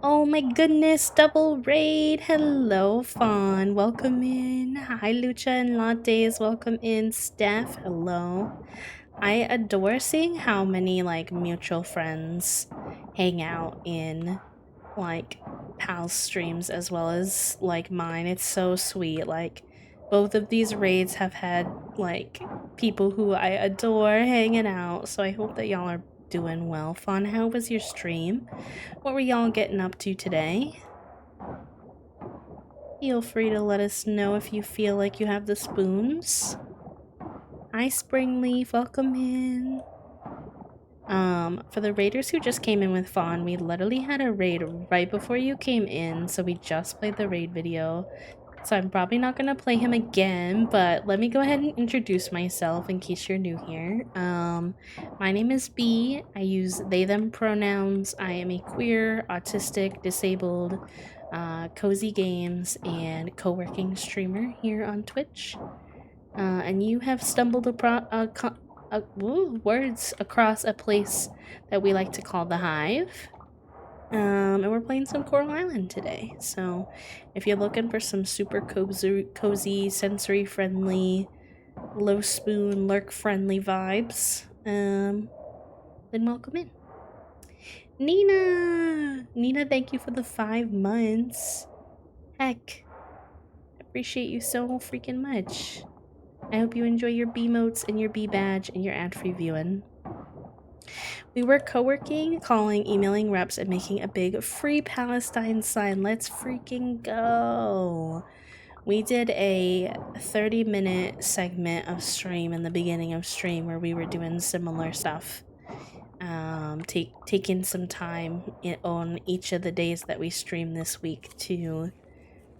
Oh my goodness, double raid. Hello, Fawn. Welcome in. Hi, Lucha and Lattes. Welcome in. Steph, hello. I adore seeing how many, like, mutual friends hang out in, like, Pal's streams as well as, like, mine. It's so sweet. Like, both of these raids have had, like, people who I adore hanging out. So I hope that y'all are doing well. Fawn, how was your stream? What were y'all getting up to today? Feel free to let us know if you feel like you have the spoons. Hi, Springleaf, welcome in. For the raiders who just came in with Fawn, we literally had a raid right before you came in, so we just played the raid video. So I'm probably not gonna play him again, but let me go ahead and introduce myself in case you're new here. My name is B. I use they, them pronouns. I am a queer, autistic, disabled, cozy games, and co-working streamer here on Twitch. And you have stumbled words across a place that we like to call the Hive. And we're playing some Coral Island today. So if you're looking for some super cozy, sensory-friendly, low spoon, lurk-friendly vibes, then welcome in. Nina, thank you for the 5 months. Heck, I appreciate you so freaking much. I hope you enjoy your B motes and your B badge and your ad-free viewing. We were co-working, calling, emailing reps, and making a big Free Palestine sign. Let's freaking go. We did a 30-minute segment of stream in the beginning of stream where we were doing similar stuff. Taking some time on each of the days that we stream this week to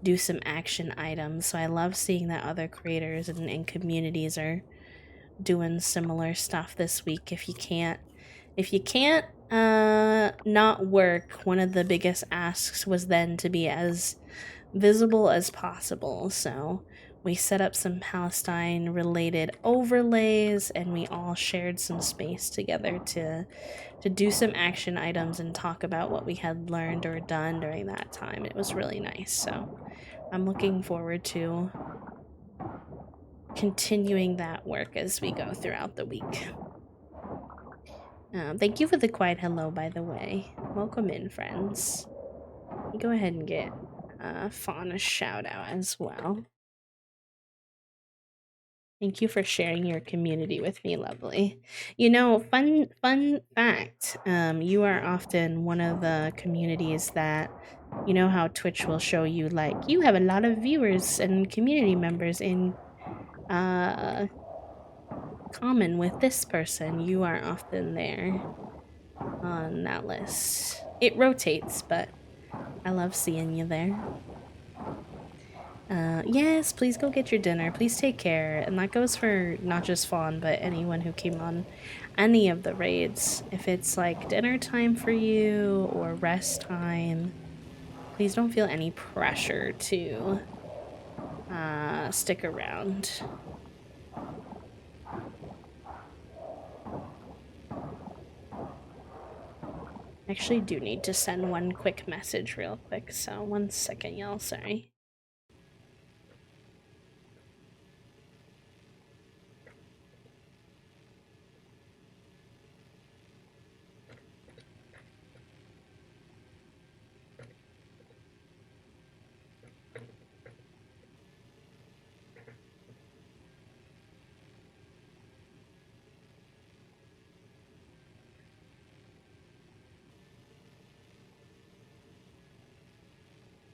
do some action items. So I love seeing that other creators and communities are doing similar stuff this week. If you can't not work, one of the biggest asks was then to be as visible as possible. So we set up some Palestine related overlays and we all shared some space together to do some action items and talk about what we had learned or done during that time. It was really nice. So I'm looking forward to continuing that work as we go throughout the week. Thank you for the quiet hello, by the way. Welcome in, friends. Go ahead and get Fawn a shout out as well. Thank you for sharing your community with me, lovely. You know, fun fact, you are often one of the communities that, you know how Twitch will show you, like, you have a lot of viewers and community members in common with this person. You are often there on that list. It rotates, but I love seeing you there. Yes, please go get your dinner. Please take care. And that goes for not just Fawn, but anyone who came on any of the raids. If it's like dinner time for you or rest time, please don't feel any pressure to stick around. I actually do need to send one quick message real quick, so 1 second, y'all, sorry.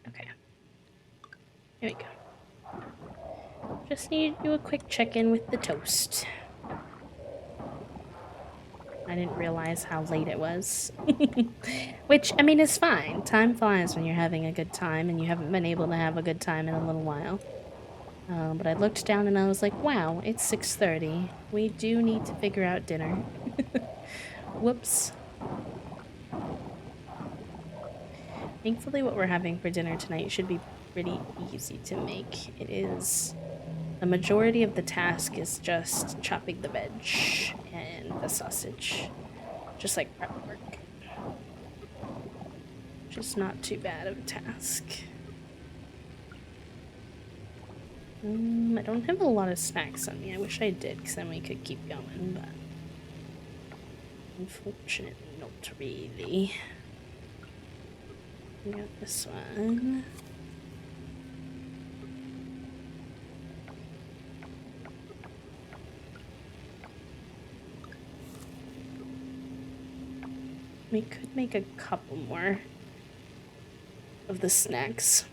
Okay. Here we go. Just need to do a quick check-in with the toast. I didn't realize how late it was. Which, I mean, is fine. Time flies when you're having a good time, and you haven't been able to have a good time in a little while. But I looked down and I was like, wow, it's 6:30. We do need to figure out dinner. Whoops. Thankfully, what we're having for dinner tonight should be pretty easy to make. It is... The majority of the task is just chopping the veg and the sausage. Just like prep work. Which is not too bad of a task. I don't have a lot of snacks on me. I wish I did, because then we could keep going, but... Unfortunately, not really. We got this one. We could make a couple more of the snacks.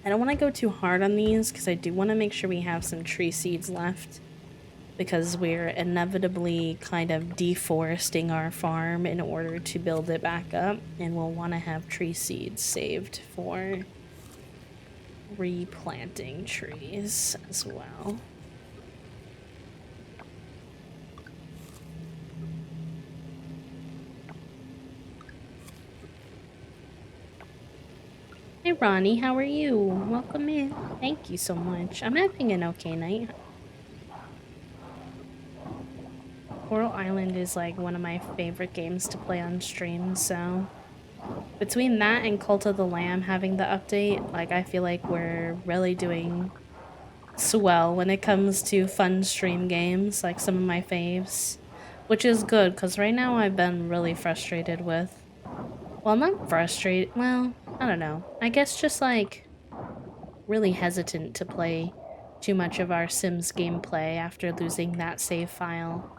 I don't want to go too hard on these because I do want to make sure we have some tree seeds left, because we're inevitably kind of deforesting our farm in order to build it back up, and we'll want to have tree seeds saved for replanting trees as well. Hey Ronnie, how are you? Welcome in. Thank you so much. I'm having an okay night. Coral Island is like one of my favorite games to play on stream, so between that and Cult of the Lamb having the update, like I feel like we're really doing swell when it comes to fun stream games, like some of my faves, which is good because right now I've been really frustrated with, well, not frustrated, well, I don't know, I guess just like really hesitant to play too much of our Sims gameplay after losing that save file,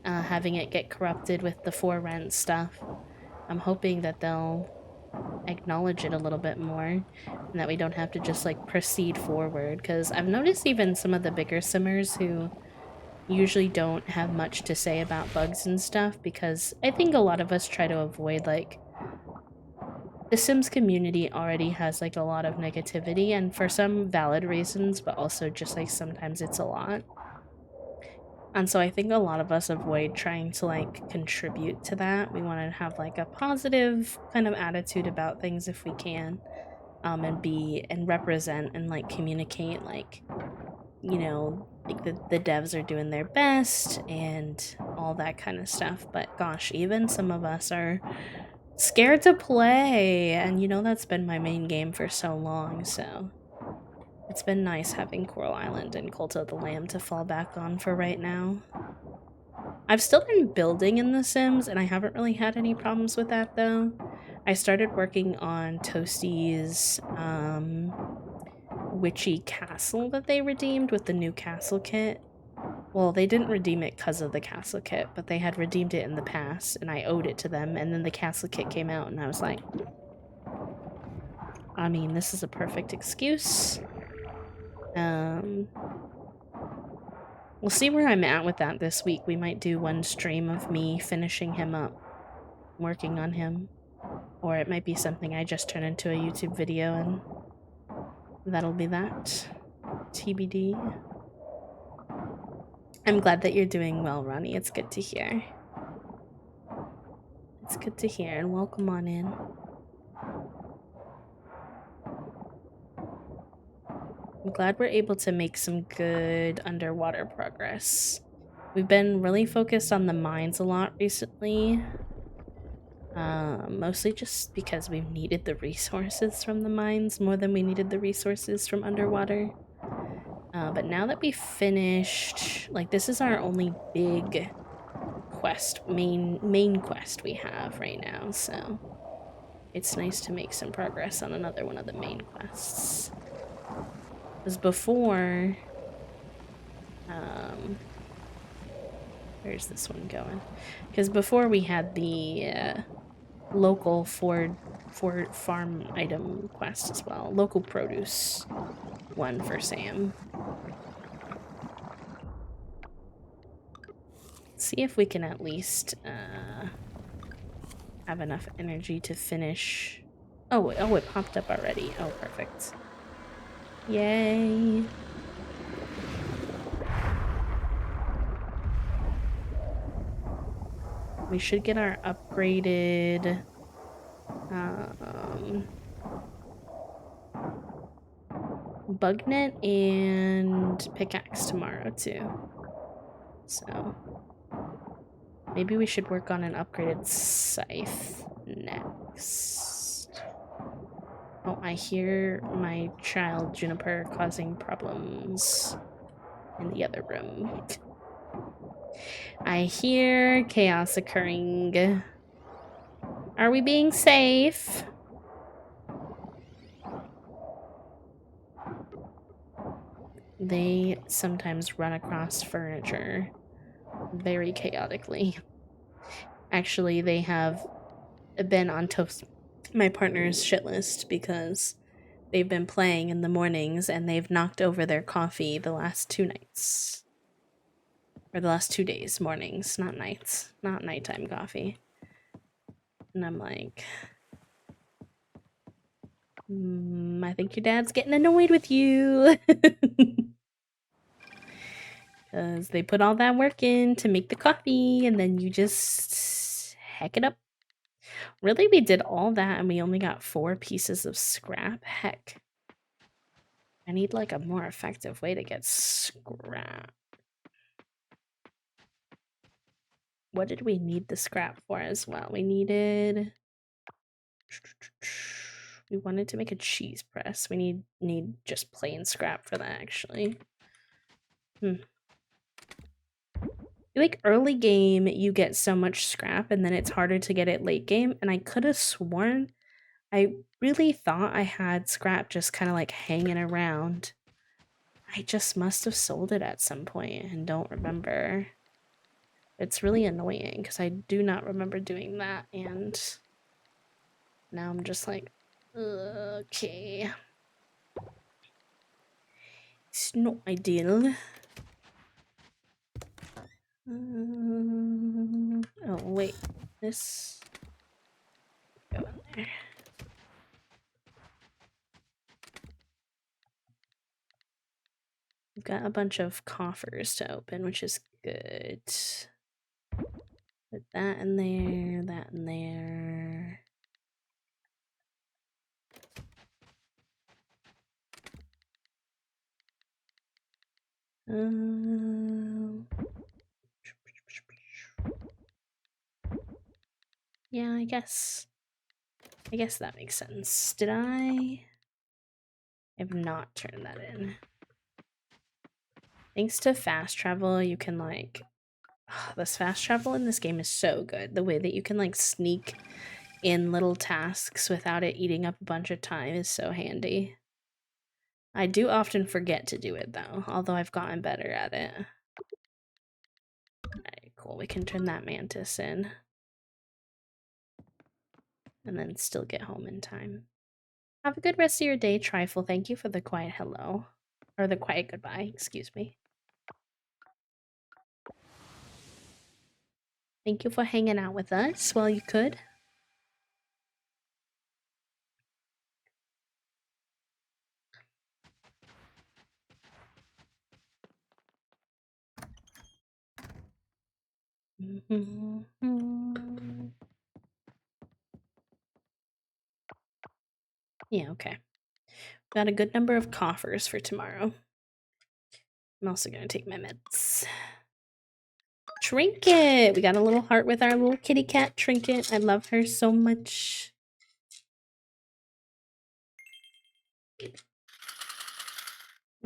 having it get corrupted with the For Rent stuff. I'm hoping that they'll acknowledge it a little bit more and that we don't have to just like proceed forward, because I've noticed even some of the bigger simmers who usually don't have much to say about bugs and stuff, because I think a lot of us try to avoid, like, the Sims community already has like a lot of negativity, and for some valid reasons, but also just like sometimes it's a lot. And so I think a lot of us avoid trying to like contribute to that. We want to have like a positive kind of attitude about things if we can, and be and represent and like communicate, like, you know, like the devs are doing their best and all that kind of stuff. But gosh, even some of us are scared to play, and you know that's been my main game for so long, so it's been nice having Coral Island and Cult of the Lamb to fall back on for right now. I've still been building in The Sims, and I haven't really had any problems with that, though. I started working on Toasty's witchy castle that they redeemed with the new castle kit. Well, they didn't redeem it because of the castle kit, but they had redeemed it in the past, and I owed it to them, and then the castle kit came out, and I was like, I mean, this is a perfect excuse. We'll see where I'm at with that this week. We might do one stream of me finishing him up, working on him. Or it might be something I just turn into a YouTube video and that'll be that. TBD. I'm glad that you're doing well, Ronnie. It's good to hear. It's good to hear, and welcome on in. I'm glad we're able to make some good underwater progress. We've been really focused on the mines a lot recently. Mostly just because we've needed the resources from the mines more than we needed the resources from underwater. But now that we've finished, like, this is our only big quest, main quest we have right now, so it's nice to make some progress on another one of the main quests. Because before, where's this one going? Because before we had the local Ford farm item quest as well, local produce one for Sam. See if we can at least have enough energy to finish. Oh, it popped up already. Oh, perfect. Yay. We should get our upgraded bug net and pickaxe tomorrow too. So maybe we should work on an upgraded scythe next. Oh, I hear my child Juniper causing problems in the other room. I hear chaos occurring. Are we being safe? They sometimes run across furniture very chaotically. Actually, they have been on my partner's shit list because they've been playing in the mornings and they've knocked over their coffee the last 2 nights. Or the last 2 days, mornings, not nights. Not nighttime coffee. And I'm like, I think your dad's getting annoyed with you. Because they put all that work in to make the coffee and then you just heck it up. Really, we did all that and we only got 4 pieces of scrap? Heck. I need like a more effective way to get scrap. What did we need the scrap for as well? We needed... We wanted to make a cheese press. We need just plain scrap for that, actually. Like, early game, you get so much scrap, and then it's harder to get it late game, and I could have sworn I really thought I had scrap just kind of, like, hanging around. I just must have sold it at some point and don't remember. It's really annoying, because I do not remember doing that, and now I'm just like, okay. It's not ideal. Oh, wait. This... Go in there. We've got a bunch of coffers to open, which is good. Put that in there, that in there. Yeah, I guess that makes sense. Did I have not turned that in? Thanks to fast travel, you can like... this fast travel in this game is so good. The way that you can like sneak in little tasks without it eating up a bunch of time is so handy. I do often forget to do it though, although I've gotten better at it. Alright, cool. We can turn that mantis in. And then still get home in time. Have a good rest of your day, Trifle. Thank you for the quiet hello. Or the quiet goodbye, excuse me. Thank you for hanging out with us while you could. Yeah, okay. Got a good number of coffers for tomorrow. I'm also gonna take my meds. Trinket! We got a little heart with our little kitty cat Trinket. I love her so much.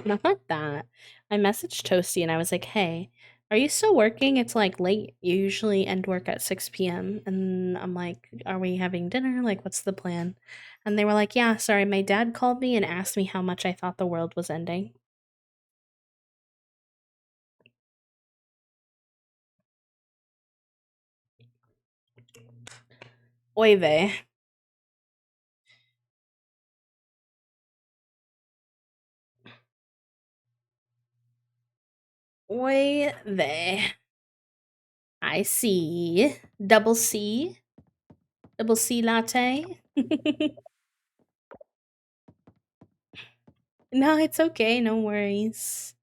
Not like that. I messaged Toasty and I was like, hey, are you still working? It's like late. You usually end work at 6 p.m. And I'm like, are we having dinner? Like, what's the plan? And they were like, yeah, sorry, my dad called me and asked me how much I thought the world was ending. Oy vey. Oy vey. I see. Double C. Double C latte. No, it's okay. No worries.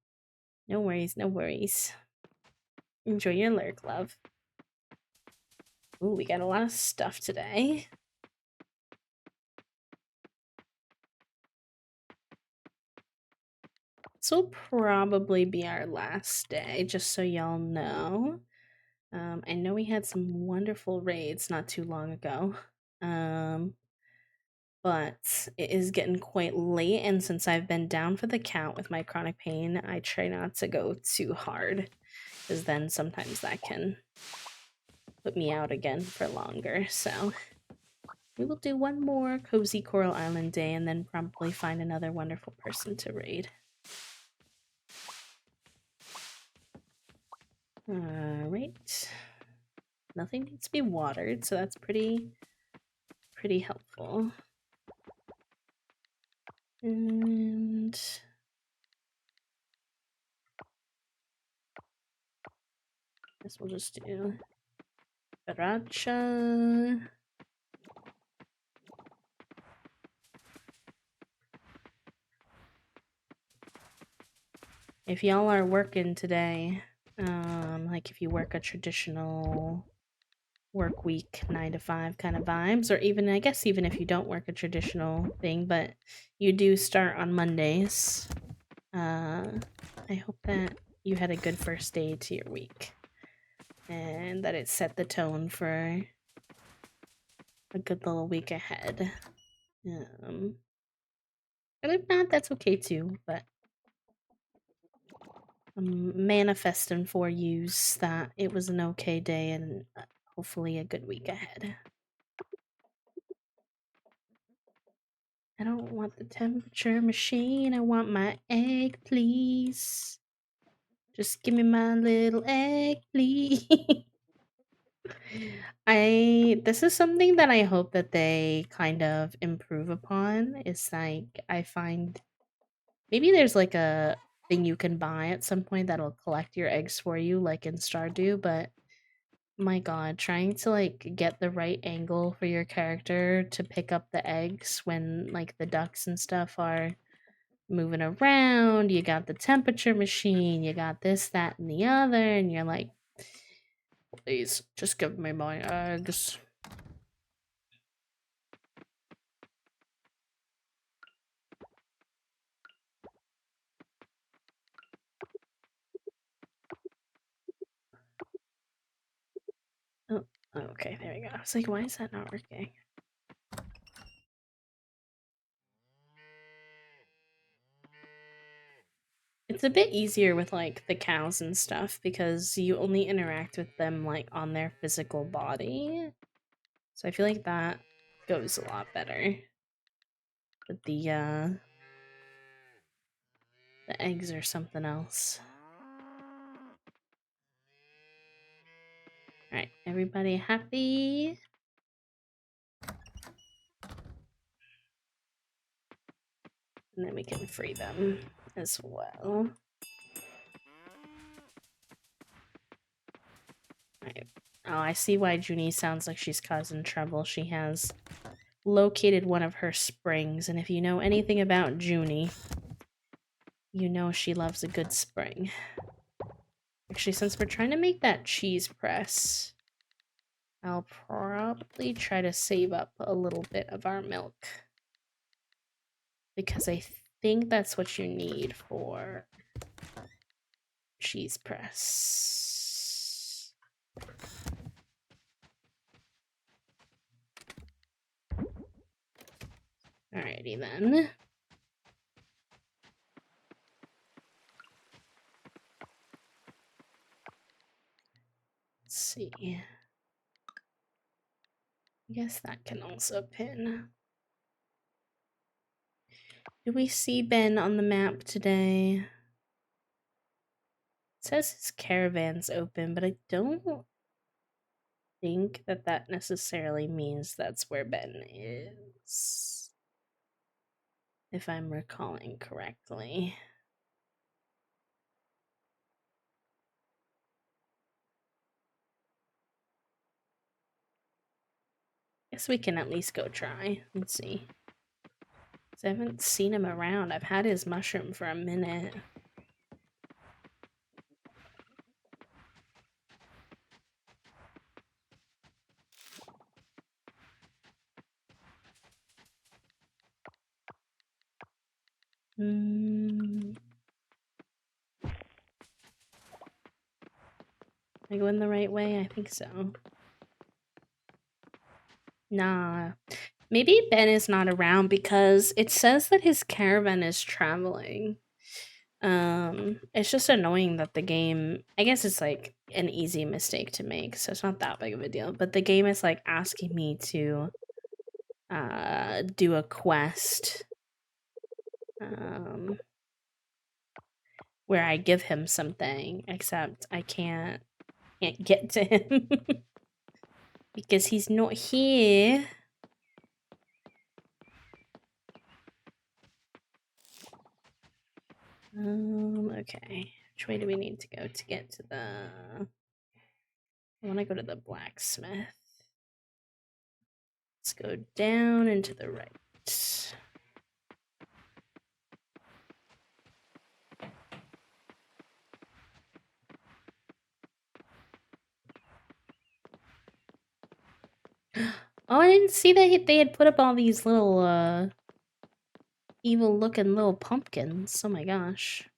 No worries. No worries. Enjoy your lurk, love. Ooh, we got a lot of stuff today. This will probably be our last day, just so y'all know. I know we had some wonderful raids not too long ago. But it is getting quite late, and since I've been down for the count with my chronic pain, I try not to go too hard, because then sometimes that can put me out again for longer. So we will do one more Cozy Coral Island day and then probably find another wonderful person to raid. Alright. Nothing needs to be watered, so that's pretty helpful. And I guess we'll just do Baracha. If y'all are working today, like if you work a traditional work week 9 to 5 kind of vibes, or even I guess even if you don't work a traditional thing, but you do start on Mondays, I hope that you had a good first day to your week and that it set the tone for a good little week ahead. And if not, that's okay too, but I'm manifesting for yous that it was an okay day and hopefully a good week ahead. I don't want the temperature machine. I want my egg, please. Just give me my little egg, please. This is something that I hope that they kind of improve upon. Is like I find maybe there's like a thing you can buy at some point that'll collect your eggs for you, like in Stardew, but my god, trying to like get the right angle for your character to pick up the eggs when like the ducks and stuff are moving around, you got the temperature machine, you got this, that, and the other, and you're like, please, just give me my eggs. Oh, okay, there we go. I was like, why is that not working? It's a bit easier with like the cows and stuff because you only interact with them like on their physical body. So I feel like that goes a lot better. But the eggs are something else. Alright, everybody happy? And then we can free them as well. Right. Oh, I see why Junie sounds like she's causing trouble. She has located one of her springs, and if you know anything about Junie, you know she loves a good spring. Actually, since we're trying to make that cheese press, I'll probably try to save up a little bit of our milk. Because I think that's what you need for cheese press. Alrighty then. Let's see. I guess that can also pin. Do we see Ben on the map today? It says his caravan's open, but I don't think that that necessarily means that's where Ben is. If I'm recalling correctly. Guess we can at least go try. Let's see. I haven't seen him around. I've had his mushroom for a minute. Am I going the right way? I think so. Nah. Maybe Ben is not around because it says that his caravan is traveling. It's just annoying that the game, I guess it's like an easy mistake to make, so it's not that big of a deal. But the game is like asking me to do a quest where I give him something, except I can't get to him because he's not here. Okay. Which way do we need to go to get to the... I want to go to the blacksmith. Let's go down and to the right. Oh, I didn't see that they had put up all these little, evil-looking little pumpkins. Oh my gosh.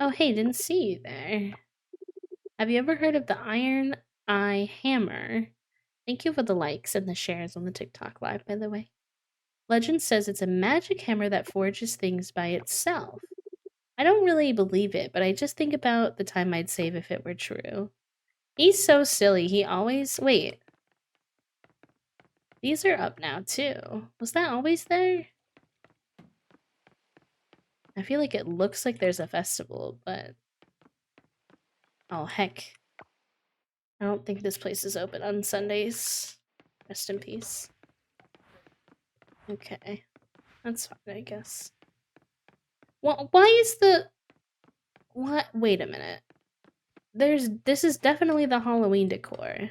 Oh, hey, didn't see you there. Have you ever heard of the Iron Eye Hammer? Thank you for the likes and the shares on the TikTok live, by the way. Legend says it's a magic hammer that forges things by itself. I don't really believe it, but I just think about the time I'd save if it were true. He's so silly. He always... Wait. These are up now, too. Was that always there? I feel like it looks like there's a festival, but... Oh, heck. I don't think this place is open on Sundays. Rest in peace. Okay. That's fine, I guess. Well, why is the... What? Wait a minute. This is definitely the Halloween decor.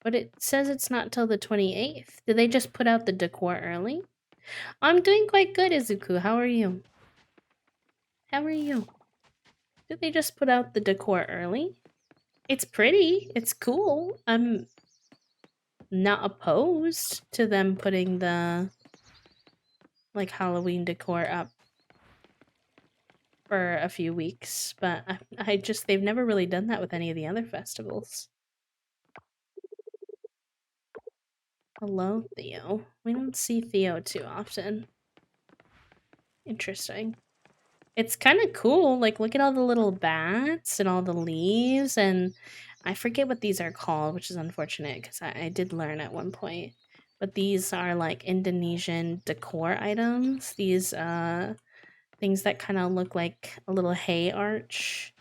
But it says it's not till the 28th. Did they just put out the decor early? I'm doing quite good, Izuku. How are you? How are you? Did they just put out the decor early? It's pretty. It's cool. I'm not opposed to them putting the like Halloween decor up for a few weeks, but I just they've never really done that with any of the other festivals. Hello, Theo. We don't see Theo too often. Interesting. It's kind of cool. Like, look at all the little bats and all the leaves, and I forget what these are called, which is unfortunate because I did learn at one point. But these are like Indonesian decor items. These things that kind of look like a little hay arch.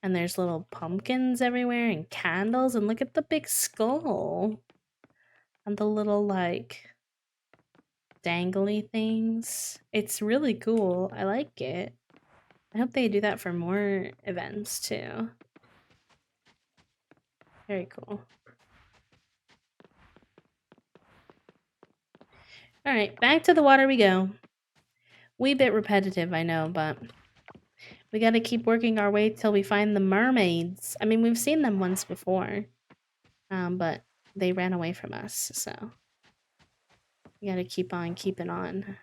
And there's little pumpkins everywhere and candles. And look at the big skull. And the little like dangly things. It's really cool. I like it. I hope they do that for more events too. Very cool. Alright, back to the water we go. Wee bit repetitive, I know, but we gotta keep working our way till we find the mermaids. I mean, we've seen them once before, but they ran away from us, so we gotta keep on keeping on.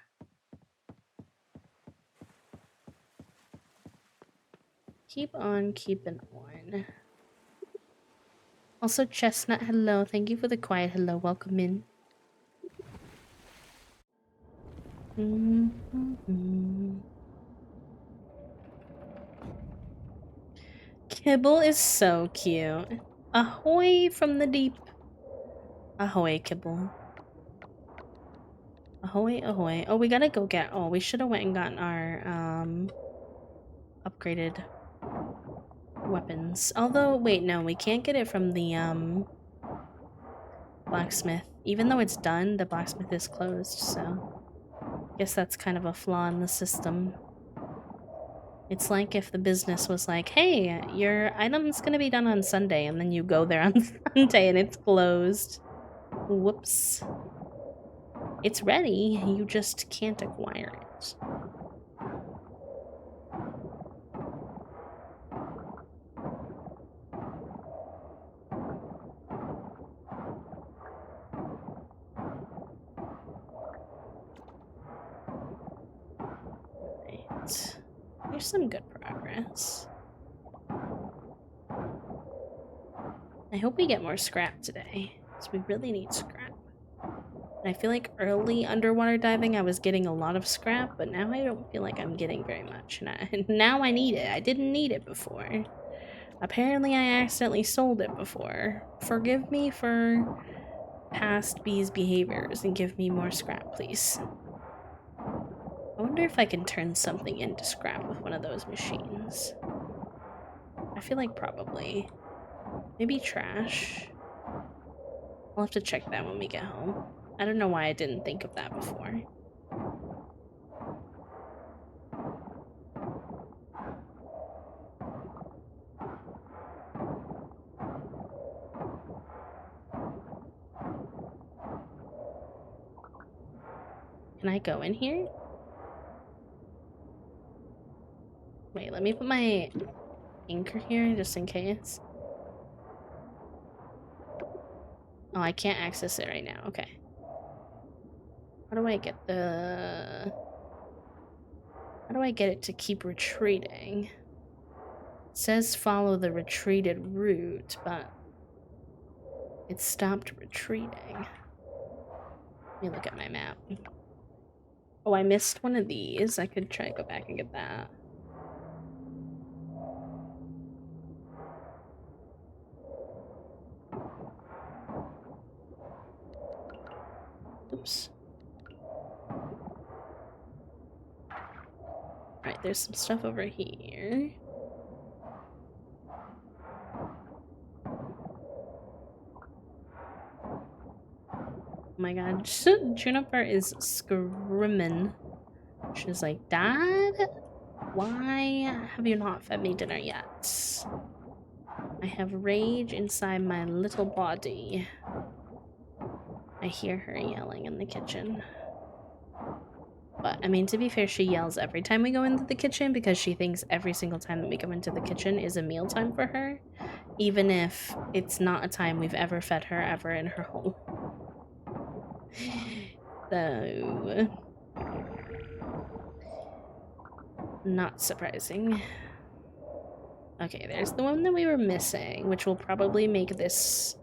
Keep on keeping on. Also, Chestnut, hello. Thank you for the quiet hello. Welcome in. Kibble is so cute. Ahoy from the deep. Ahoy, Kibble. Ahoy, ahoy. Oh, we gotta go get... Oh, we should have went and gotten our, upgraded weapons. Although, wait, no, we can't get it from the, blacksmith. Even though it's done, the blacksmith is closed, so... I guess that's kind of a flaw in the system. It's like if the business was like, hey, your item's gonna be done on Sunday, and then you go there on Sunday and it's closed. Whoops. It's ready, you just can't acquire it. Right. There's some good progress. I hope we get more scrap today, because we really need scrap. And I feel like early underwater diving I was getting a lot of scrap, but now I don't feel like I'm getting very much. And now I need it. I didn't need it before. Apparently I accidentally sold it before. Forgive me for past bees' behaviors and give me more scrap, please. I wonder if I can turn something into scrap with one of those machines. I feel like probably. Maybe trash. We'll have to check that when we get home. I don't know why I didn't think of that before. Can I go in here? Wait, let me put my anchor here just in case. Oh, I can't access it right now. Okay. How do I get the... How do I get it to keep retreating? It says follow the retreated route, but it stopped retreating. Let me look at my map. Oh, I missed one of these. I could try to go back and get that. Oops. Alright, there's some stuff over here. Oh my god, Juniper is screaming. She's like, Dad, why have you not fed me dinner yet? I have rage inside my little body. I hear her yelling in the kitchen. But, I mean, to be fair, she yells every time we go into the kitchen because she thinks every single time that we go into the kitchen is a mealtime for her, even if it's not a time we've ever fed her ever in her home. So... not surprising. Okay, there's the one that we were missing, which will probably make this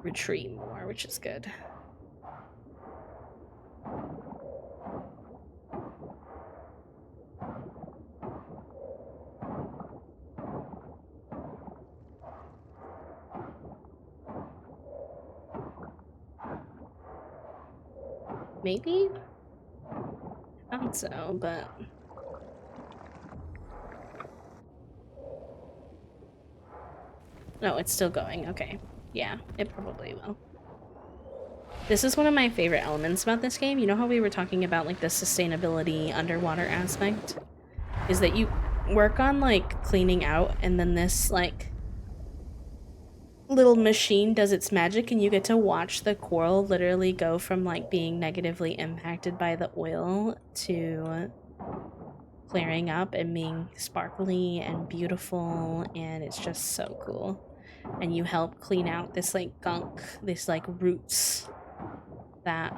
retreat more, which is good. Maybe? I thought so, but... No, it's still going. Okay. Yeah, it probably will. This is one of my favorite elements about this game. You know how we were talking about, like, the sustainability underwater aspect? is that you work on like cleaning out, and then this like little machine does its magic, and you get to watch the coral literally go from like being negatively impacted by the oil to clearing up and being sparkly and beautiful, and it's just so cool. And you help clean out this like gunk, this like roots that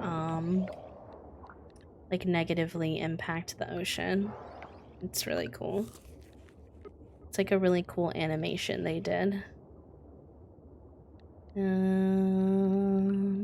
like negatively impact the ocean. It's really cool. It's like a really cool animation they did. Right.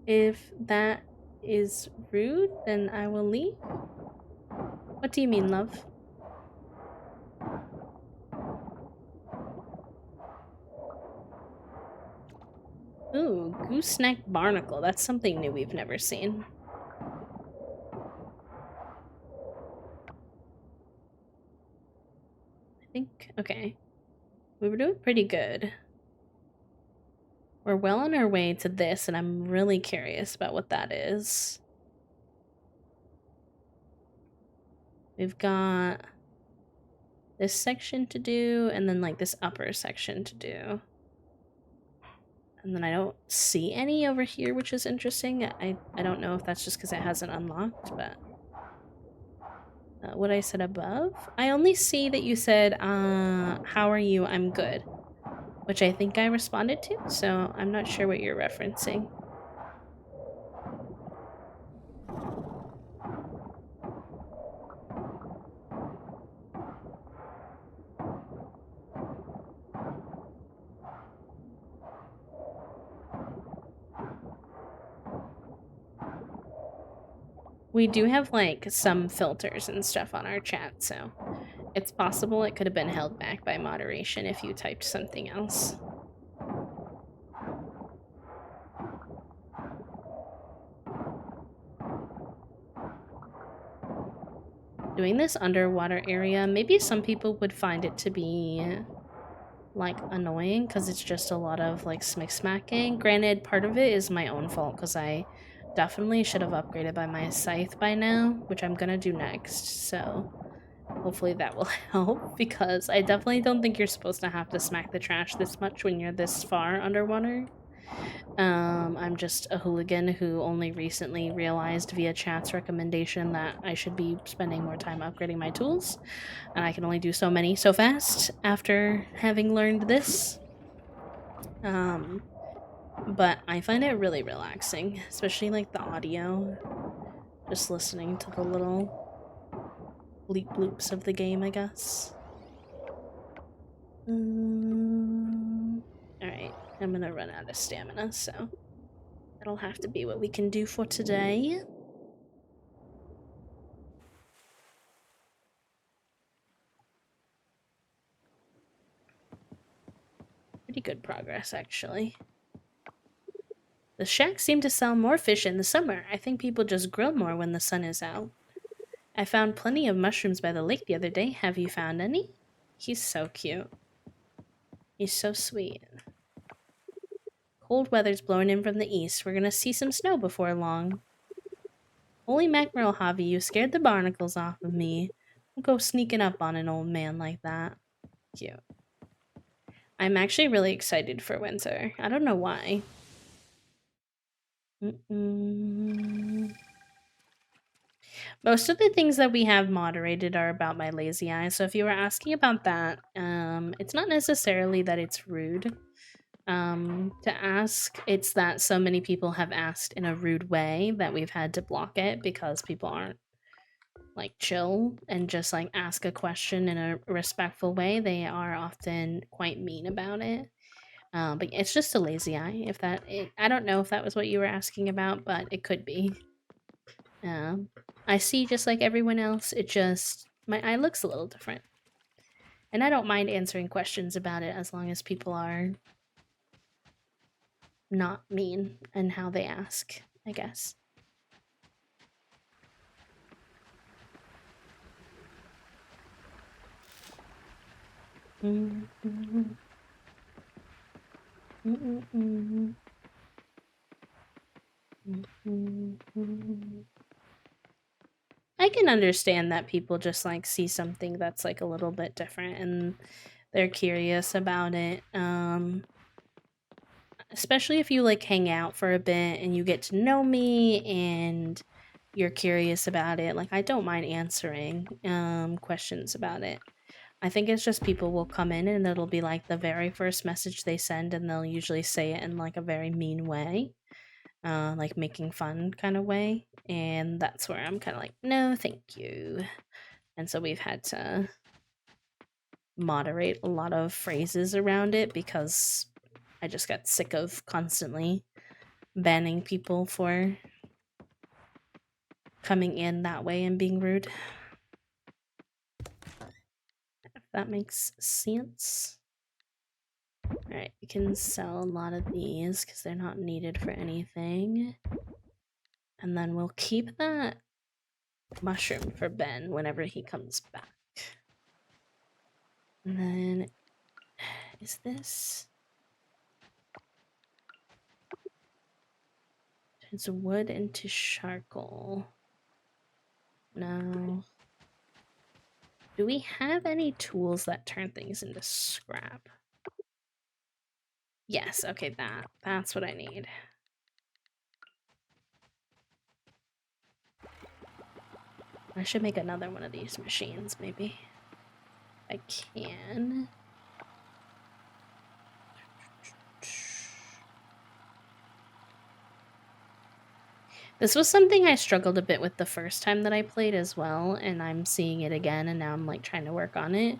If that is rude, then I will leave. What do you mean, love? Ooh, gooseneck barnacle. That's something new we've never seen. I think, okay. We were doing pretty good. We're well on our way to this, and I'm really curious about what that is. We've got this section to do, and then like this upper section to do. And then I don't see any over here, which is interesting. I don't know if that's just because it hasn't unlocked, but... what I said above? I only see that you said, how are you? I'm good. Which I think I responded to, so I'm not sure what you're referencing. We do have, like, some filters and stuff on our chat, so it's possible it could have been held back by moderation if you typed something else. Doing this underwater area, maybe some people would find it to be, like, annoying, because it's just a lot of, like, smick-smacking. Granted, part of it is my own fault, because I definitely should have upgraded by my scythe by now, which I'm gonna do next, so hopefully that will help, because I definitely don't think you're supposed to have to smack the trash this much when you're this far underwater. I'm just a hooligan who only recently realized via chat's recommendation that I should be spending more time upgrading my tools, and I can only do so many so fast after having learned this. But I find it really relaxing, especially like the audio, just listening to the little bleep bloops of the game, I guess. Alright, I'm gonna run out of stamina, so that'll have to be what we can do for today. Pretty good progress, actually. The shacks seem to sell more fish in the summer. I think people just grill more when the sun is out. I found plenty of mushrooms by the lake the other day. Have you found any? He's so cute. He's so sweet. Cold weather's blowing in from the east. We're gonna see some snow before long. Holy mackerel, Javi, you scared the barnacles off of me. Don't go sneaking up on an old man like that. Cute. I'm actually really excited for winter. I don't know why. Most of the things that we have moderated are about my lazy eye, so if you were asking about that, it's not necessarily that it's rude to ask. It's that so many people have asked in a rude way that we've had to block it because people aren't like chill and just like ask a question in a respectful way. They are often quite mean about it. But it's just a lazy eye. If that, I don't know if that was what you were asking about, but it could be. I see just like everyone else. It just My eye looks a little different. And I don't mind answering questions about it as long as people are not mean in how they ask, I guess. I can understand that people just like see something that's like a little bit different and they're curious about it. Especially if you like hang out for a bit and you get to know me and you're curious about it. Like I don't mind answering questions about it. I think it's just people will come in and it'll be like the very first message they send and they'll usually say it in like a very mean way. Like making fun kind of way. And that's where I'm kind of like, no, thank you. And so we've had to moderate a lot of phrases around it because I just got sick of constantly banning people for coming in that way and being rude. If that makes sense. Alright, we can sell a lot of these because they're not needed for anything. And then we'll keep that mushroom for Ben whenever he comes back. And then, is this? Turns wood into charcoal. No. Do we have any tools that turn things into scrap? Yes, okay, that's what I need. I should make another one of these machines, maybe. I can. This was something I struggled a bit with the first time that I played as well, and I'm seeing it again, and now I'm like trying to work on it.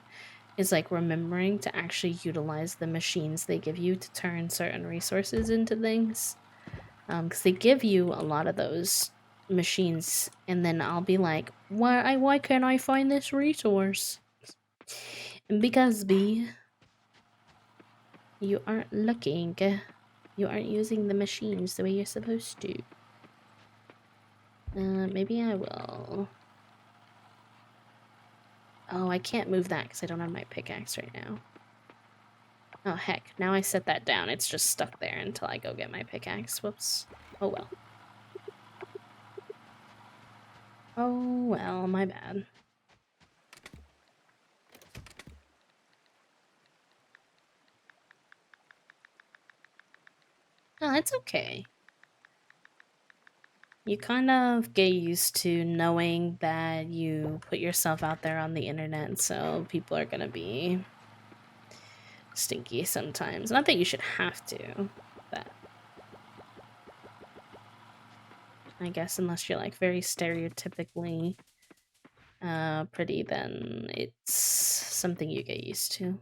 Is like remembering to actually utilize the machines they give you to turn certain resources into things. Because they give you a lot of those machines, and then I'll be like, why can't I find this resource? And because B, you aren't looking. You aren't using the machines the way you're supposed to. Maybe I will. Oh, I can't move that because I don't have my pickaxe right now. Oh, heck. Now I set that down. It's just stuck there until I go get my pickaxe. Whoops. Oh, well. Oh, well, my bad. Oh, it's okay. You kind of get used to knowing that you put yourself out there on the internet, so people are gonna be stinky sometimes. Not that you should have to, but I guess unless you're like very stereotypically pretty, then it's something you get used to.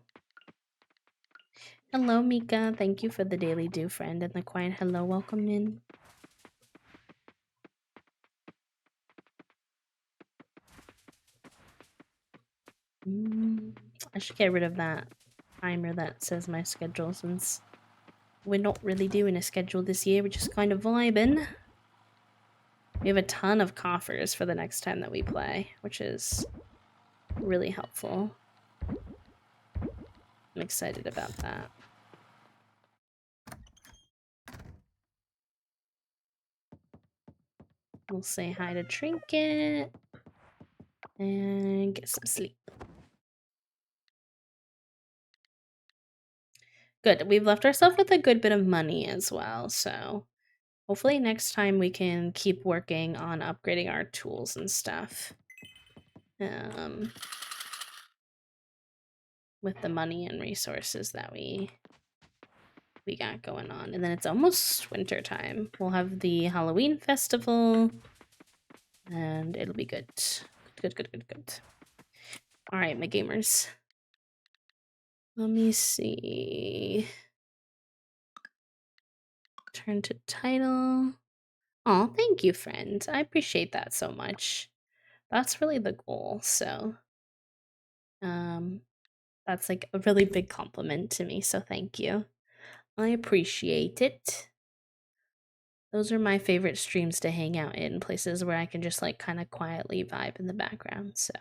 Hello, Mika. Thank you for the daily do friend and the quiet hello. Welcome in. I should get rid of that timer that says my schedule since we're not really doing a schedule this year. We're just kind of vibing. We have a ton of coffers for the next time that we play, which is really helpful. I'm excited about that. We'll say hi to Trinket and get some sleep. Good. We've left ourselves with a good bit of money as well, so hopefully next time we can keep working on upgrading our tools and stuff. With the money and resources that we got going on. And then it's almost winter time. We'll have the Halloween festival and it'll be good. Good. All right, my gamers. Let me see. Turn to title. Oh, thank you, friend. I appreciate that so much. That's really the goal, so Um, that's like a really big compliment to me, so thank you. I appreciate it. Those are my favorite streams to hang out in, places where I can just like kind of quietly vibe in the background. So